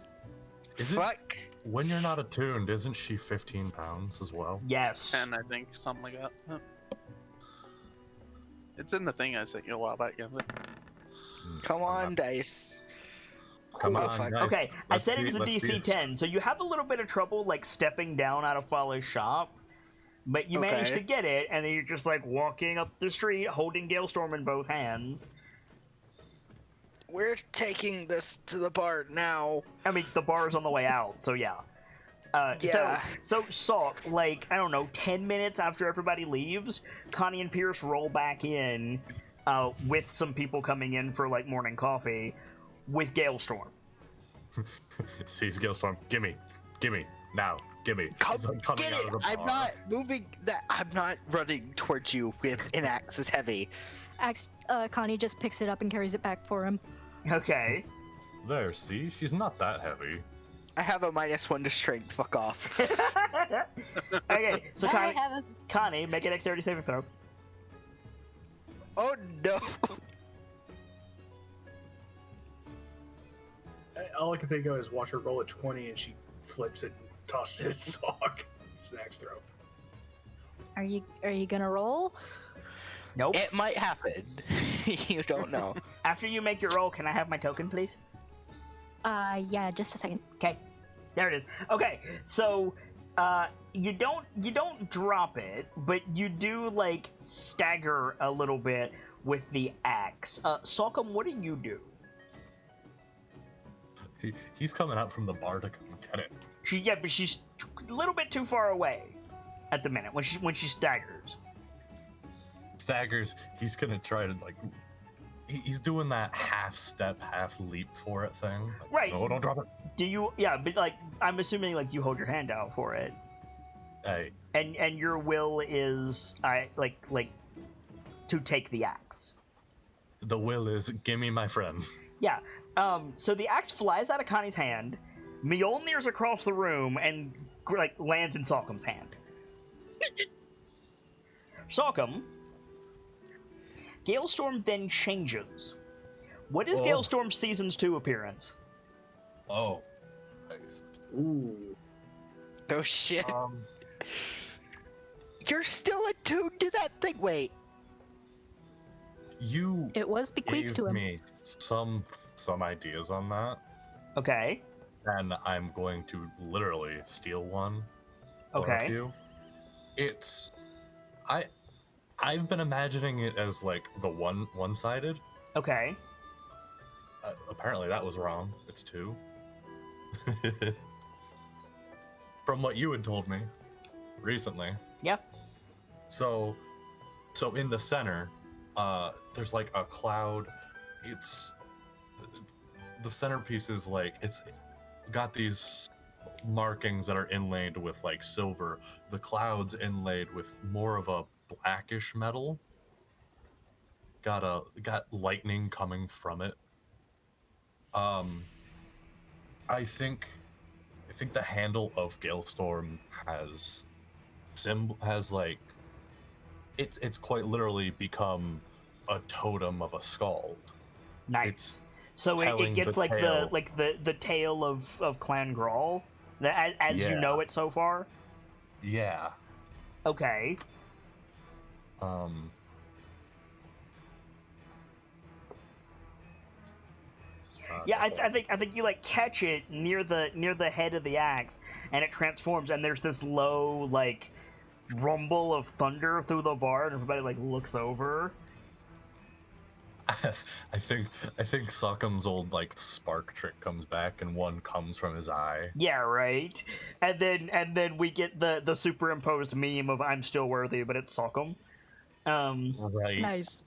Is it, Fuck. when you're not attuned, isn't she 15 pounds as well? Yes. 10, I think, something like that. Huh. It's in the thing I sent you a while back, yeah. But... Come on, Dice. Come Oh, on, fuck. guys. Okay, I Let's said it be- was a let's be- DC 10, so you have a little bit of trouble, like, stepping down out of Fala's shop, but you managed Okay. to get it, and then you're just, like, walking up the street, holding Galestorm in both hands. We're taking this to the bar now. I mean, the bar's on the way out, so yeah. Yeah. So Salk, like, I don't know, 10 minutes after everybody leaves, Connie and Pierce roll back in with some people coming in for, like, morning coffee with Galestorm. Sees Galestorm. Gimme. Now. Gimme. Come He's, like, coming get out it. of the I'm bar. not moving. I'm not running towards you with an axe as heavy. Connie just picks it up and carries it back for him. Okay. There, see? She's not that heavy. I have a -1 to strength. Fuck off. Okay, so I have a... Connie, make a dexterity saving throw. Oh no. All I can think of is watch her roll a 20 and she flips it and tosses it at Sock. It's an axe throw. Are you gonna roll? Nope. It might happen. You don't know. After you make your roll, can I have my token, please? Yeah, just a second. Okay, there it is. Okay, so you don't drop it, but you do like stagger a little bit with the axe. Salcom, what do you do? He's coming out from the bar to come get it. But she's a little bit too far away at the minute when she staggers. Staggers, he's gonna try to, like... He's doing that half step, half leap for it thing. Like, Right. No, don't drop it. Do you? Yeah, but like I'm assuming like you hold your hand out for it, Hey, and your will is like to take the axe. the will is, gimme my friend. Yeah. So the axe flies out of Connie's hand, Mjolnir's across the room, and like lands in Salcom's hand. Salcom, Galestorm then changes. What is Oh. Galestorm's Seasons 2 appearance? Oh. Nice. Ooh. Oh shit. You're still attuned to that thing. Wait. You It was bequeathed gave to him. me some ideas on that. Okay. then I'm going to literally steal one or a Okay. few. It's I've been imagining it as like the one-sided. Okay. Apparently that was wrong. It's two. From what you had told me recently. Yep. So in the center, there's like a cloud. It's the centerpiece is like it's got these markings that are inlaid with like silver. The cloud's inlaid with more of a blackish metal. Got lightning coming from it. I think the handle of Galestorm has like it's quite literally become a totem of a scald. Nice. It's So it telling gets the like tale. the tale of Clan Grawl, as you Yeah. know it so far. Yeah. Okay. Yeah, I think you like catch it near the head of the axe, and it transforms, and there's this low like rumble of thunder through the bar, and everybody like looks over. I think Sockham's old like spark trick comes back, and one comes from his eye. Yeah, right. And then we get the superimposed meme of "I'm still worthy," but it's Sockham. Right. Nice.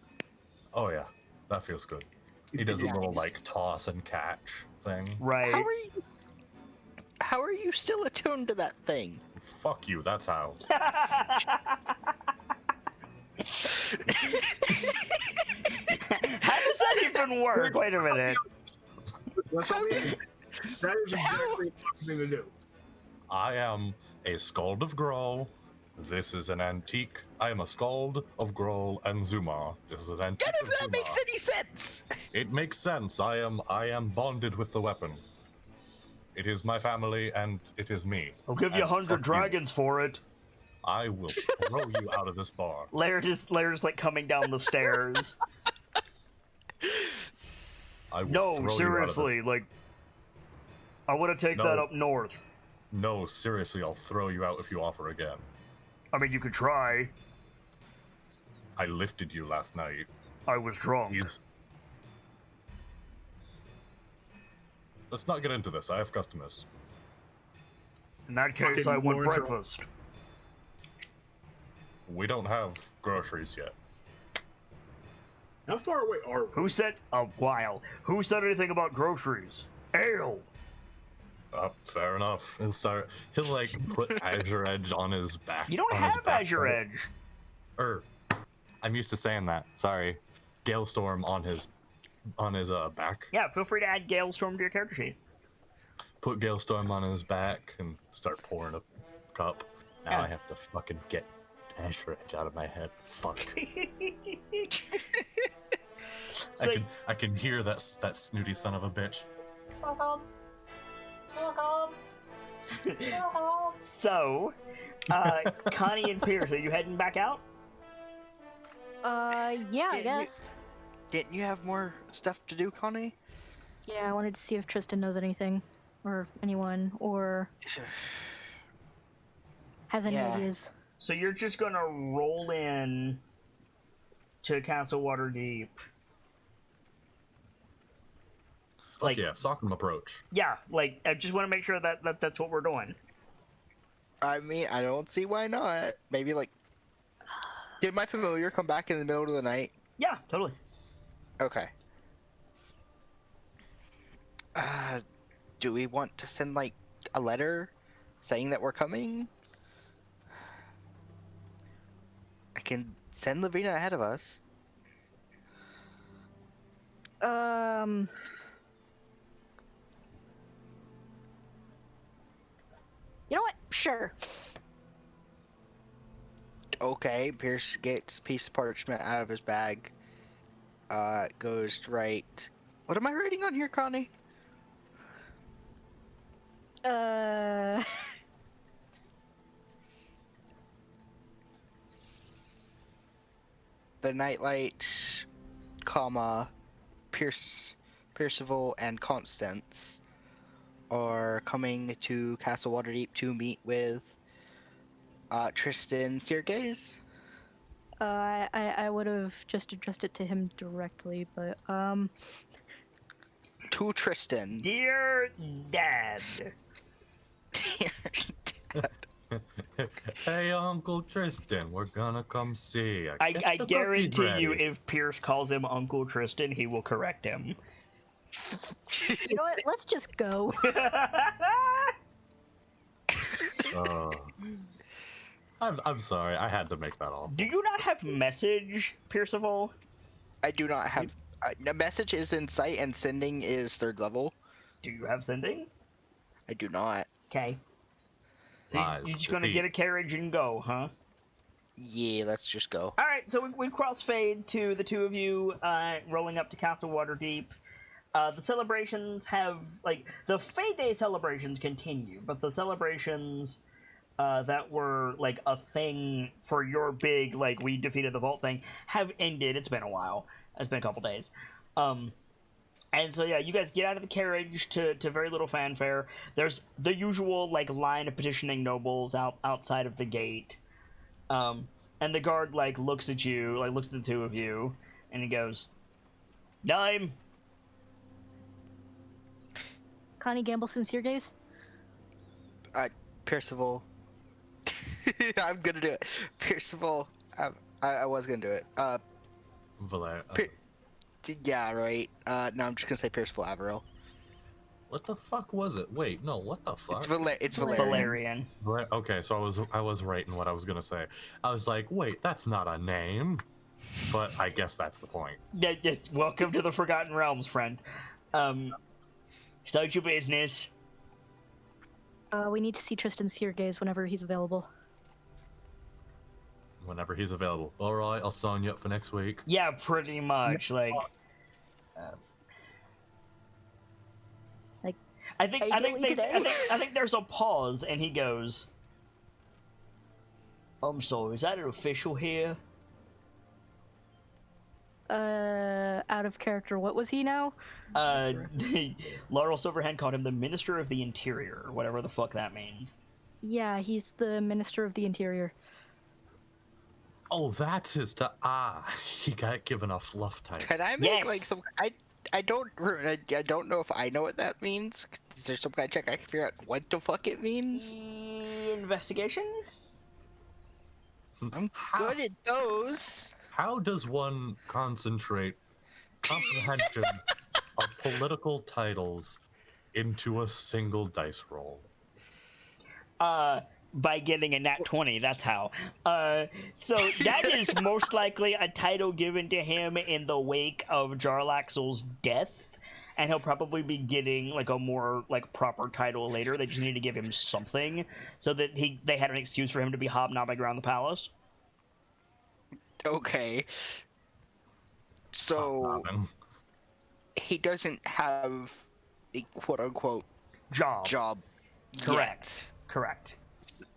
Oh yeah, that feels good. He does a little like toss and catch thing. Right. How are you still attuned to that thing? Fuck you. That's how. How does that even work? Wait a minute. That's what we That is exactly the fucking thing to do. I am a Skald of Groll. This is an antique. I am a Skald of Groll and Zuma. This is an antique. None of that Zuma. makes any sense. It makes sense. I am bonded with the weapon. It is my family, and it is me. I'll give you And 100 fuck you. dragons for it. I will throw you out of this bar. Laird is like coming down the stairs. I will No, throw seriously, like I want to take No. that up north. No, seriously, I'll throw you out if you offer again. I mean, you could try. I lifted you last night. I was drunk. He's... Let's not get into this. I have customers. In that case, Fucking I want Lawrence- breakfast. We don't have groceries yet. How far away are we? Who said a while? Who said anything about groceries? Ale. Fair enough. He'll like put Azure Edge on his back. You don't on his have back Azure foot. Edge. I'm used to saying that. Sorry. Galestorm on his back. Yeah, feel free to add Galestorm to your character sheet. Put Galestorm on his back and start pouring a cup. Now Yeah. I have to fucking get Azure Edge out of my head. Fuck. So- I can hear that snooty son of a bitch. So, Connie and Pierce, are you heading back out? Yeah, I Didn't you- guess. Didn't you have more stuff to do, Connie? Yeah, I wanted to see if Tristan knows anything, or anyone, or has any Yeah. ideas. So you're just gonna roll in to Castle Waterdeep. Fuck Like- yeah, Sockham approach. Yeah, like I just want to make sure that that's what we're doing. I mean, I don't see why not. Maybe like, did my familiar come back in the middle of the night? Yeah, totally. Okay. Do we want to send like a letter saying that we're coming? I can send Lavina ahead of us. You know what? Sure. Okay, Pierce gets a piece of parchment out of his bag. Goes right. What am I writing on here, Connie? The KnightLites, comma, Percival and Constance are coming to Castle Waterdeep to meet with Tristan Sirgaze. I would have just addressed it to him directly, but To Tristan. Dear Dad. Hey, Uncle Tristan, we're gonna come see ya. I Get the cookies guarantee you, ready. if Pierce calls him Uncle Tristan, he will correct him. you know what? Let's just go. Uh, I'm sorry, I had to make that all. Do you not have message, Pierceval? I do not have. The message is in sight and sending is 3rd level. Do you have sending? I do not. Okay. So Lies, you're just gonna defeat. get a carriage and go, huh? Yeah, let's just go. All right, so we crossfade to the two of you rolling up to Castle Waterdeep. The celebrations have, like, the Fey Day celebrations continue, but the celebrations that were, like, a thing for your big, like, we defeated the Vault thing have ended. It's been a while. It's been a couple days. And so, yeah, you guys get out of the carriage to very little fanfare. There's the usual, like, line of petitioning nobles outside of the gate. And the guard, like, looks at you, like, looks at the two of you, and he goes, "Dime." Connie Gambleson Sirgaze? Percival. I'm gonna do it. Percival. I was gonna do it. Valer- Yeah, right. No, I'm just gonna say Percival Averill. what the fuck was it? Wait, no, what the fuck? It's Valerian. Valerian. Right, okay, so I was right in what I was gonna say. I was like, wait, that's not a name. But I guess that's the point. Yes, welcome to the Forgotten Realms, friend. Start your business. We need to see Tristan Sirgaze whenever he's available. Whenever he's available. Alright, I'll sign you up for next week. Yeah, pretty much. Like, Like, I think are you going today? I think there's a pause, and he goes, "I'm sorry, is that an official here?" Out of character, what was he now? Laurel Silverhand called him the Minister of the Interior, or whatever the fuck that means. Yeah, he's the Minister of the Interior. Oh, that's his he got given a fluff type. Can I make Yes. like some? I don't know if I know what that means. Is there some kind of check I can figure out what the fuck it means? Investigation? I'm good at those. How does one concentrate comprehension of political titles into a single dice roll? By getting a nat 20, that's how. So that is most likely a title given to him in the wake of Jarlaxle's death, and he'll probably be getting like a more like proper title later. They just need to give him something so that they had an excuse for him to be hobnobbing around the palace. Okay. So he doesn't have a quote unquote job. Correct. Yet. Correct.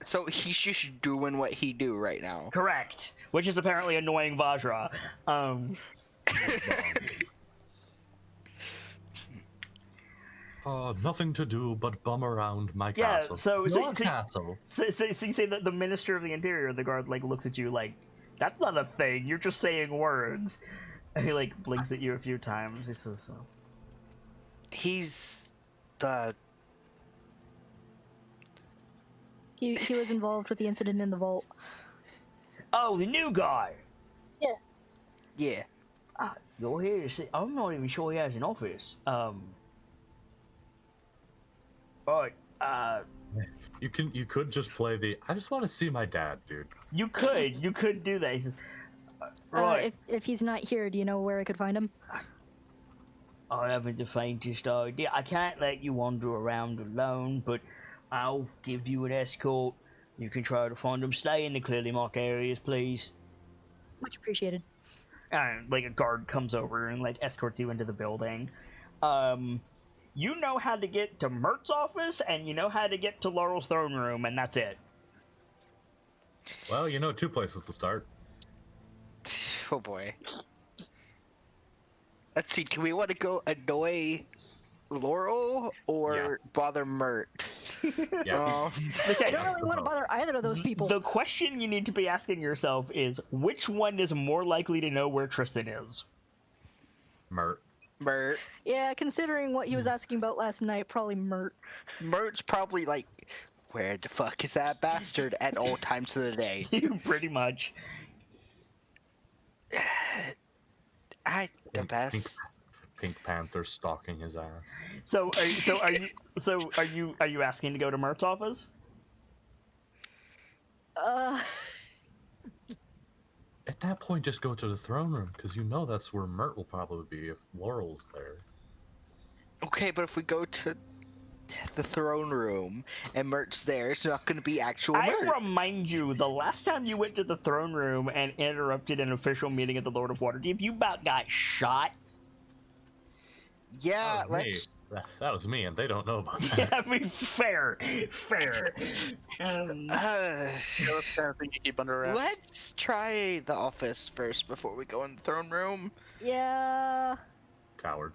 So he's just doing what he do right now. Correct. Which is apparently annoying Vajra. Nothing to do but bum around my Yeah, castle. so Your you castle. say that the Minister of the Interior, the guard, like looks at you like, "That's not a thing. You're just saying words." And he like blinks at you a few times. He says, He's the He was involved with the incident in the vault. "Oh, the new guy. yeah. You're here to see. I'm not even sure he has an office. Right. You could just play the I just want to see my dad, dude. You could do that." He says, "Right. If he's not here, do you know where I could find him? I haven't the faintest idea. I can't let you wander around alone, but I'll give you an escort. You can try to find them. Stay in the clearly marked areas, please." Much appreciated. And like a guard comes over and like escorts you into the building. You know how to get to Mert's office, and you know how to get to Laurel's throne room, and that's it. Well, you know, 2 places to start. Oh boy. Let's see. Do we want to go annoy Laurel or bother Mert? Yeah. Okay, I don't really want to bother either of those people. the question you need to be asking yourself is, which one is more likely to know where Tristan is? Mert. Mert. Yeah, considering what he was asking about last night, probably Mert. Mert's probably like, where the fuck is that bastard at all times of the day? Pretty much. The best. Pink Panther stalking his ass. So are you asking to go to Mert's office? At that point, just go to the throne room, because you know that's where Mert will probably be if Laurel's there. Okay, but if we go to the throne room and Mert's there, it's not going to be actual I Mert. remind you, the last time you went to the throne room and interrupted an official meeting at the Lord of Waterdeep, you about got shot. Yeah, That was me. let's. That was me, and they don't know about that. Yeah, I mean, fair. That's the kind of thing you keep under wraps. Let's try the office first before we go in the throne room. Yeah. Coward.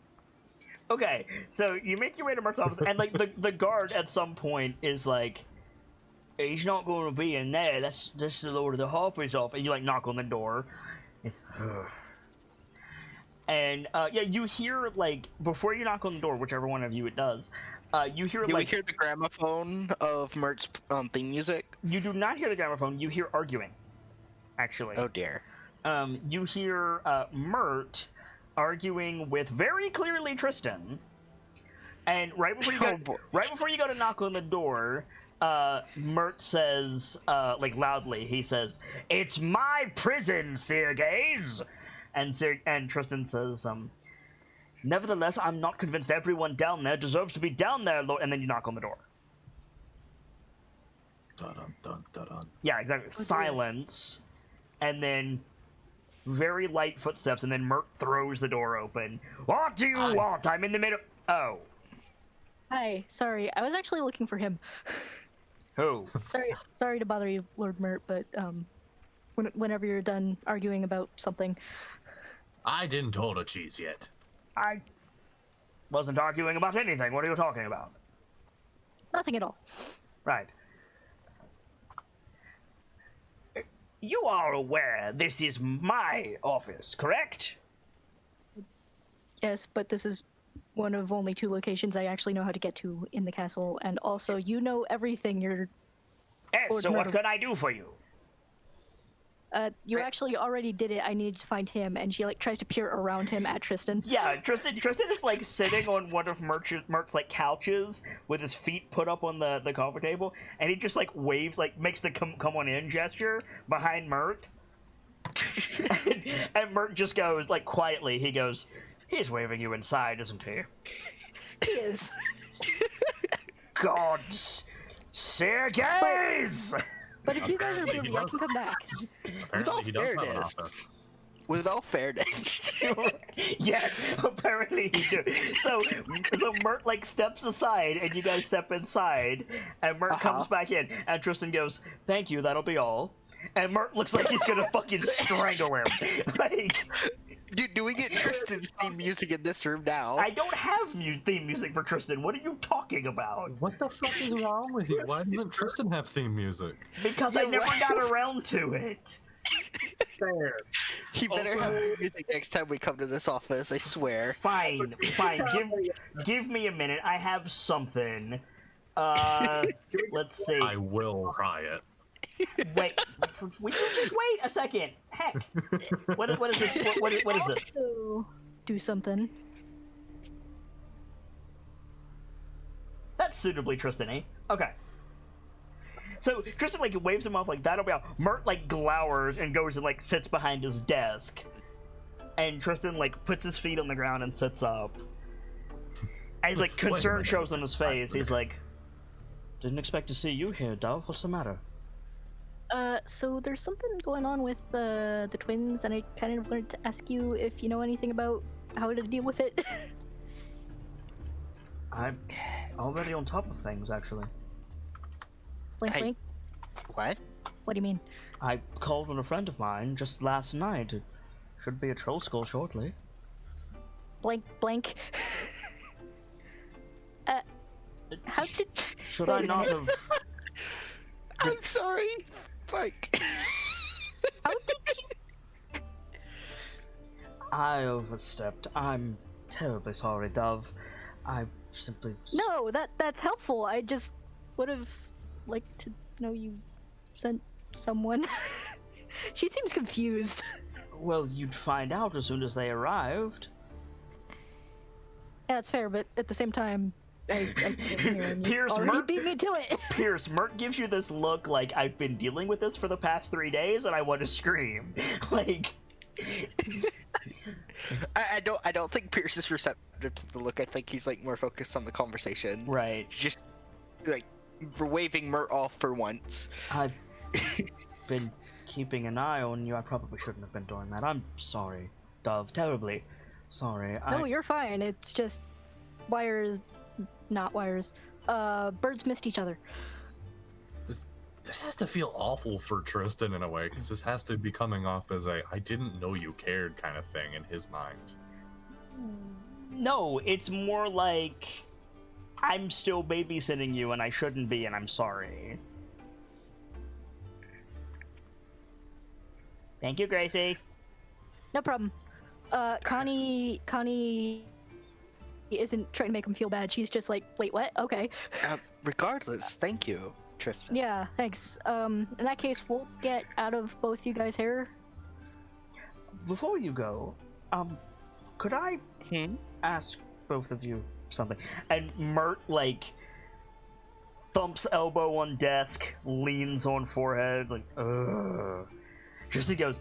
Okay, so you make your way to Mert's office, and like the guard at some point is like, he's not going to be in there. That's the Lord of the Harper's office. And you like knock on the door. It's. And yeah, you hear like before you knock on the door, whichever one of you it does, you hear Do like we hear the gramophone of Mert's theme music? you do not hear the gramophone. You hear arguing, actually. Oh dear. You hear Mert arguing with very clearly Tristan, and right before you go to knock on the door, Mert says like loudly, he says, "It's my prison, Sergeys." And Tristan says, "Nevertheless, I'm not convinced everyone down there deserves to be down there, Lord." And then you knock on the door. Dun dun dun dun. Yeah, exactly. Silence, and then very light footsteps, and then Mert throws the door open. "What do you want? I'm in the middle." Oh, Hi. Sorry, I was actually looking for him. who? Sorry to bother you, Lord Mert, but whenever you're done arguing about something. I didn't hold a cheese yet. I wasn't arguing about anything. What are you talking about? Nothing at all. Right. You are aware this is my office, correct? Yes, but this is one of only 2 locations I actually know how to get to in the castle, and also you know everything. You're Yes, so what can I do for you? you actually already did it. I needed to find him, and she like tries to peer around him at Tristan. Yeah, Tristan is like sitting on one of Mert's like couches with his feet put up on the coffee table, and he just like waves, like makes the come on in gesture behind Mert. and Mert just goes like quietly, he goes, "He's waving you inside, isn't he?" He is. Gods, Sergeys! But if you guys are busy, I can come back. Apparently he does have an office. With all fairness. Yeah, apparently he do. So Mert like steps aside, and you guys step inside, and Mert comes back in, and Tristan goes, "Thank you, that'll be all." And Mert looks like he's gonna fucking strangle him. Like, Dude, do we get Tristan's theme music in this room now? I don't have theme music for Tristan. What are you talking about? What the fuck is wrong with you? Why doesn't Tristan have theme music? Because I never got around to it. Fair. He better have music next time we come to this office, I swear. Fine. Give me a minute. I have something. Let's see. I will riot. Wait, will you just wait a second? Heck, what is this? What is this? So, do something. That's suitably Tristan-y. Okay. So Tristan like waves him off like that'll be all. Mert like glowers and goes and like sits behind his desk, and Tristan like puts his feet on the ground and sits up. And like concern shows on his face. He's like, "Didn't expect to see you here, Dove. What's the matter?" So there's something going on with the twins, and I kind of wanted to ask you if you know anything about how to deal with it. I'm already on top of things, actually. Blink, blink. What? What do you mean? I called on a friend of mine just last night. It should be a troll skull shortly. Blank, blank. How did... Should Wait I a not minute. have? I'm sorry. Like, How did you... I overstepped. I'm terribly sorry, Dove. I simply. No, that's helpful. I just would have liked to know you sent someone. She seems confused. Well, you'd find out as soon as they arrived. Yeah, that's fair, but at the same time, I can't hear him. You Pierce already Merc- beat me to it. Pierce, Mert gives you this look like I've been dealing with this for the past 3 days and I want to scream. Like. I don't think Pierce is receptive to the look. I think he's like more focused on the conversation. Right. He's just like waving Mert off for once. I've been keeping an eye on you. I probably shouldn't have been doing that. I'm sorry, Dove. Terribly sorry. No, you're fine. It's just wires, not wires. Birds missed each other. This has to feel awful for Tristan in a way, because this has to be coming off as a "I didn't know you cared" kind of thing in his mind. No, it's more like I'm still babysitting you and I shouldn't be, and I'm sorry. Thank you, Gracie. No problem. Connie isn't trying to make him feel bad. She's just like, wait, what? Okay. Regardless, thank you, Tristan. Yeah, thanks. In that case, we'll get out of both you guys' hair. Before you go, could I ask both of you something? And Mert, like, thumps elbow on desk, leans on forehead, like, ugh. Tristan goes,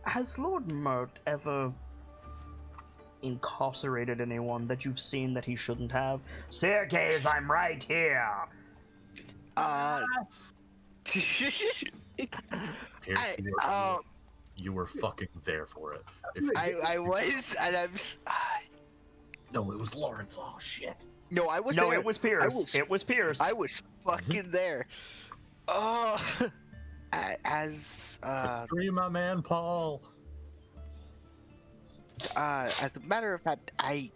has Lord Mert ever incarcerated anyone that you've seen that he shouldn't have? Sergei's, I'm right here! Pierce, you were fucking there for it. I was, and I'm. No, it was Lawrence. Oh shit. No, I was No, there. it was Pierce. It was Pierce. I was fucking there. Oh, Free my man, Paul. As a matter of fact, I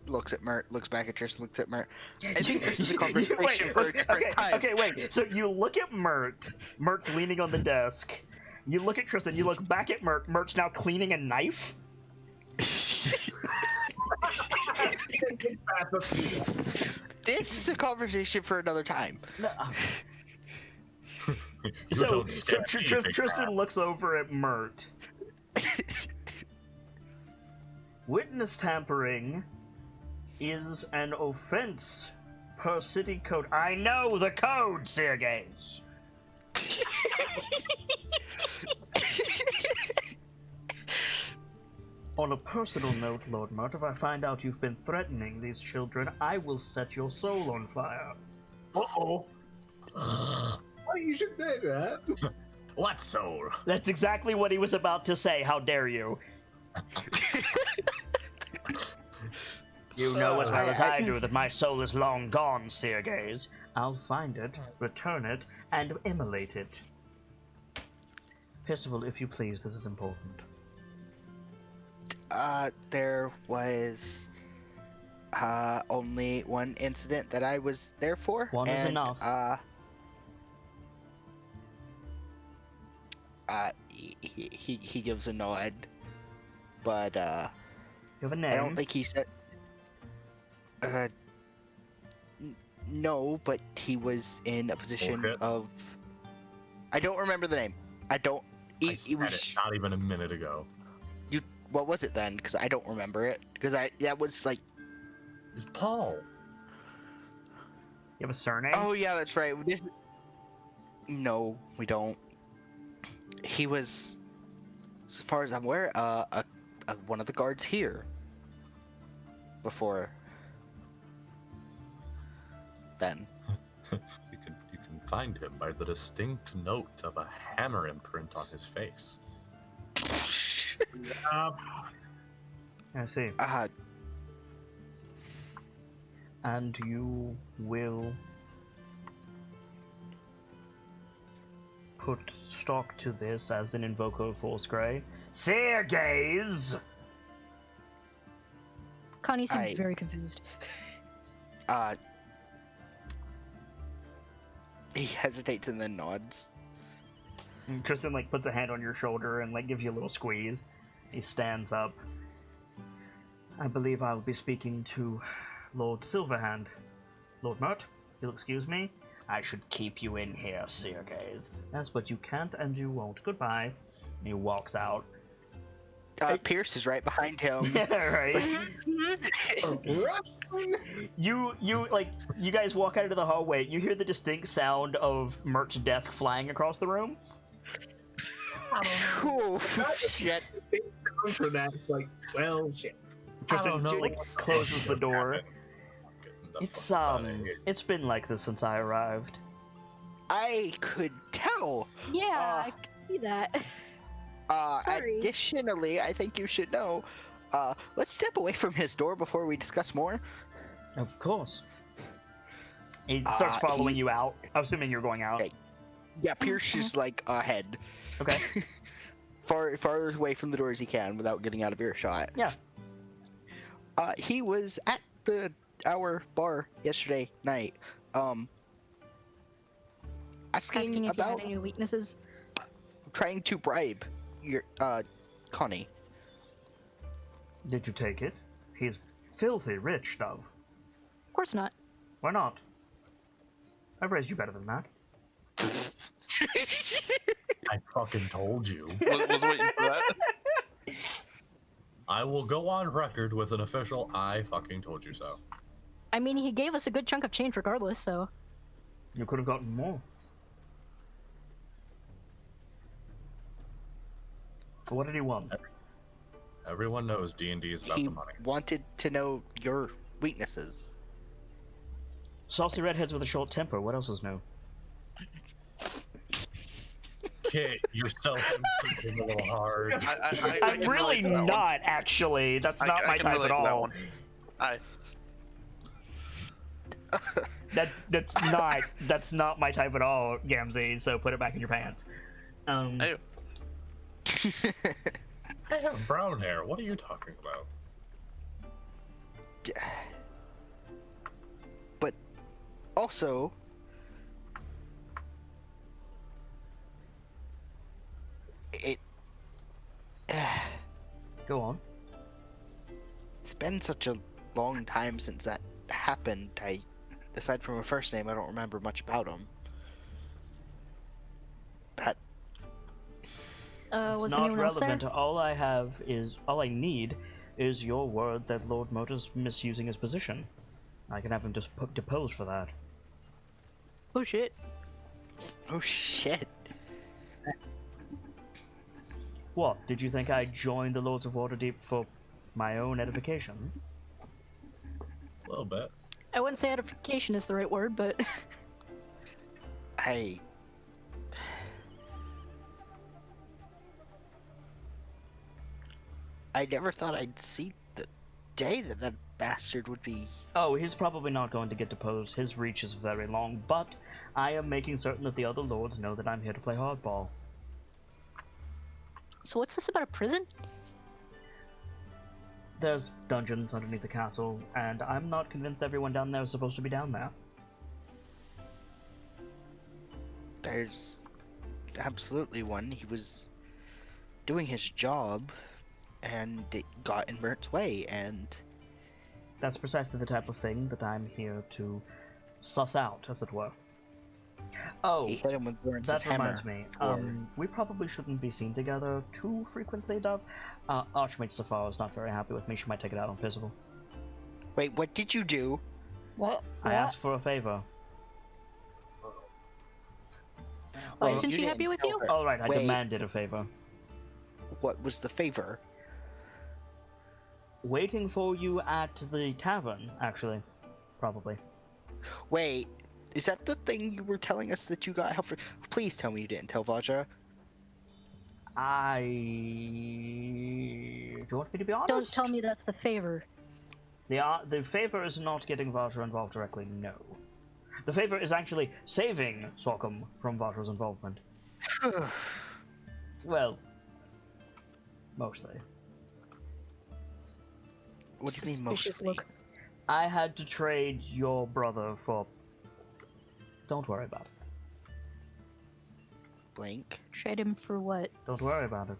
looks at Mert, looks back at Tristan, looks at Mert. I think this is a conversation for a different time. Okay, wait. So you look at Mert. Mert's leaning on the desk. You look at Tristan. You look back at Mert. Mert's now cleaning a knife. This is a conversation for another time. So Tristan looks over at Mert. Witness tampering is an offense per city code. I know the code, Sergeys. On a personal note, Lord Mert, if I find out you've been threatening these children, I will set your soul on fire. Uh-oh. Why you should say that? What soul? That's exactly what he was about to say. How dare you? You know as well as I do that my soul is long gone, Sergeys. I'll find it, return it, and immolate it. Percival, if you please, this is important. There was only one incident that I was there for. One is enough. He gives a nod, but You have a name? I don't think he said. No, but he was in a position Bullshit. of. I don't remember the name. I don't. I said it not even a minute ago. What was it then? Because I don't remember it. Because that was like. It's Paul. You have a surname? Oh yeah, that's right. No, we don't. He was, as far as I'm aware, one of the guards here. Before. Then. You can find him by the distinct note of a hammer imprint on his face. I see. And you will put stock to this as an invoker of Force Grey. Sergeys! Connie seems very confused. He hesitates and then nods. And Tristan like puts a hand on your shoulder and like gives you a little squeeze. He stands up. I believe I'll be speaking to Lord Silverhand. Lord Mert, you'll excuse me. I should keep you in here, Seergaze. Yes, but you can't and you won't. Goodbye. And he walks out. Pierce is right behind him. Yeah, right. You guys walk out into the hallway. You hear the distinct sound of Mert's desk flying across the room. Oh, shit. For that, like, well, shit. Tristan know. like closes the door. It's been like this since I arrived. I could tell. Yeah, I can see that. Sorry. Additionally, I think you should know. Let's step away from his door before we discuss more. Of course. He starts following you out. I'm assuming you're going out. Okay. Yeah, Pierce is like ahead. Okay. Far away from the door as he can without getting out of earshot. Yeah. He was at our bar yesterday night, asking if about you had any weaknesses. trying to bribe your Connie. Did you take it? He's filthy rich, Dove. Of course not. Why not? I've raised you better than that. I fucking told you. Was waiting for that. I will go on record with an official I fucking told you so. I mean, he gave us a good chunk of change regardless, so. You could have gotten more. What did he want? Everyone knows D&D is about He the money. wanted to know your weaknesses. Saucy redheads with a short temper. What else is new? Kit, yourself a little hard. I'm can really relate to that one. not, actually. That's not my can type relate at to that all. one. That's not my type at all, Gamzee. So put it back in your pants. Hey, I have brown hair. What are you talking about? But also, it Go on. it's been such a long time since that happened. Aside from a first name, I don't remember much about him. That It's Was not anyone else there? relevant. All I need is your word that Lord Moat is misusing his position. I can have him just deposed for that. Oh shit. oh shit. What? Did you think I joined the Lords of Waterdeep for my own edification? A little bit. I wouldn't say edification is the right word, but I never thought I'd see the day that bastard would be. Oh, he's probably not going to get deposed. His reach is very long, but I am making certain that the other lords know that I'm here to play hardball. so what's this about a prison? There's dungeons underneath the castle, and I'm not convinced everyone down there is supposed to be down there. There's absolutely one. He was doing his job, and it got in Mert's way, and That's precisely the type of thing that I'm here to suss out, as it were. Oh, he hit him with Lawrence's that hammer. reminds me. or- We probably shouldn't be seen together too frequently, Dove. Archmage Safar is not very happy with me. She might take it out on Physical. Wait, what did you do? What? I asked for a favor. Why Well, isn't you she happy didn't with tell you? her. All right, I Wait. demanded a favor. What was the favor? Waiting for you at the tavern, actually. Probably. Wait, is that the thing you were telling us that you got help for? Please tell me you didn't tell Vajra. Do you want me to be honest? Don't tell me that's the favor. The favor is not getting Vajra involved directly, no. The favor is actually saving Sorkum from Vajra's involvement. Well, mostly. What do you mean Suspicious mostly? look. I had to trade your brother for... Don't worry about it. Blink. Trade him for what? Don't worry about it.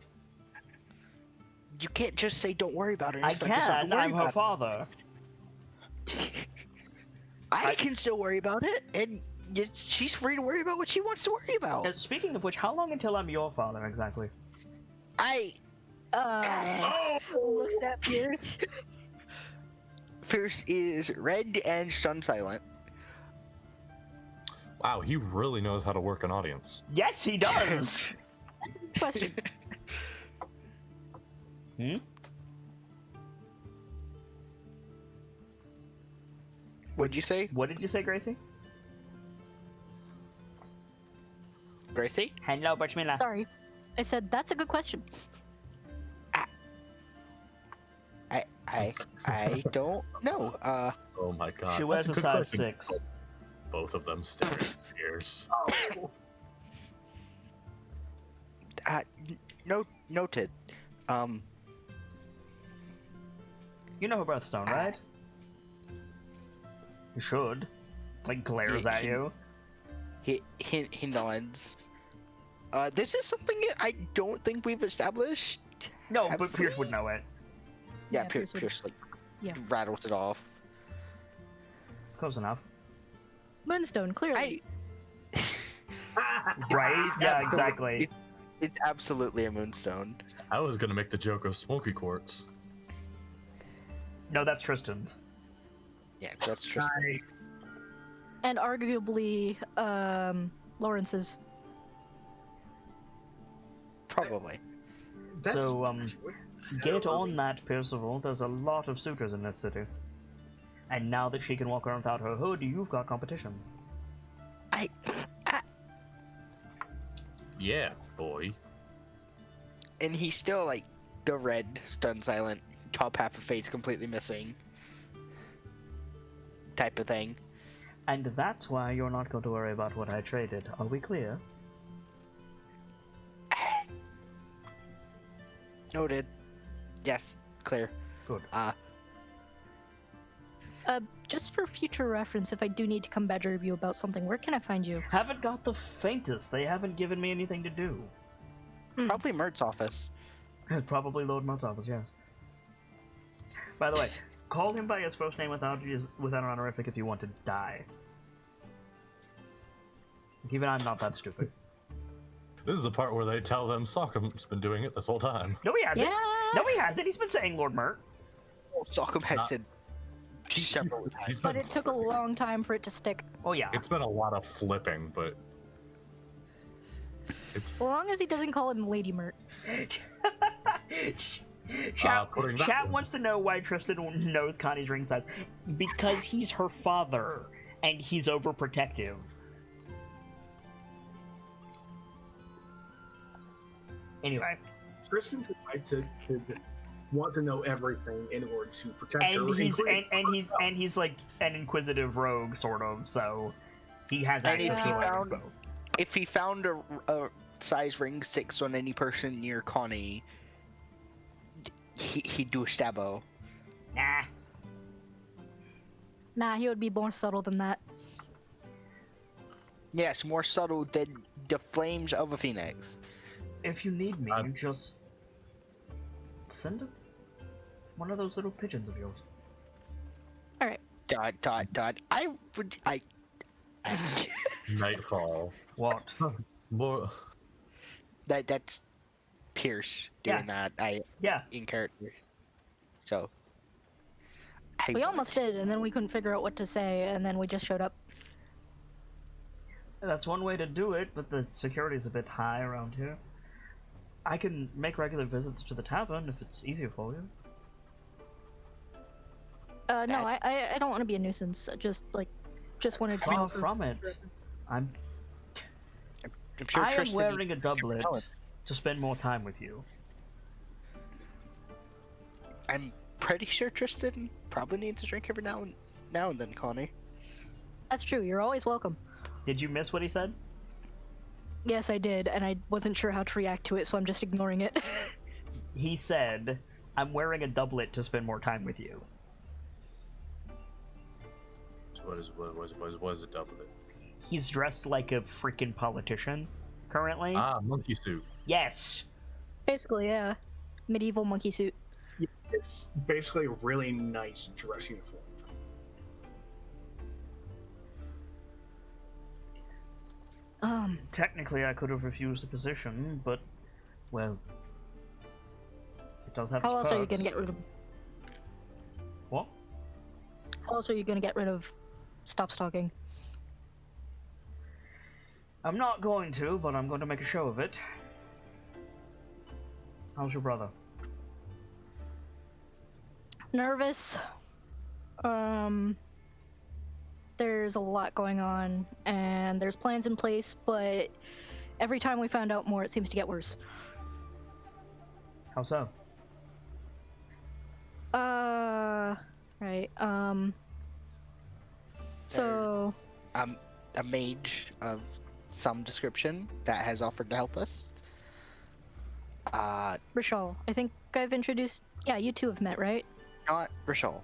You can't just say don't worry about it. and I expect us not to can. worry I'm her about it. father. I can still worry about it, and she's free to worry about what she wants to worry about. And speaking of which, how long until I'm your father exactly? Looks at Pierce. Fierce is red and stunned silent. Wow, he really knows how to work an audience. Yes, he does. Question. Hmm? What'd you say, What did you say, Gracie? Gracie? Hello, Bachmila. Sorry. I said that's a good question. I don't know. Oh my god. She wears that's a good size question. 6. Both of them stare at Pierce. Noted. You know her birthstone, right? You should. Like, glares at you. He nods. This is something that I don't think we've established. No, Have but Pierce we? would know it. Yeah, Yeah, Pierce Pierce would- like yeah. rattles it off. Close enough. Moonstone, clearly. Right? Yeah, exactly. It's absolutely a moonstone. I was gonna make the joke of smoky quartz. No, that's Tristan's. Yeah, that's just And arguably, Lawrence's. probably. So, get on that, Percival. There's a lot of suitors in this city. And now that she can walk around without her hood, you've got competition. Yeah, boy. And he's still like the red, stunned silent, top half of face completely missing type of thing. And that's why you're not going to worry about what I traded. Are we clear? Noted. Yes, clear. Good. Just for future reference, if I do need to come badger you about something, where can I find you? Haven't got the faintest. They haven't given me anything to do. Probably Mert's office. Probably Lord Mott's office, yes. By the way, call him by his first name without an honorific if you want to die. Even I'm not that stupid. This is the part where they tell them Sockham's been doing it this whole time. No, he hasn't. Yeah. No, he hasn't. He's been saying Lord Mert. Sockham has Not- said several times. He's But been, it took a long time for it to stick. Oh, yeah. it's been a lot of flipping, but it's So long as he doesn't call him Lady Mert. putting that Chat one. wants to know why Tristan knows Connie's ring size. Because he's her father, and he's overprotective. Anyway, Tristan's the right to want to know everything in order to protect her. and he's including- and he's like an inquisitive rogue, sort of. So he has And if access he to our found- info. If he found a size ring 6 on any person near Connie, he'd do a stabbo. Nah. Nah, he would be more subtle than that. Yes, more subtle than the flames of a phoenix. If you need me, I'm- you just send one of those little pigeons of yours. Dot. I Nightfall. What? More. that's Pierce doing that. Yeah. In character. So. We almost did, and then we couldn't figure out what to say, and then we just showed up. That's one way to do it, but the security's a bit high around here. I can make regular visits to the tavern if it's easier for you. No, I don't want to be a nuisance. I just wanted to Far know. from it. I'm sure I am Tristan wearing a doublet talent. to spend more time with you. I'm pretty sure Tristan probably needs a drink every now and then, Connie. That's true. You're always welcome. Did you miss what he said? Yes, I did, and I wasn't sure how to react to it, so I'm just ignoring it. He said, I'm wearing a doublet to spend more time with you. What is the double it? He's dressed like a freaking politician currently. Monkey suit. Yes. Basically, yeah. Medieval monkey suit. It's basically a really nice dress uniform. Technically, I could have refused the position, but, well, it does have How its else are you perks. gonna get rid of? What? How else are you gonna get rid of stop stalking? I'm not going to, but I'm going to make a show of it. How's your brother? Nervous. There's a lot going on, and there's plans in place, but every time we find out more, it seems to get worse. How so? Right. So, A mage of some description that has offered to help us. Rishal, I think I've introduced. Yeah, you two have met, right? Not Rishal.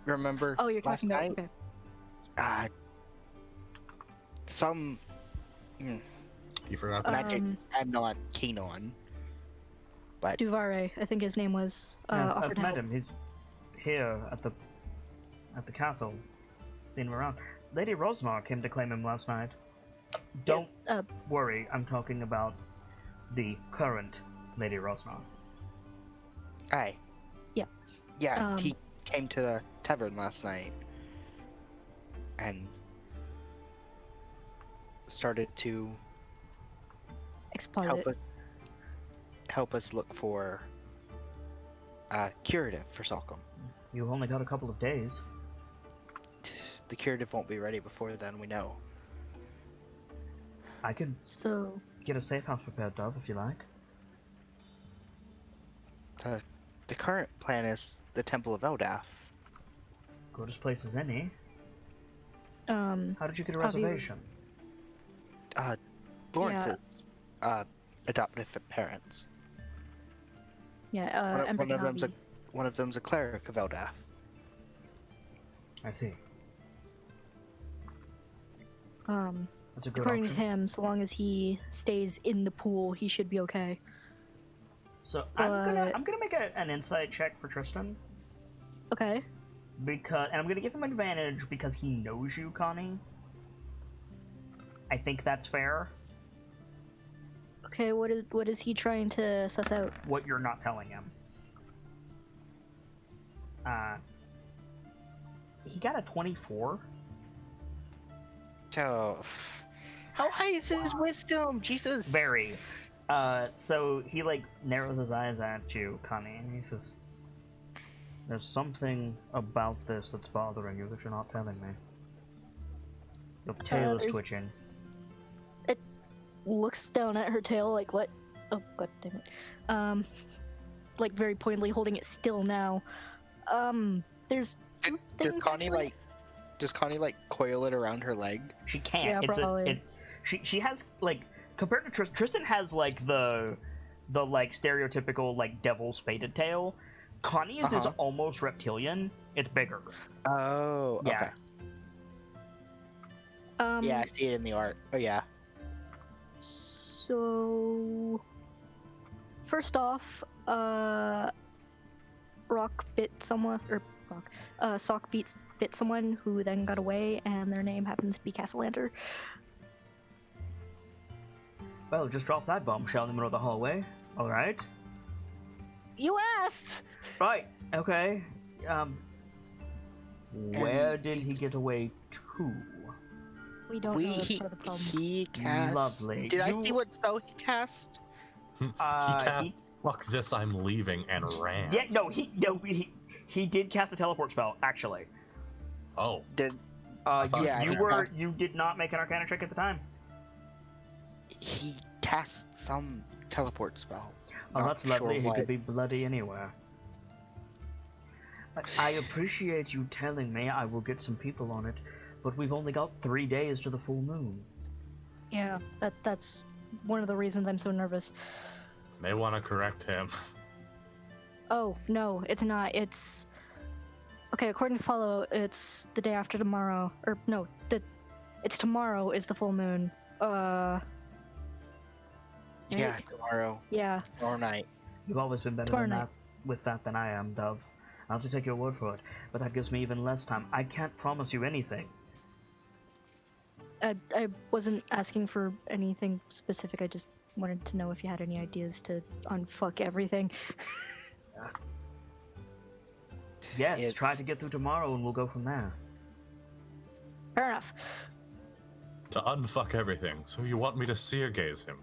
Remember Oh, you're last talking about. night? Okay. Some You forgot that. magic I'm not keen on. But Duvare, I think his name was. Yes, Offered I've met help. him. He's here at the castle. Seen him around. Lady Rosemar came to claim him last night. Don't Yes, worry, I'm talking about the current Lady Rosemar. aye. Yeah. Yeah, he came to the tavern last night and started to exploit it. help us look for a curative for Salcom. You've only got a couple of days. The curative won't be ready before then, we know. I could So, get a safe house prepared, Dove, if you like. The current plan is the Temple of Eldaf. Good as place as any. How How did you get a Have you- reservation? Lawrence's adoptive parents. yeah, One of Hobby. them's a cleric of Eldaf. I see. That's a good According option. to him, so long as he stays in the pool, he should be okay. So but- I'm gonna make an insight check for Tristan Okay. and I'm gonna give him advantage because he knows you, Connie. I think that's fair. Okay, what is he trying to suss out? What you're not telling him. He got a 24. So, how high is his wisdom? Jesus. Very. So he like narrows his eyes at you, Connie, and he says, "There's something about this that's bothering you that you're not telling me." Your tail is there's- twitching. Looks down at her tail like what? Oh god damn it. Like very pointedly holding it still now. There's two Does things Connie actually. does Connie coil it around her leg? She can't. Yeah, probably. She has like compared to Tristan has like the like stereotypical like devil spaded tail. Connie's is Uh-huh. almost reptilian. It's bigger. Oh, Yeah. okay. Yeah, I see it in the art. Oh yeah. So first off, Rock bit someone, or Rock, Sock bit someone who then got away, and their name happens to be Castellanter. Well, just drop that bombshell in the middle of the hallway. All right. You asked. Right. Okay. Where did he get away to? We don't know. That's part of the problem. He cast. Lovely. Did I see what spell he cast? He can't. Fuck this! I'm leaving and ran. Yeah. He did cast a teleport spell. Actually. Oh. Did You, he were cast- you did not make an Arcana check at the time. he cast some teleport spell? Oh, Not that's lovely. sure He what. could be bloody anywhere. I appreciate you telling me. I will get some people on it, but we've only got 3 days to the full moon. Yeah, that's one of the reasons I'm so nervous. May want to correct him. Oh no, it's not. It's Okay, according to Follow, it's the day after tomorrow. Or no, it's tomorrow is the full moon. Yeah, Right? tomorrow. Yeah. Tomorrow night. You've always been better Tomorrow than night. that with that than I am, Dove. I'll have to take your word for it, but that gives me even less time. I can't promise you anything. I wasn't asking for anything specific. I just wanted to know if you had any ideas to unfuck everything. Yes, try It's- to get through tomorrow and we'll go from there. Fair enough. To unfuck everything. So you want me to sear gaze him?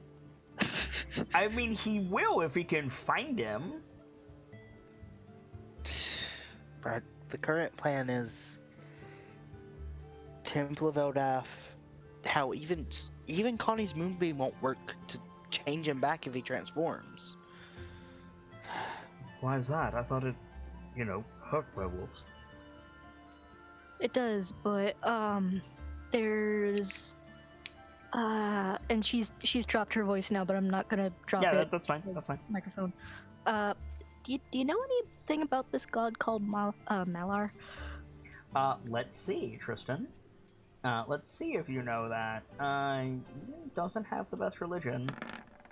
I mean, he will if he can find him. But the current plan is Temple of Eldath. How even Connie's moonbeam won't work to change him back if he transforms. Why is that? I thought it, hurt werewolves. It does, but there's and she's dropped her voice now, but I'm not gonna drop Yeah, it. that's fine. as That's fine. Microphone. Do you know anything about this god called Malar? Let's see, Tristan. Let's see if you know that. Doesn't have the best religion.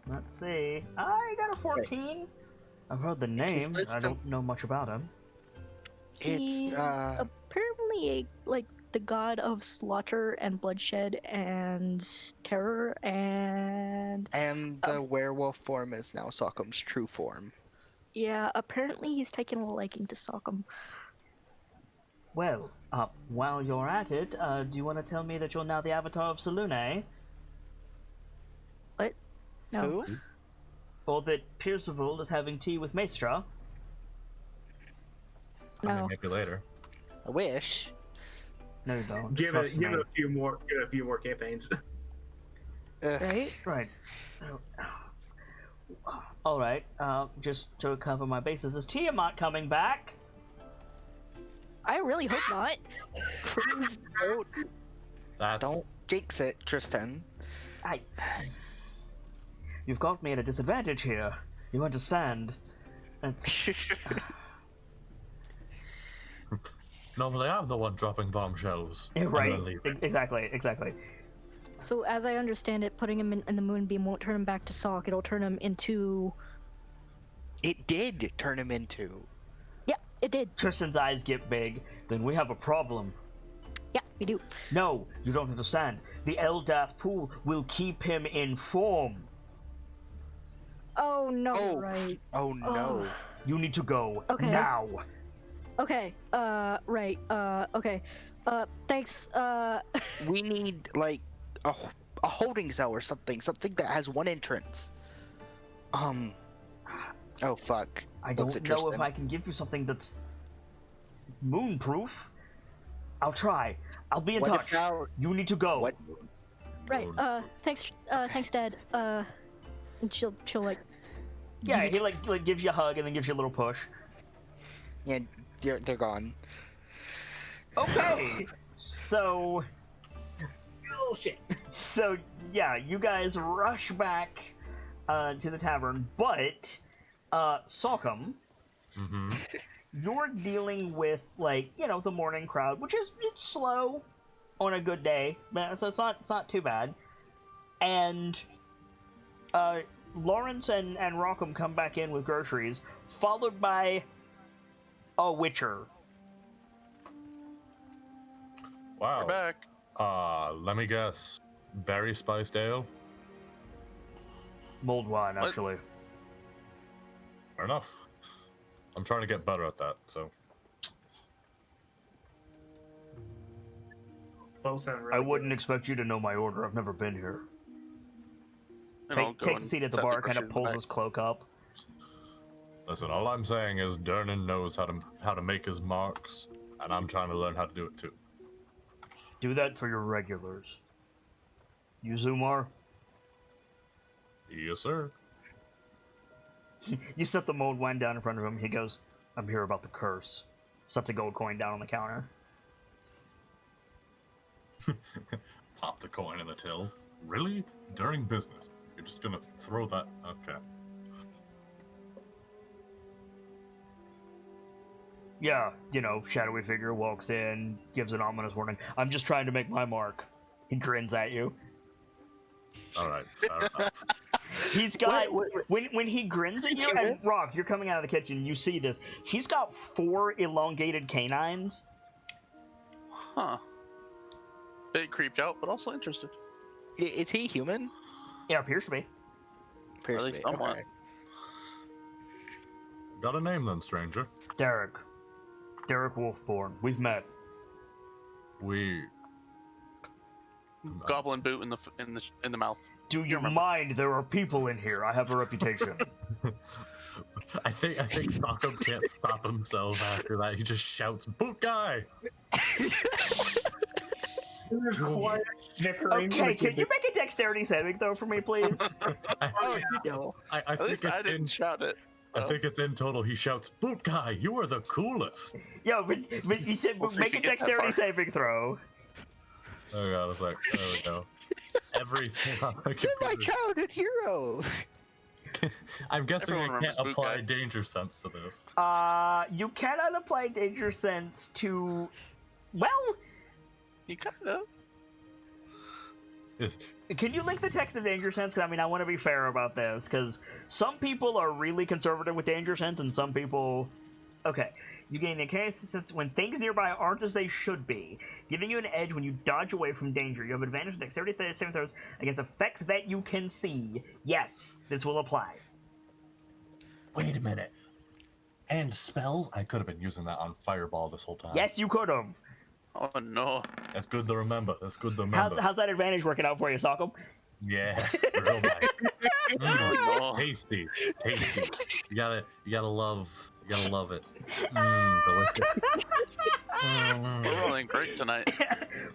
Let's see. I got a 14. I've heard the name. I wisdom- don't know much about him. He's It's apparently like the god of slaughter and bloodshed and terror and the werewolf form is now Sockham's true form. yeah. Apparently, he's taken a liking to Sockham. Well, while you're at it, do you want to tell me that you're now the avatar of Selune? What? No. Who? Or that Percival is having tea with Maestra? I No. mean, maybe later. I wish. No, you don't. Give Trust it me. a few more. Give it a few more campaigns. Ugh. Right? Right. Alright, just to cover my bases, is Tiamat coming back? I really hope not. Please That's don't jinx it, Tristan. You've got me at a disadvantage here. You understand? It's... normally I'm the one dropping bombshells. Yeah, and right? then leaving. Exactly. So as I understand it, putting him in the moonbeam won't turn him back to Sock. It'll turn him into. It did turn him into. Yeah, it did. Tristan's eyes get big. Then we have a problem. Yeah, we do. No, you don't understand. The Eldath pool will keep him in form. Oh no! Oh. Right. Oh no. You need to go Okay. now. Okay. Right. Okay. Thanks. We need like a holding cell or something that has one entrance. Oh fuck. I Looks don't at know if Tristan. I can give you something that's moon-proof. I'll try. I'll be in What if touch. now- You need to go. What? Right. Thanks. Thanks, Dad. And she'll like. Yeah, yeet. he like gives you a hug and then gives you a little push. Yeah, they're gone. Okay. So Bullshit. So yeah, you guys rush back to the tavern, but Sockham, Mm-hmm. you're dealing with the morning crowd, which is it's slow on a good day, so it's not too bad. And Lawrence and Rockham come back in with groceries, followed by a Witcher. Wow. We're back. Let me guess. Berry spiced ale? Mulled wine, What? actually. Fair enough. I'm trying to get better at that, so. Both sound really I wouldn't good. expect you to know my order. I've never been here. And I'll go Take a and seat at the set bar, kind groceries of in the pulls back. his cloak up. Listen, all I'm saying is Dernan knows how to make his marks, and I'm trying to learn how to do it too. Do that for your regulars. You, Zumar? Yes, sir. You set the mulled wine down in front of him. He goes, I'm here about the curse. Sets a gold coin down on the counter. Pop the coin in the till. Really? During business? You're just gonna throw that? Okay. Yeah, shadowy figure walks in, gives an ominous warning. I'm just trying to make my mark. He grins at you. All right, fair enough. He's got Wait. when he grins at Is he you, and human? Rock, you're coming out of the kitchen. You see this. He's got 4 elongated canines. Huh. Bit creeped out, but also interested. Is he human? Yeah, appears to be. Appears to least be, somewhat. okay. Got a name then, stranger? Derek Wolfborn. We've met. We. Goblin boot in the mouth. Do you mind? There are people in here. I have a reputation. I think Stockholm can't stop himself after that. He just shouts, "Boot guy!" There's quiet snickering. Okay, can you make a dexterity saving throw for me, please? Oh, no. I At think least it's I didn't shout it. I think it's in total. He shouts, "Boot guy, you are the coolest!" Yeah, but you said We'll see make if a you get that dexterity far. saving throw. Oh god, it's like, there we go. Everything on the You're my computer. childhood hero! I'm guessing Everyone I can't remembers Boot apply Guy. danger sense to this. You cannot apply danger sense to. Well, You kind of. can you link the text to danger sense? Because I want to be fair about this. Because some people are really conservative with danger sense, and some people. Okay. You gain the case since when things nearby aren't as they should be, giving you an edge when you dodge away from danger. You have advantage in dexterity saving throws against effects that you can see. Yes, this will apply. Wait a minute. And spells? I could have been using that on Fireball this whole time. Yes, you could have. Oh no. That's good to remember. That's good to remember. How's that advantage working out for you, Sockum? Yeah, real nice. Oh, no. Tasty. You gotta love it. Delicious. We're rolling great tonight.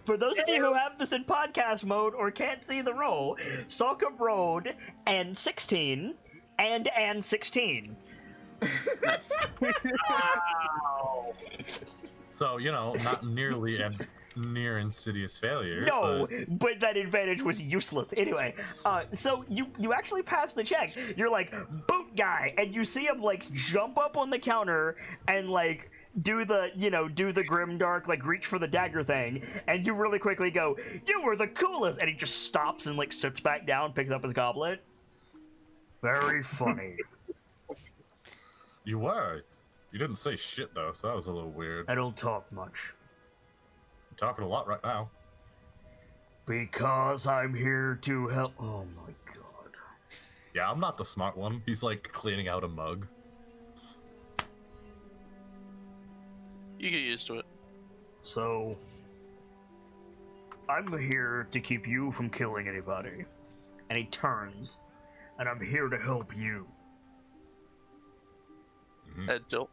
For those of you who have this in podcast mode or can't see the roll, Sockum rolled and 16 and 16. Wow. So, not nearly a near insidious failure. No, but that advantage was useless. Anyway, so you actually pass the check. You're like, boot guy, and you see him like jump up on the counter and like do the grimdark, like reach for the dagger thing, and you really quickly go, "You were the coolest," and he just stops and like sits back down, picks up his goblet. Very funny. You were. You didn't say shit though, so that was a little weird. I don't talk much. You're talking a lot right now. Because I'm here to help. Oh my god. Yeah, I'm not the smart one. He's like cleaning out a mug. You get used to it. So, I'm here to keep you from killing anybody. And he turns, and I'm here to help you. Head tilt.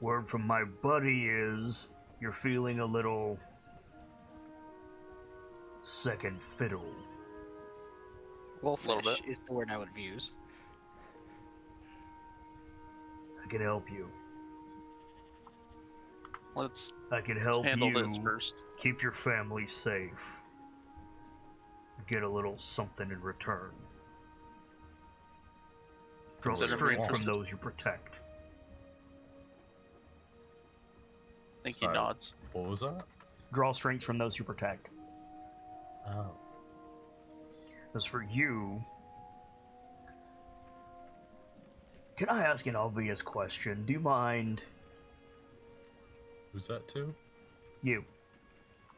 Word from my buddy is you're feeling a little second fiddle. Wolfish Little bit. is the word I would have used. I can help you. Let's I can help handle you this first. keep your family safe. Get a little something in return. Draw Consider me strength from interested. those you protect. I think he Sorry. nods. What was that? Draw strength from those you protect. Oh. As for you, can I ask an obvious question? Do you mind? Who's that to? You.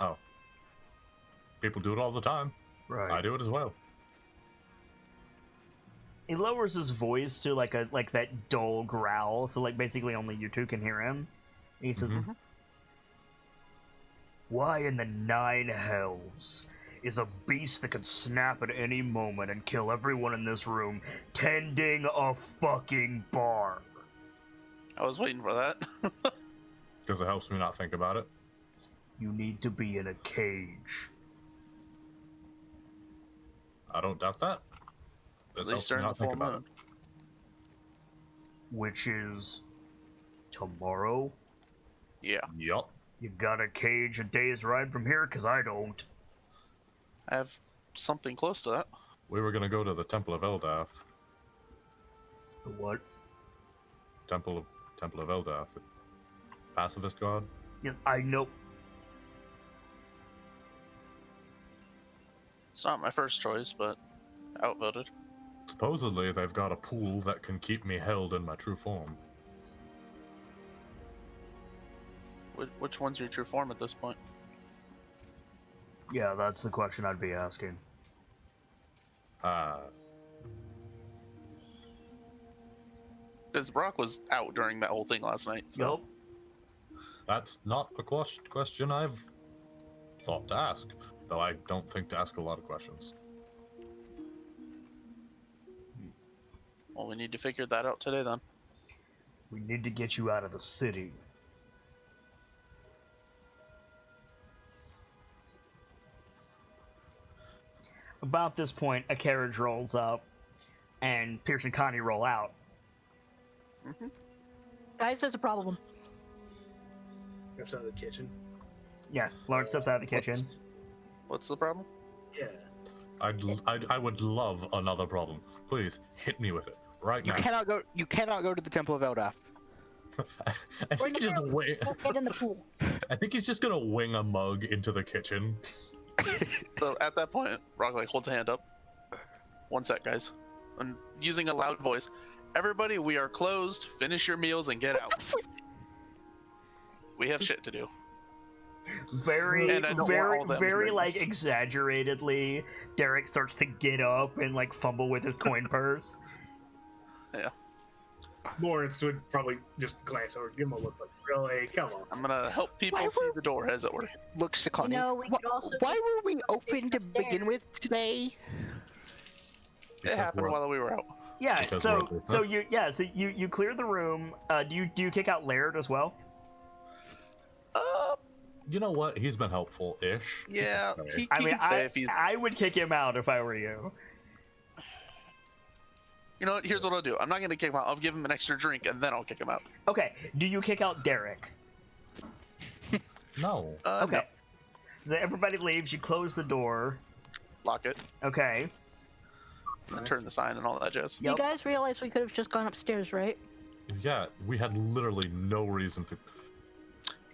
Oh. People do it all the time. Right. I do it as well. He lowers his voice to like that dull growl, so like basically only you two can hear him. He says, "Why in the 9 hells is a beast that could snap at any moment and kill everyone in this room tending a fucking bar?" I was waiting for that. Because it helps me not think about it. You need to be in a cage. I don't doubt that. At This least helps me during the not think full about moon. Which is tomorrow. Yeah. it. Yup. You got a cage a day's ride from here? Because I don't. I have something close to that. We were gonna go to the Temple of Eldath. The what? Temple of Eldath. Pacifist god. Yeah, I know. It's not my first choice, but outvoted. Supposedly, they've got a pool that can keep me held in my true form. Which one's your true form at this point? Yeah, that's the question I'd be asking. Because Brock was out during that whole thing last night. So. Yup. That's not a question I've thought to ask, though I don't think to ask a lot of questions. Well, we need to figure that out today then. We need to get you out of the city. About this point, a carriage rolls up, and Pierce and Connie roll out. Guys, there's a problem. Steps out of the kitchen. Yeah, Lawrence steps out of the kitchen. What's the problem? Yeah. I would love another problem. Please hit me with it right You now. cannot go to the Temple of Eldath. I think he's just Get in the pool. I think he's just gonna wing a mug into the kitchen. So at that point, Brock like holds a hand up. One sec, guys. And using a loud voice, everybody, we are closed. Finish your meals and get out. We have shit to do. Very, And I don't want very, all them very, like, drinks. exaggeratedly, Derek starts to get up and, like, fumble with his coin purse. Yeah. Lawrence would probably just glance over, give him a look like, really? Come on. I'm gonna help people Why see were- the door, as it were. Looks to Connie. We could also Why just were we open to upstairs. begin with today? It Because happened we're- while we were out. Yeah, Because so we're- so you clear the room. Do you kick out Laird as well? You know what? He's been helpful-ish. Yeah, Okay. he I mean, can say if he's. I would kick him out if I were you. You know what? Here's what I'll do. I'm not gonna kick him out. I'll give him an extra drink and then I'll kick him out. Okay, do you kick out Derek? No. Okay. Then everybody leaves. You close the door. No. Lock it. Okay. And turn the sign and all that jazz. You Yep. guys realize we could have just gone upstairs, right? Yeah, we had literally no reason to.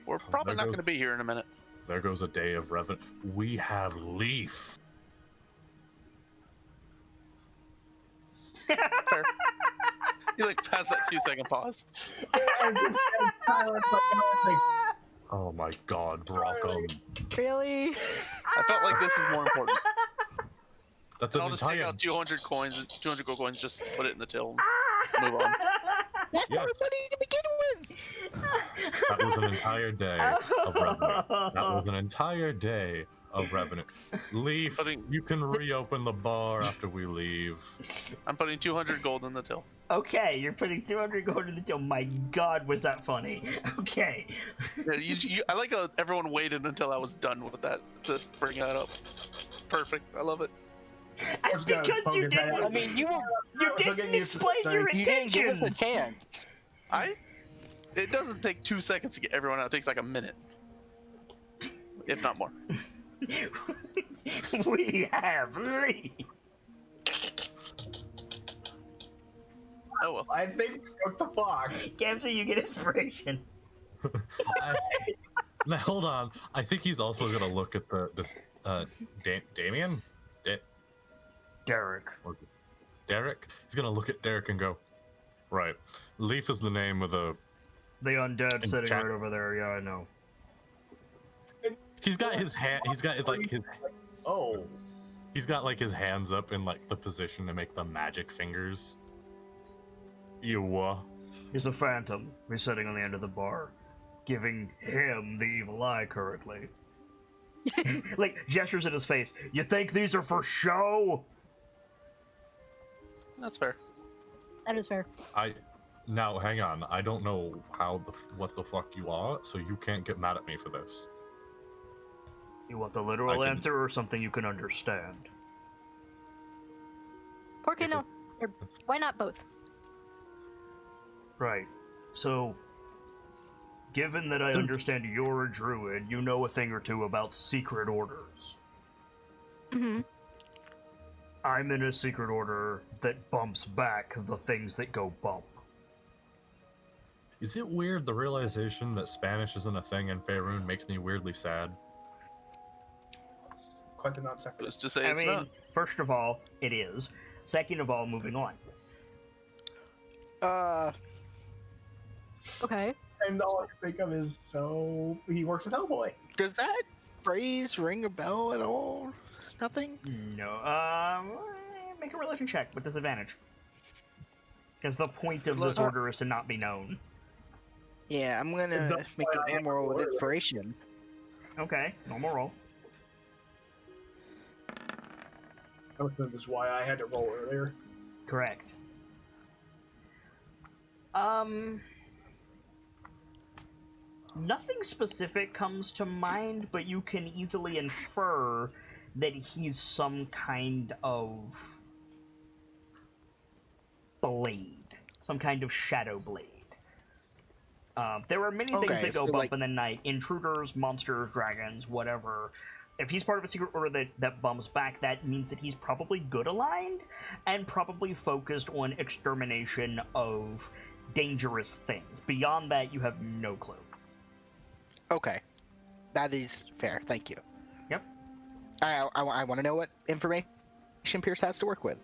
We're probably there not goes- gonna be here in a minute. There goes a day of revenue. We have Leaf. Fair. You like pass that 2-second pause. Oh my God, Brockham. Really? I felt like this is more important. That's And an I'll just take entire. out 200 coins, 200 gold coins, just put it in the till and move on. That's Yes. our money to begin with. That was an entire day of revenue. That was an entire day of revenue. Leaf, I think- you can reopen the bar after we leave. I'm putting 200 gold in the till. Okay, you're putting 200 gold in the till. My God, was that funny? Okay. Yeah, I like how everyone waited until I was done with that to bring that up. Perfect. I love it. That's Just gotta because poke you his head didn't. out. I mean, you You didn't explain your you didn't give us a intentions. chance. It doesn't take 2 seconds to get everyone out. It takes like a minute, if not more. We have Lee. Oh well. I think we broke the fox. Gamsey, you get inspiration. Now hold on. I think he's also gonna look at this Damien, Derek. Derek. He's gonna look at Derek and go, right. Leaf is the name of the. The undead In sitting chat. right over there. Yeah, I know. He's got his hand. He's got like his. Oh. He's got like his hands up in like the position to make the magic fingers. You. He's a phantom. He's sitting on the end of the bar, giving him the evil eye currently. Like, gestures at his face. You think these are for show? That's fair. That is fair. Now hang on. I don't know what the fuck you are, so you can't get mad at me for this. You want the literal I can- answer or something you can understand? Por qué If no? Or why not both? Right. So, given that I understand you're a druid, you know a thing or two about secret orders. Mm-hmm. I'm in a secret order that bumps back the things that go bump. Is it weird the realization that Spanish isn't a thing in Faerun makes me weirdly sad? Quite the non sequitur. Who's to say I it's mean, not? first of all, it is. Second of all, moving on. Okay. And all I can think of is, so he works with Hellboy. Does that phrase ring a bell at all? Nothing? No, make a religion check with disadvantage. Because the point of this order is to not be known. Yeah, I'm gonna That's make why I a normal with ordered it. inspiration. Okay, normal roll. I think this is why I had to roll earlier. Correct. Nothing specific comes to mind, but you can easily infer that he's some kind of blade, some kind of shadow blade. There are many things Okay, that go so, bump like- in the night: intruders, monsters, dragons, whatever. If he's part of a secret order that bumps back, that means that he's probably good aligned and probably focused on extermination of dangerous things. Beyond that, you have no clue. Okay. That is fair, thank you. Yep. I want to know what information Pierce has to work with.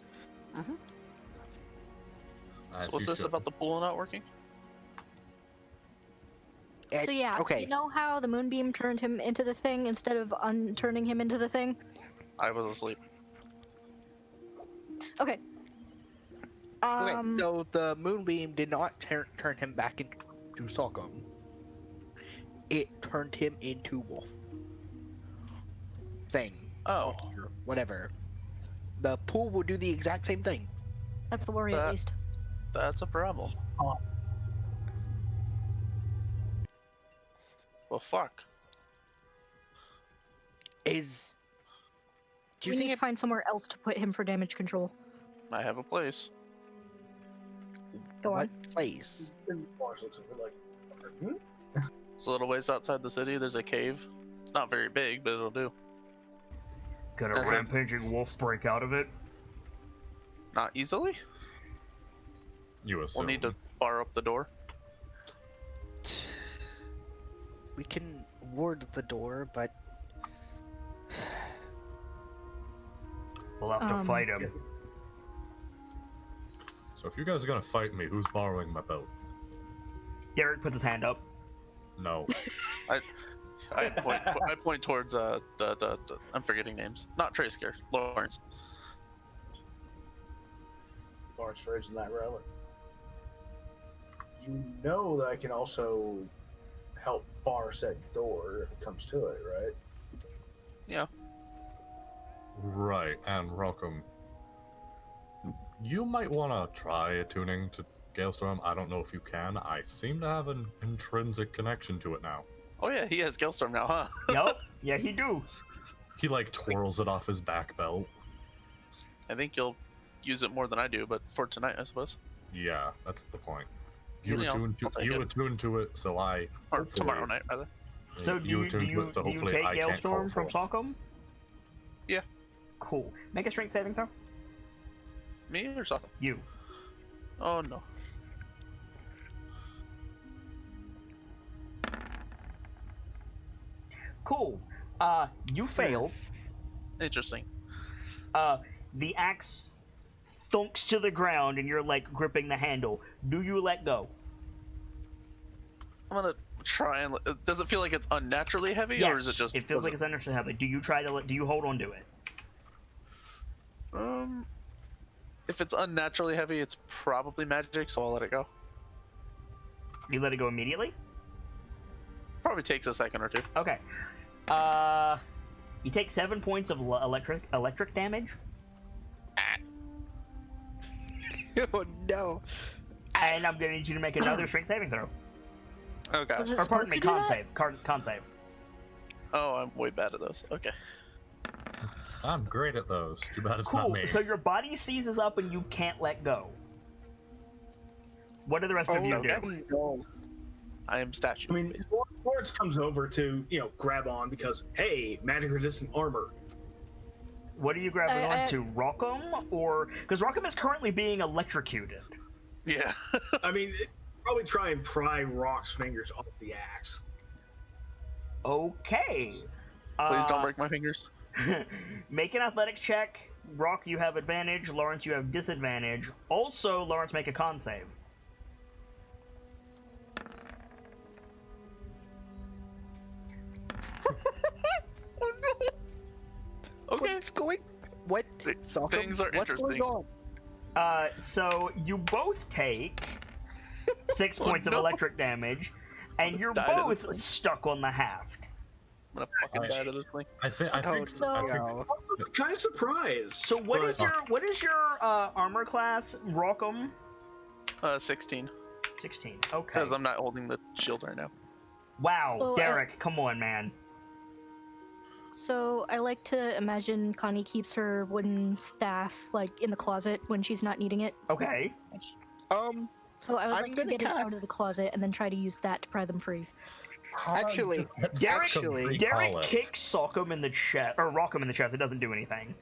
As So what's you this should. about the pool not working? So yeah, Okay. you know how the moonbeam turned him into the thing instead of unturning him into the thing? I was asleep. Okay. Okay, so the moonbeam did not turn him back into Salcom. It turned him into wolf. Thing. Oh, Monster, whatever. The pool will do the exact same thing. That's the worry, at That- least. that's a problem. Well, fuck. Do you We think need to it find somewhere else to put him for damage control. I have a place. Go what on. Looks place? like, hmm? It's a little ways outside the city. There's a cave. It's not very big, but it'll do. Could a That's it. rampaging wolf break out of it? Not easily. You assume. We'll need to bar up the door. We can ward the door, but We'll have to fight him. So if you guys are gonna fight me, who's borrowing my boat? Derek puts his hand up. No. I point towards I'm forgetting names. Not Tracer, Lawrence. Lawrence Fridge in that relic. You know that I can also help bar said door if it comes to it, right? Yeah. Right, and Welcome. You might want to try attuning to Galestorm. I don't know if you can. I seem to have an intrinsic connection to it now. Oh yeah, he has Galestorm now, huh? Yup. Yeah, he do. He like twirls it off his back belt. I think you'll use it more than I do, but for tonight, I suppose. Yeah, that's the point. Yeah, You I'll take it. attune to it, so I Or hopefully- tomorrow night, rather. So do you attune to it, so hopefully take I can't call Galestorm from forth. Salcom? Yeah. Cool. Make a strength saving throw. Me or something? You. Oh no. Cool. You failed. Interesting. The axe thunks to the ground and you're like gripping the handle. Do you let go? I'm gonna try and. Does it feel like it's unnaturally heavy, Yes. or is it just? It feels like it's understood heavy. Do you try to? Do you hold on to it? If it's unnaturally heavy, it's probably magic, so I'll let it go. You let it go immediately? Probably takes a second or two. Okay. You take 7 points of electric damage, oh no. and I'm gonna need you to make another strength saving throw. Oh god. Was it Or pardon supposed me, to do con that? save. Con save. Oh, I'm way bad at those. Okay. I'm great at those. Too bad it's not Cool. me. So your body seizes up and you can't let go. What do the rest of you do? okay. No. I am statue. I mean, Lawrence comes over to, grab on because, hey, magic resistant armor. What are you grabbing I- onto? Rockham? Or... Because Rockham is currently being electrocuted. Yeah. I mean, probably try and pry Rock's fingers off the axe. Okay. Please don't break my fingers. Make an athletics check. Rock, you have advantage. Lawrence, you have disadvantage. Also, Lawrence, make a con save. Oh no. Okay. What's going? What? Sokka, Things are what's going interesting. on? So you both take 6 Oh, points of no. electric damage, and you're Die to both this thing. stuck on the haft. I'm gonna fucking die to this thing. I think. So- I think Kind of surprised. So what but- is your armor class, Rockham? 16. 16. Okay. Because I'm not holding the shield right now. Wow, Well, Derek, come on, man. So I like to imagine Connie keeps her wooden staff like in the closet when she's not needing it. Okay. So I would I'm like to gonna get it out of cast- the closet and then try to use that to pry them free. Actually, Derek- Derek kicks. kicks Sockham in the chest, or Rockham in the chest. It doesn't do anything.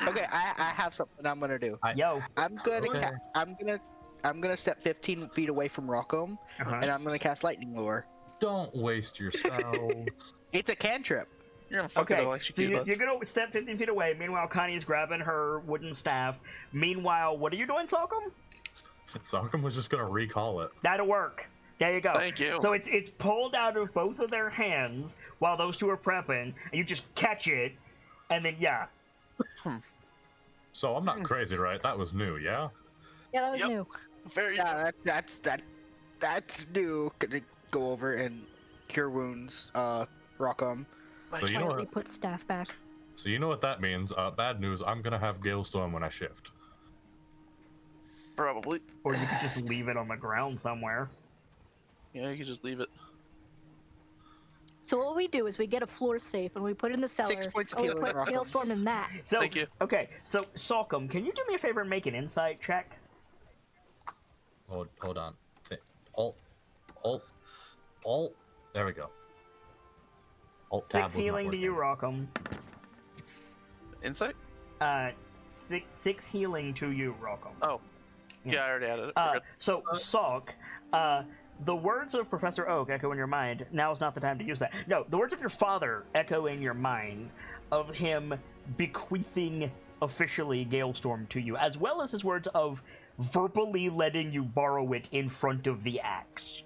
okay, I have something I'm gonna do. Yo. I'm gonna Okay. I'm gonna step 15 feet away from Rockham, Uh-huh. and I'm gonna cast lightning lure. Don't waste your spells. It's a cantrip. You're gonna fucking Okay, so electrocute you're us. gonna step 15 feet away. Meanwhile, Connie is grabbing her wooden staff. Meanwhile, what are you doing, Sockham? Sokka was just gonna recall it. That'll work. There you go. Thank you. So it's pulled out of both of their hands while those two are prepping, and you just catch it, and then yeah. So I'm not crazy, right? That was new, yeah? Yeah, that was Yep. new. Very Yeah, that's new. Gonna go over and cure wounds. Rockham. So you know Finally what? put staff back. So you know what that means? Bad news. I'm gonna have Galestorm when I shift. probably. Or you could just leave it on the ground somewhere. Yeah, you can just leave it. So what we do is we get a floor safe and we put it in the cellar. 6 points of and we healing, put Rockham. Hailstorm in that. So, Thank you. Okay, so Sockham, can you do me a favor and make an insight check? Hold on. Alt. There we go. Alt tab 6 was not healing to you, working. Rockham. Insight? 6 healing to you, Rockham. Oh. Yeah. Yeah, I already added it. We're good. So, Sock, the words of Professor Oak echo in your mind. Now is not the time to use that. No, the words of your father echo in your mind of him bequeathing officially Galestorm to you, as well as his words of verbally letting you borrow it in front of the axe.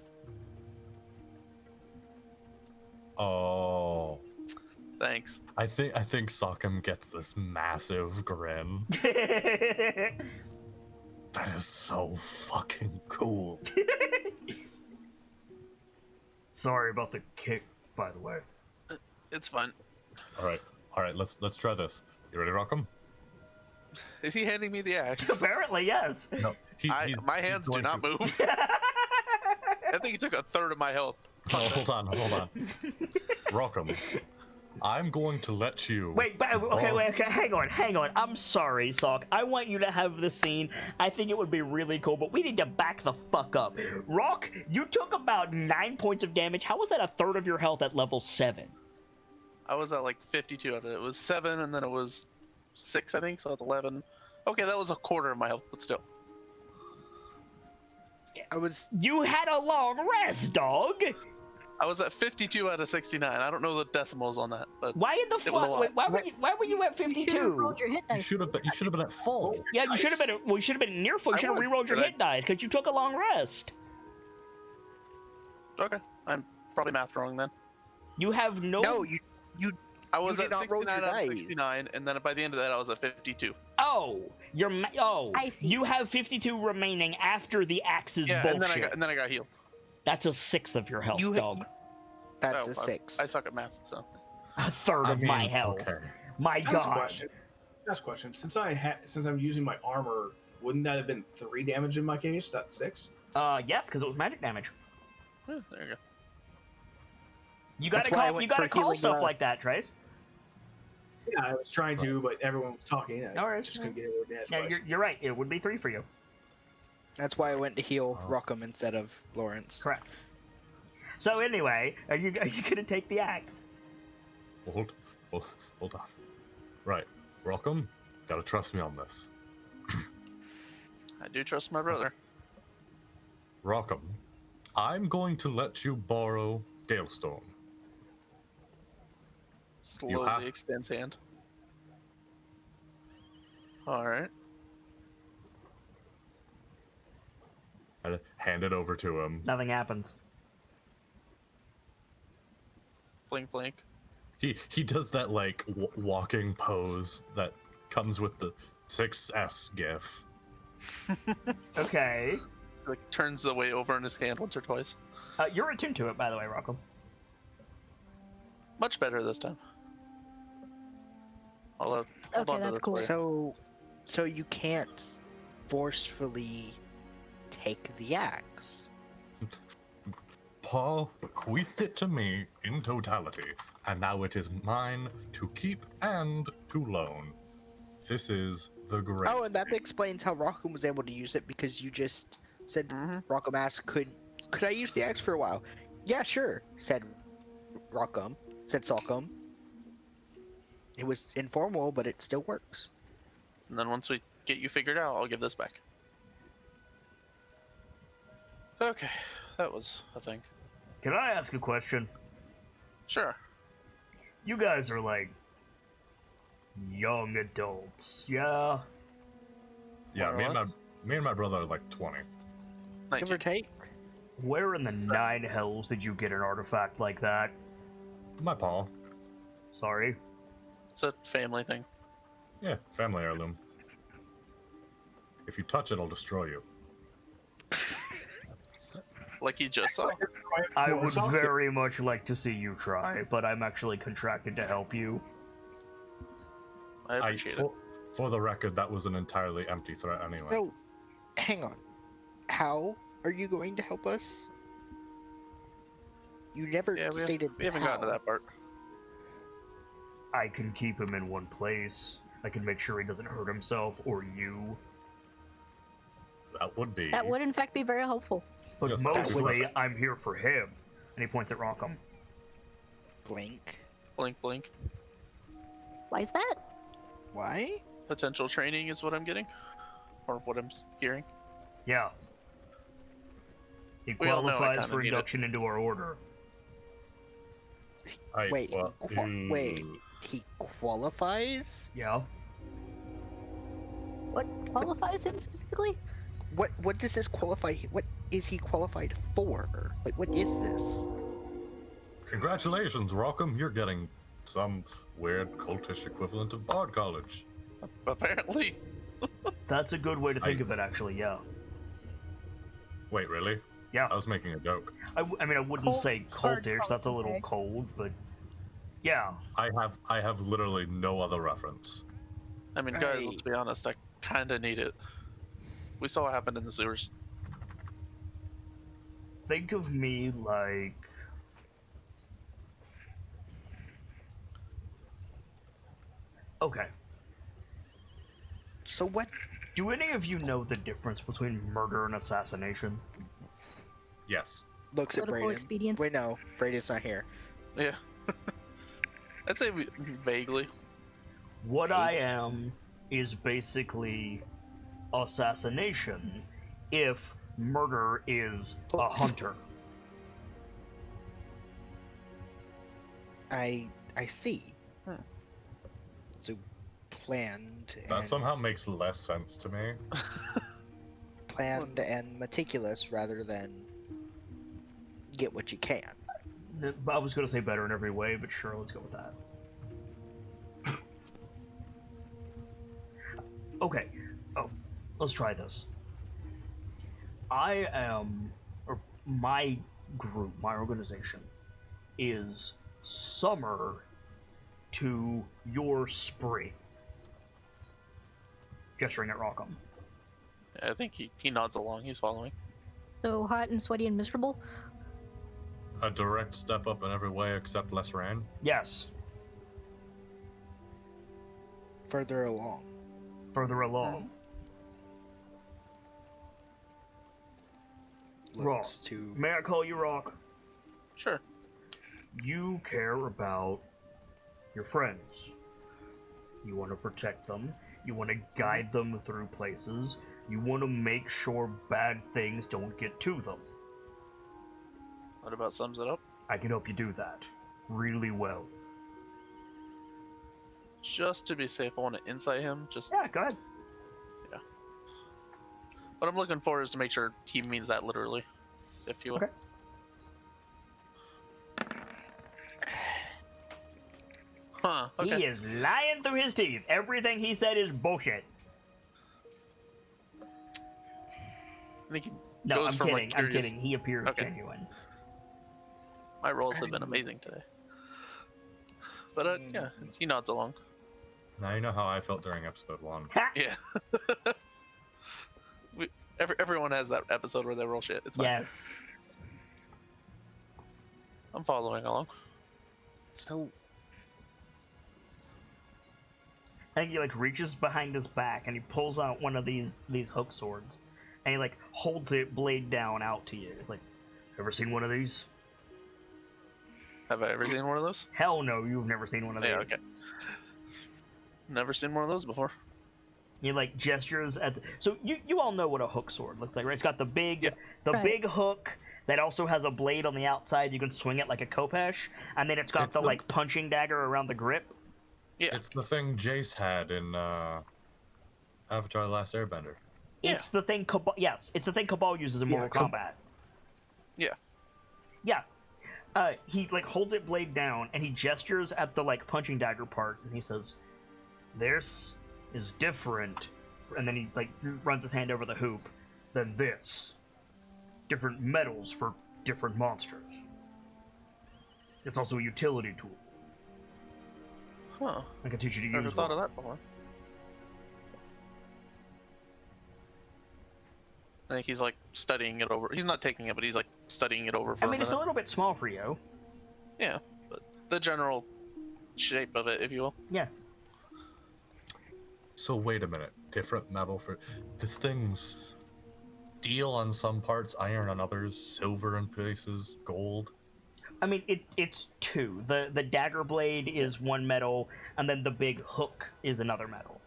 Oh. Thanks. I think Sokka gets this massive grin. That is so fucking cool. Sorry about the kick, by the way. It's fine. All right. Let's try this. You ready, Rockham? Is he handing me the axe? Apparently, yes. No. My hands do not move. I think he took a third of my health. Oh, hold on. Rockham, I'm going to let you. Wait, but okay, hang on. I'm sorry, Sock. I want you to have the scene. I think it would be really cool, but we need to back the fuck up. Rock, you took about 9 points of damage. How was that a third of your health at level 7? I was at like 52 of it. It was 7, and then it was 6, I think, so that's 11. Okay, that was a quarter of my health, but still. You had a long rest, dog. I was at 52 out of 69. I don't know the decimals on that, but Why in the It was a fuck? lot. Why were you at You should have 52? rolled your hit You dice. should have been at full. Yeah, you should have been. Well, you should have been near full. You I should have was, rerolled your but I- hit dice because you took a long rest. okay. I'm probably math wrong then. You have no. No, you I was did at not roll 69 your out of dice. 69, and then by the end of that, I was at 52. Oh, I see. You have 52 remaining after the axe's Yeah, bullshit. and then I got healed. That's a sixth of your health, You- dog. that's Oh, a 6. I suck at math, so. A third of my health. Okay. My That's a God. question. That's a question. Since I'm using my armor, wouldn't that have been 3 damage in my case, not 6? Yes, because it was magic damage. Yeah, there you go. You That's gotta why I call. went You gotta for call healing stuff love. like that, Trace. Yeah, I was trying to, but everyone was talking. I All right. just couldn't get it damage. Yeah, you're right. It would be 3 for you. That's why I went to heal Oh. Rockham instead of Lawrence. Correct. So anyway, are you gonna take the axe? Hold on. Right. Welcome. Gotta trust me on this. I do trust my brother. Welcome. I'm going to let you borrow Galestone. Slowly extends hand. All right. I hand it over to him. Nothing happens. Blink, blink. He does that like walking pose that comes with the 6S gif. Okay. Like turns the way over in his hand once or twice. You're attuned to it, by the way, Rocco. Much better this time. Hold Okay, on to that's this cool. for you. So you can't forcefully take the axe. Paul bequeathed it to me in totality, and now it is mine to keep and to loan. This is the great. Oh, and that explains how Rockham was able to use it, because you just said Rockham asked, could I use the axe for a while? Yeah, sure, said Rockham. Said Salcom. It was informal, but it still works. And then once we get you figured out, I'll give this back. Okay, that was a thing. Can I ask a question? Sure. You guys are like young adults, yeah? Yeah, More or me and my brother are like 20. Give or 19. take. Where in the nine hells did you get an artifact like that? My Paul. Sorry. It's a family thing. Yeah, family heirloom. If you touch it, I'll destroy you. Like you just saw. I would very much like to see you try, but I'm actually contracted to help you. I appreciate it. For the record, that was an entirely empty threat anyway. So, hang on. How are you going to help us? You never Yeah, stated we haven't how. gotten to that part. I can keep him in one place. I can make sure he doesn't hurt himself or you. That would be. That would, in fact, be very helpful. But Yes, that would be mostly, perfect. I'm here for him. And he points at Rockham. Blink. Blink, blink. Why is that? Why? Potential training is what I'm getting. Or what I'm hearing. Yeah. He We all know I qualifies kinda for need it. induction into our order. Wait, well, wait. He qualifies? Yeah. What qualifies him specifically? What does this qualify? What is he qualified for? Like, what is this? Congratulations, Rockham. You're getting some weird cultish equivalent of Bard College. Apparently. That's a good way to think of it, actually, yeah. Wait, really? Yeah. I was making a joke. I mean, I wouldn't Cold- say hard cultish, cult, that's a little okay. cold, but yeah. I have literally no other reference. I mean, guys, let's be honest. I kind of need it. We saw what happened in the sewers. Think of me like... Okay. So what? Do any of you know the difference between murder and assassination? Yes. Looks at Political Brayden. expedience. Wait, no. Brayden's not here. Yeah. I'd say vaguely. What I am is basically assassination if murder is a hunter. I see. Hmm. So planned That and somehow makes less sense to me. planned and meticulous rather than get what you can. I was going to say better in every way, but sure, let's go with that. Okay. Oh, let's try this. I am, or my group, my organization, is summer to your spring. Gesturing at Rockham. I think he nods along. He's following. So hot and sweaty and miserable? A direct step up in every way except less rain. Yes, Further along. further along. Rock. Looks to May I call you Rock? Sure. You care about your friends. You want to protect them. You want to guide them through places. You want to make sure bad things don't get to them. That about sums it up. I can help you do that really well. Just to be safe, I want to insight him. Just Yeah, go ahead. what I'm looking for is to make sure he means that literally, if you will. Okay. Huh. Okay. He is lying through his teeth. Everything he said is bullshit. I think he No, goes I'm from, kidding. like, I'm curious- kidding. He appears Okay. genuine. My rolls have been amazing today. But yeah, he nods along. Now you know how I felt during episode 1. Ha! Yeah. Everyone has that episode where they roll shit. It's fine. Yes. I'm following along. So, I think he like reaches behind his back and he pulls out one of these hook swords, and he like holds it blade down out to you. It's like, ever seen one of these? Have I ever seen one of those? Hell no, you've never seen one of these. Yeah, okay. Never seen one of those before. He like gestures at. So you all know what a hook sword looks like, right? It's got the big Yeah. Right. big hook that also has a blade on the outside. You can swing it like a khopesh, and then it's got It's the the- like punching dagger around the grip. Yeah. It's the thing Jace had in Avatar: The Last Airbender. It's the thing Cabal. Yes, it's the thing Cabal uses in Yeah, Mortal Kombat. Yeah. Yeah. He like holds it blade down and he gestures at the like punching dagger part and he says, "This is different," and then he like runs his hand over the hoop. Than this. Different metals for different monsters. It's also a utility tool. Huh. I can teach you to Never use thought one. of that before. I think he's like studying it over. He's not taking it, but he's like studying it over for I mean, a it's a minute. little bit small for you. Yeah, but the general shape of it, if you will. Yeah. So wait a minute, different metal for this thing's steel on some parts, iron on others, silver in places, gold. I mean, it's two. The dagger blade is one metal, and then the big hook is another metal.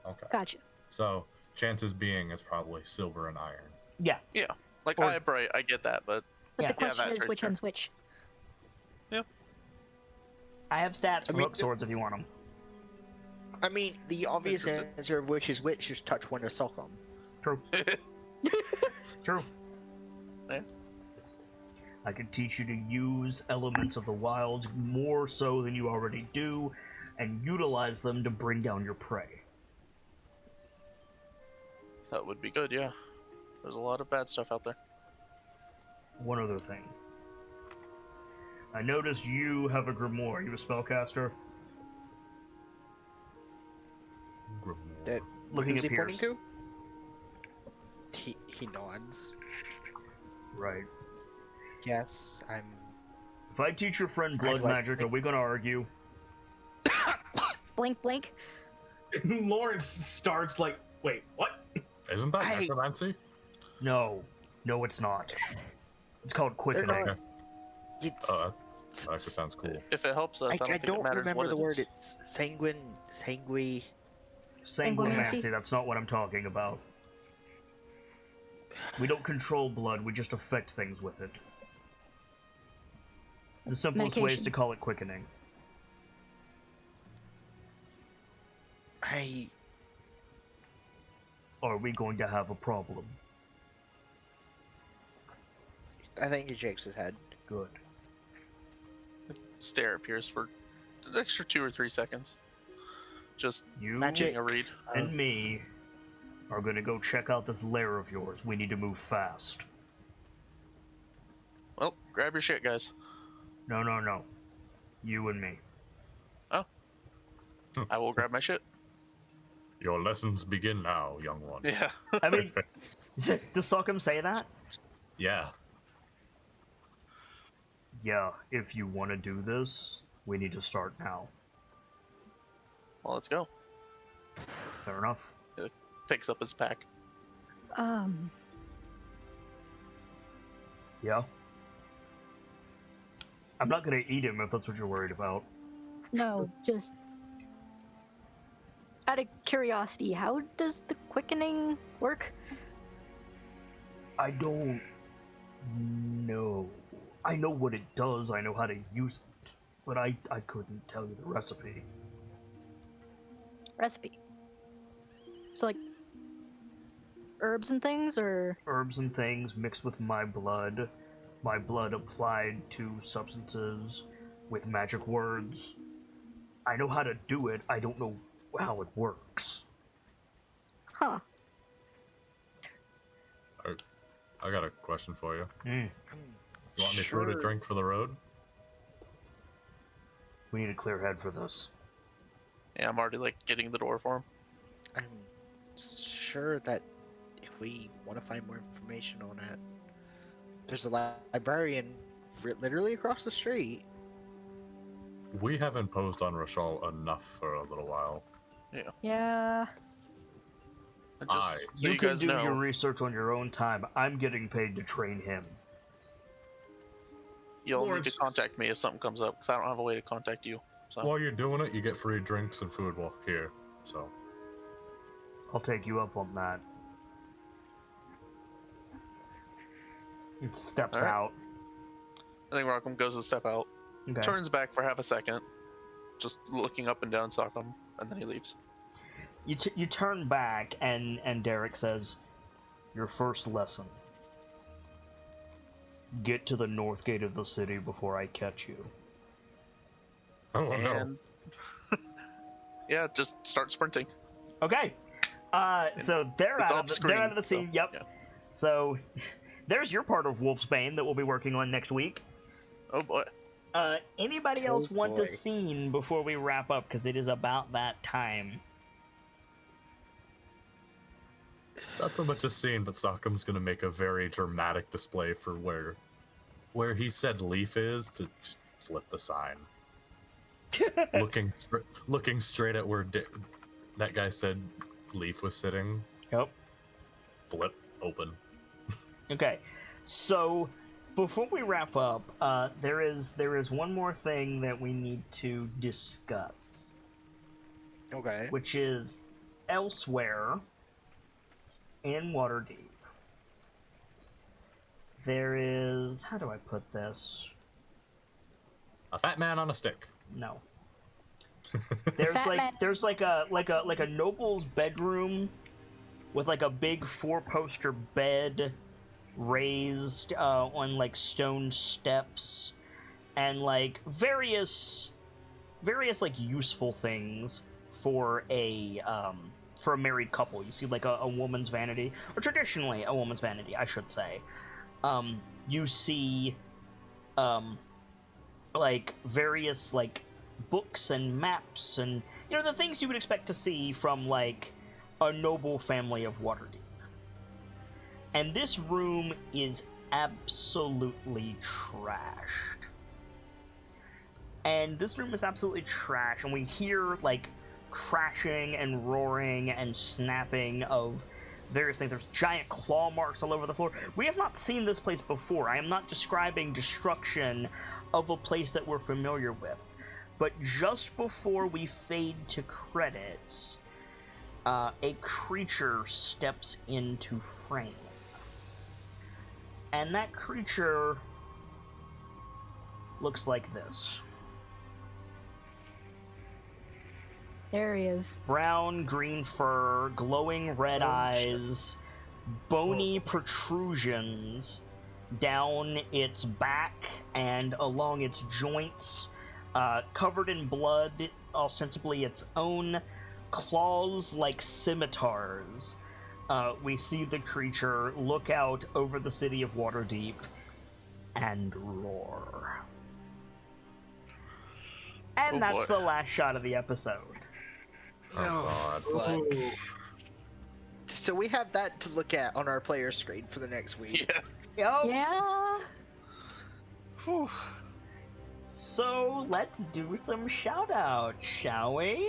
Okay. Gotcha. So chances being it's probably silver and iron. Yeah. Yeah, like Or- right, I get that, but But Yeah. the question that is right which there. one's which. I have stats for I mean, hook swords if you want them. I mean, the obvious Interesting. answer of which is which is touch one to sock 'em. True. True. Yeah. I can teach you to use elements of the wilds more so than you already do, and utilize them to bring down your prey. that would be good. Yeah, there's a lot of bad stuff out there. One other thing. I noticed you have a grimoire. You a spellcaster? Grimoire. That Looking who's at he pointing Pierce. to? He nods. Right. Yes, I'm. If I teach your friend blood I'd like- magic, are we gonna argue? Blink, blink. Lawrence starts like, wait, what? Isn't that I- necromancy? No. No, it's not. It's called quickening. not- It's. That actually sounds cool. If it helps us, I don't I think it don't matters remember what the it word. is. It's sanguine. Sanguine. Sanguimancy, Sanguimancy? that's not what I'm talking about. We don't control blood, we just affect things with it. The simplest way is Medication. to call it quickening. Are we going to have a problem? I think he shakes his head. Good. Stare at Pierce for an extra 2 or 3 seconds. Just You Magic. getting a read. and me are gonna go check out this lair of yours. We need to move fast. Well, grab your shit, guys. No, no, no. You and me. I will grab my shit. Your lessons begin now, young one. Yeah. I mean, does Sokkum say that? Yeah. Yeah, if you want to do this, we need to start now. Well, let's go. Fair enough. Picks up his pack. Yeah? I'm not gonna eat him if that's what you're worried about. No, just Out of curiosity, how does the quickening work? I don't know. I know what it does, I know how to use it, but I couldn't tell you the recipe. Recipe. So like herbs and things, or Herbs and things mixed with my blood applied to substances with magic words. I know how to do it, I don't know how it works. huh? I got a question for you. Mm. You want me to throw a drink for the road? We need a clear head for this. Yeah, I'm already like getting the door for him. I'm sure that if we want to find more information on it, there's a librarian literally across the street. We haven't posed on Rashal enough for a little while. Yeah. And just so You you can guys do know, your research on your own time. I'm getting paid to train him. you'll need to Lawrence- contact me if something comes up, because I don't have a way to contact you. So While you're doing it, you get free drinks and food while here. So I'll take you up on that. It steps Alright. out. I think Rockham goes a step out, Okay. turns back for half a second, just looking up and down Sockham, and then he leaves. You turn back, and Derek says, "Your first lesson. Get to the north gate of the city before I catch you." oh no. And yeah, just start sprinting. Okay. So they're It's out off of the, screen, they're out of the so, scene. Yep. yeah. So there's your part of Wolvesbane that we'll be working on next week. Oh boy. Anybody else want boy. a scene before we wrap up? Because it is about that time. Not so much a scene, but Sockham's gonna make a very dramatic display for where he said Leaf is to just flip the sign. looking straight at where that guy said Leaf was sitting. Yep. Flip open. Okay, so before we wrap up, there is one more thing that we need to discuss, Okay. which is elsewhere in Waterdeep. There is, how do I put this? A fat man on a stick. No. There's Fat man. there's like a noble's bedroom with like a big 4-poster bed raised on like stone steps and like various like useful things for a married couple. You see like a woman's vanity, or traditionally a woman's vanity, I should say. You see like various like books and maps and the things you would expect to see from like a noble family of Waterdeep. And this room is absolutely trashed. And this room is absolutely trashed, and we hear like crashing and roaring and snapping of various things. There's giant claw marks all over the floor. We have not seen this place before. I am not describing destruction of a place that we're familiar with. But just before we fade to credits, a creature steps into frame. And that creature looks like this. There he is. Brown, green fur, glowing red Oh, eyes, bony protrusions down its back and along its joints, covered in blood, ostensibly its own, claws like scimitars. We see the creature look out over the city of Waterdeep and roar. And Oh, that's boy. the last shot of the episode. Oh god. But, Ooh. so we have that to look at on our player screen for the next week. Yeah. Yep. Yeah. Whew. So let's do some shout-outs, shall we?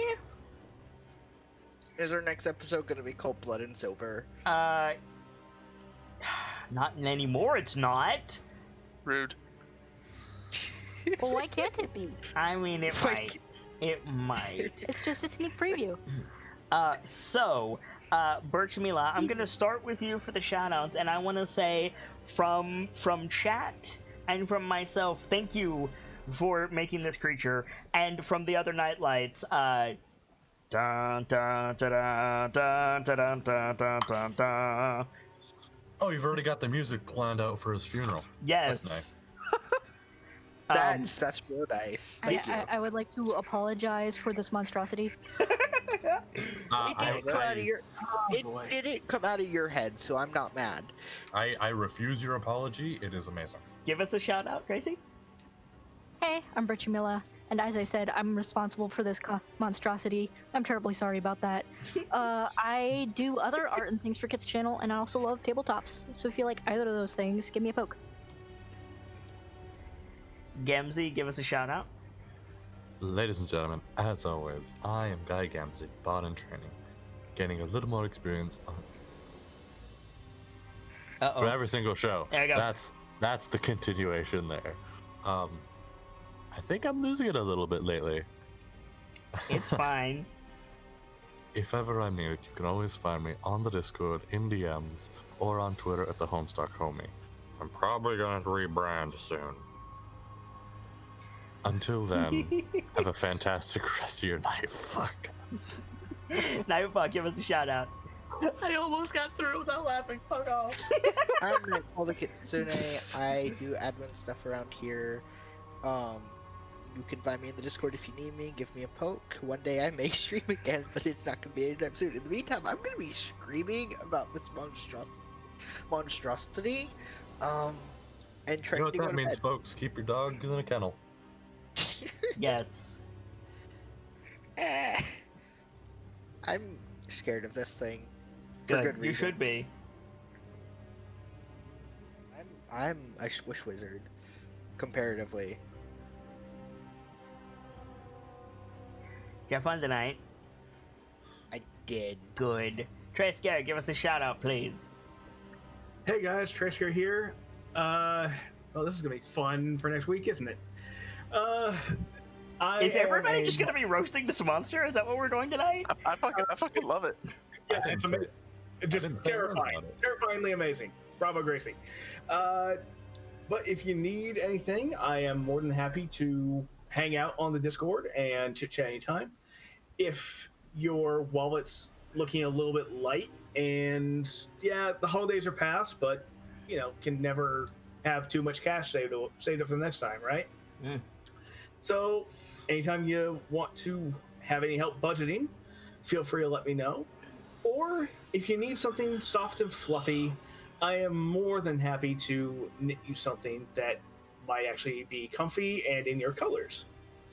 Is our next episode going to be called Blood and Silver? Not anymore, it's not. Rude. Well, why can't it be? I mean, it Like- might. It might. It's just a sneak preview. Birchmila, I'm gonna start with you for the shoutouts, and I want to say from chat and from myself, thank you for making this creature, and from the other Nightlights, dun dun dun dun dun dun dun dun dun dun. Oh, you've already got the music planned out for his funeral. Yes. That's nice. That's real nice. Thank you. I would like to apologize for this monstrosity. It didn't come out of your. boy. It didn't come out of your head, so I'm not mad. I refuse your apology. It is amazing. Give us a shout out, Gracie. Hey, I'm Birchmila, and as I said, I'm responsible for this monstrosity. I'm terribly sorry about that. I do other art and things for Kit's channel, and I also love tabletops. So if you like either of those things, give me a poke. Gamzee, give us a shout out. Ladies and gentlemen, as always, I am Guy Gamzee, bot in training, gaining a little more experience for every single show. There you go. That's the continuation there. I think I'm losing it a little bit lately. It's fine. If ever I'm near, you can always find me on the Discord, in DMs, or on Twitter at the Homestuck Homie. I'm probably gonna rebrand soon. Until then, have a fantastic rest of your night. Fuck. Nightfuck, give us a shout out. I almost got through without laughing. Fuck off. I'm Nightfall Kitsune. I do admin stuff around here. You can find me in the Discord if you need me. Give me a poke. One day I may stream again, but it's not gonna be anytime soon. In the meantime, I'm gonna be screaming about this monstrosity. And trying You know what to go that to means, bed. folks? Keep your dogs in a kennel. Yes. I'm scared of this thing. Good. For good You reason. should be. I'm a squish wizard, comparatively. Did you have fun tonight? I did. Good. Trace Garrett, give us a shout out, please. Hey guys, Trasker here. Well, this is gonna be fun for next week, isn't it? Is everybody just gonna be roasting this monster? Is that what we're doing tonight? I fucking love it. Yeah, it's amazing. It's just didn't think terrifying. about it. Terrifyingly amazing. Bravo, Gracie. But if you need anything, I am more than happy to hang out on the Discord and chit-chat anytime. If your wallet's looking a little bit light, and yeah, the holidays are past, but you know, can never have too much cash saved up for the next time, right? Mm. So anytime you want to have any help budgeting, feel free to let me know. Or if you need something soft and fluffy, I am more than happy to knit you something that might actually be comfy and in your colors.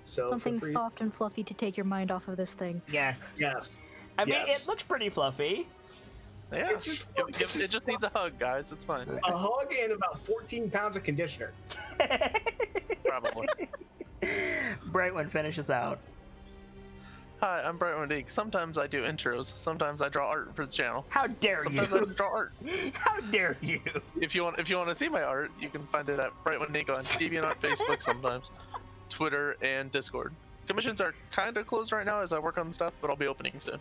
So Something feel free- soft and fluffy to take your mind off of this thing. Yes. Yes. I mean, Yes. it looks pretty fluffy. Yeah, It's just it just needs a hug, guys. It's fine. a hug and about 14 pounds of conditioner. Probably. Brightwin, finish us out. Hi, I'm Brightman Deek. Sometimes I do intros. Sometimes I draw art for the channel. How dare Sometimes I you? draw art. How dare you? If you want to see my art, you can find it at Brightman Deek on DeviantArt, Facebook sometimes, Twitter, and Discord. Commissions are kind of closed right now as I work on stuff, but I'll be opening soon.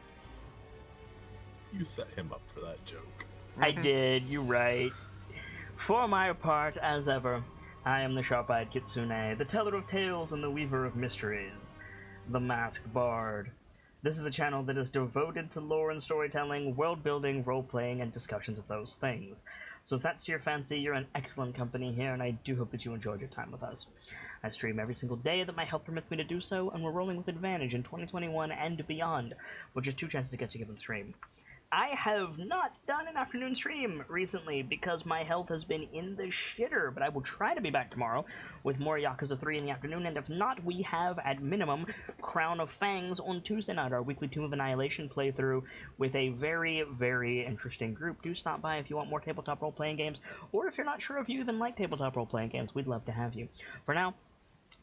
You set him up for that joke. I did, you're right. For my part, as ever, I am the sharp-eyed Kitsune, the teller of tales and the weaver of mysteries, the masked bard. This is a channel that is devoted to lore and storytelling, world-building, role-playing, and discussions of those things. So if that's to your fancy, you're in excellent company here, and I do hope that you enjoyed your time with us. I stream every single day that my health permits me to do so, and we're rolling with advantage in 2021 and beyond, which is 2 chances to get a given stream. I have not done an afternoon stream recently because my health has been in the shitter, but I will try to be back tomorrow with more Yakuza 3 in the afternoon, and if not, we have, at minimum, Crown of Fangs on Tuesday night, our weekly Tomb of Annihilation playthrough with a very, very interesting group. Do stop by if you want more tabletop role-playing games, or if you're not sure if you even like tabletop role-playing games, we'd love to have you. For now,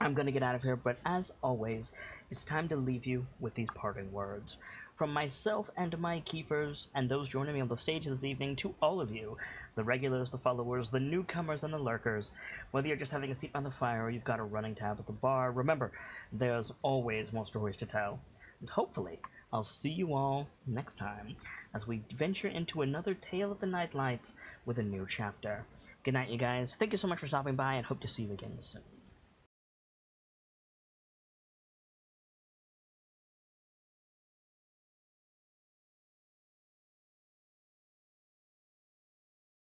I'm going to get out of here, but as always, it's time to leave you with these parting words. From myself and my keepers, and those joining me on the stage this evening, to all of you, the regulars, the followers, the newcomers, and the lurkers, whether you're just having a seat by the fire or you've got a running tab at the bar, remember, there's always more stories to tell. And hopefully, I'll see you all next time as we venture into another Tale of the KnightLites with a new chapter. Good night, you guys. Thank you so much for stopping by, and hope to see you again soon.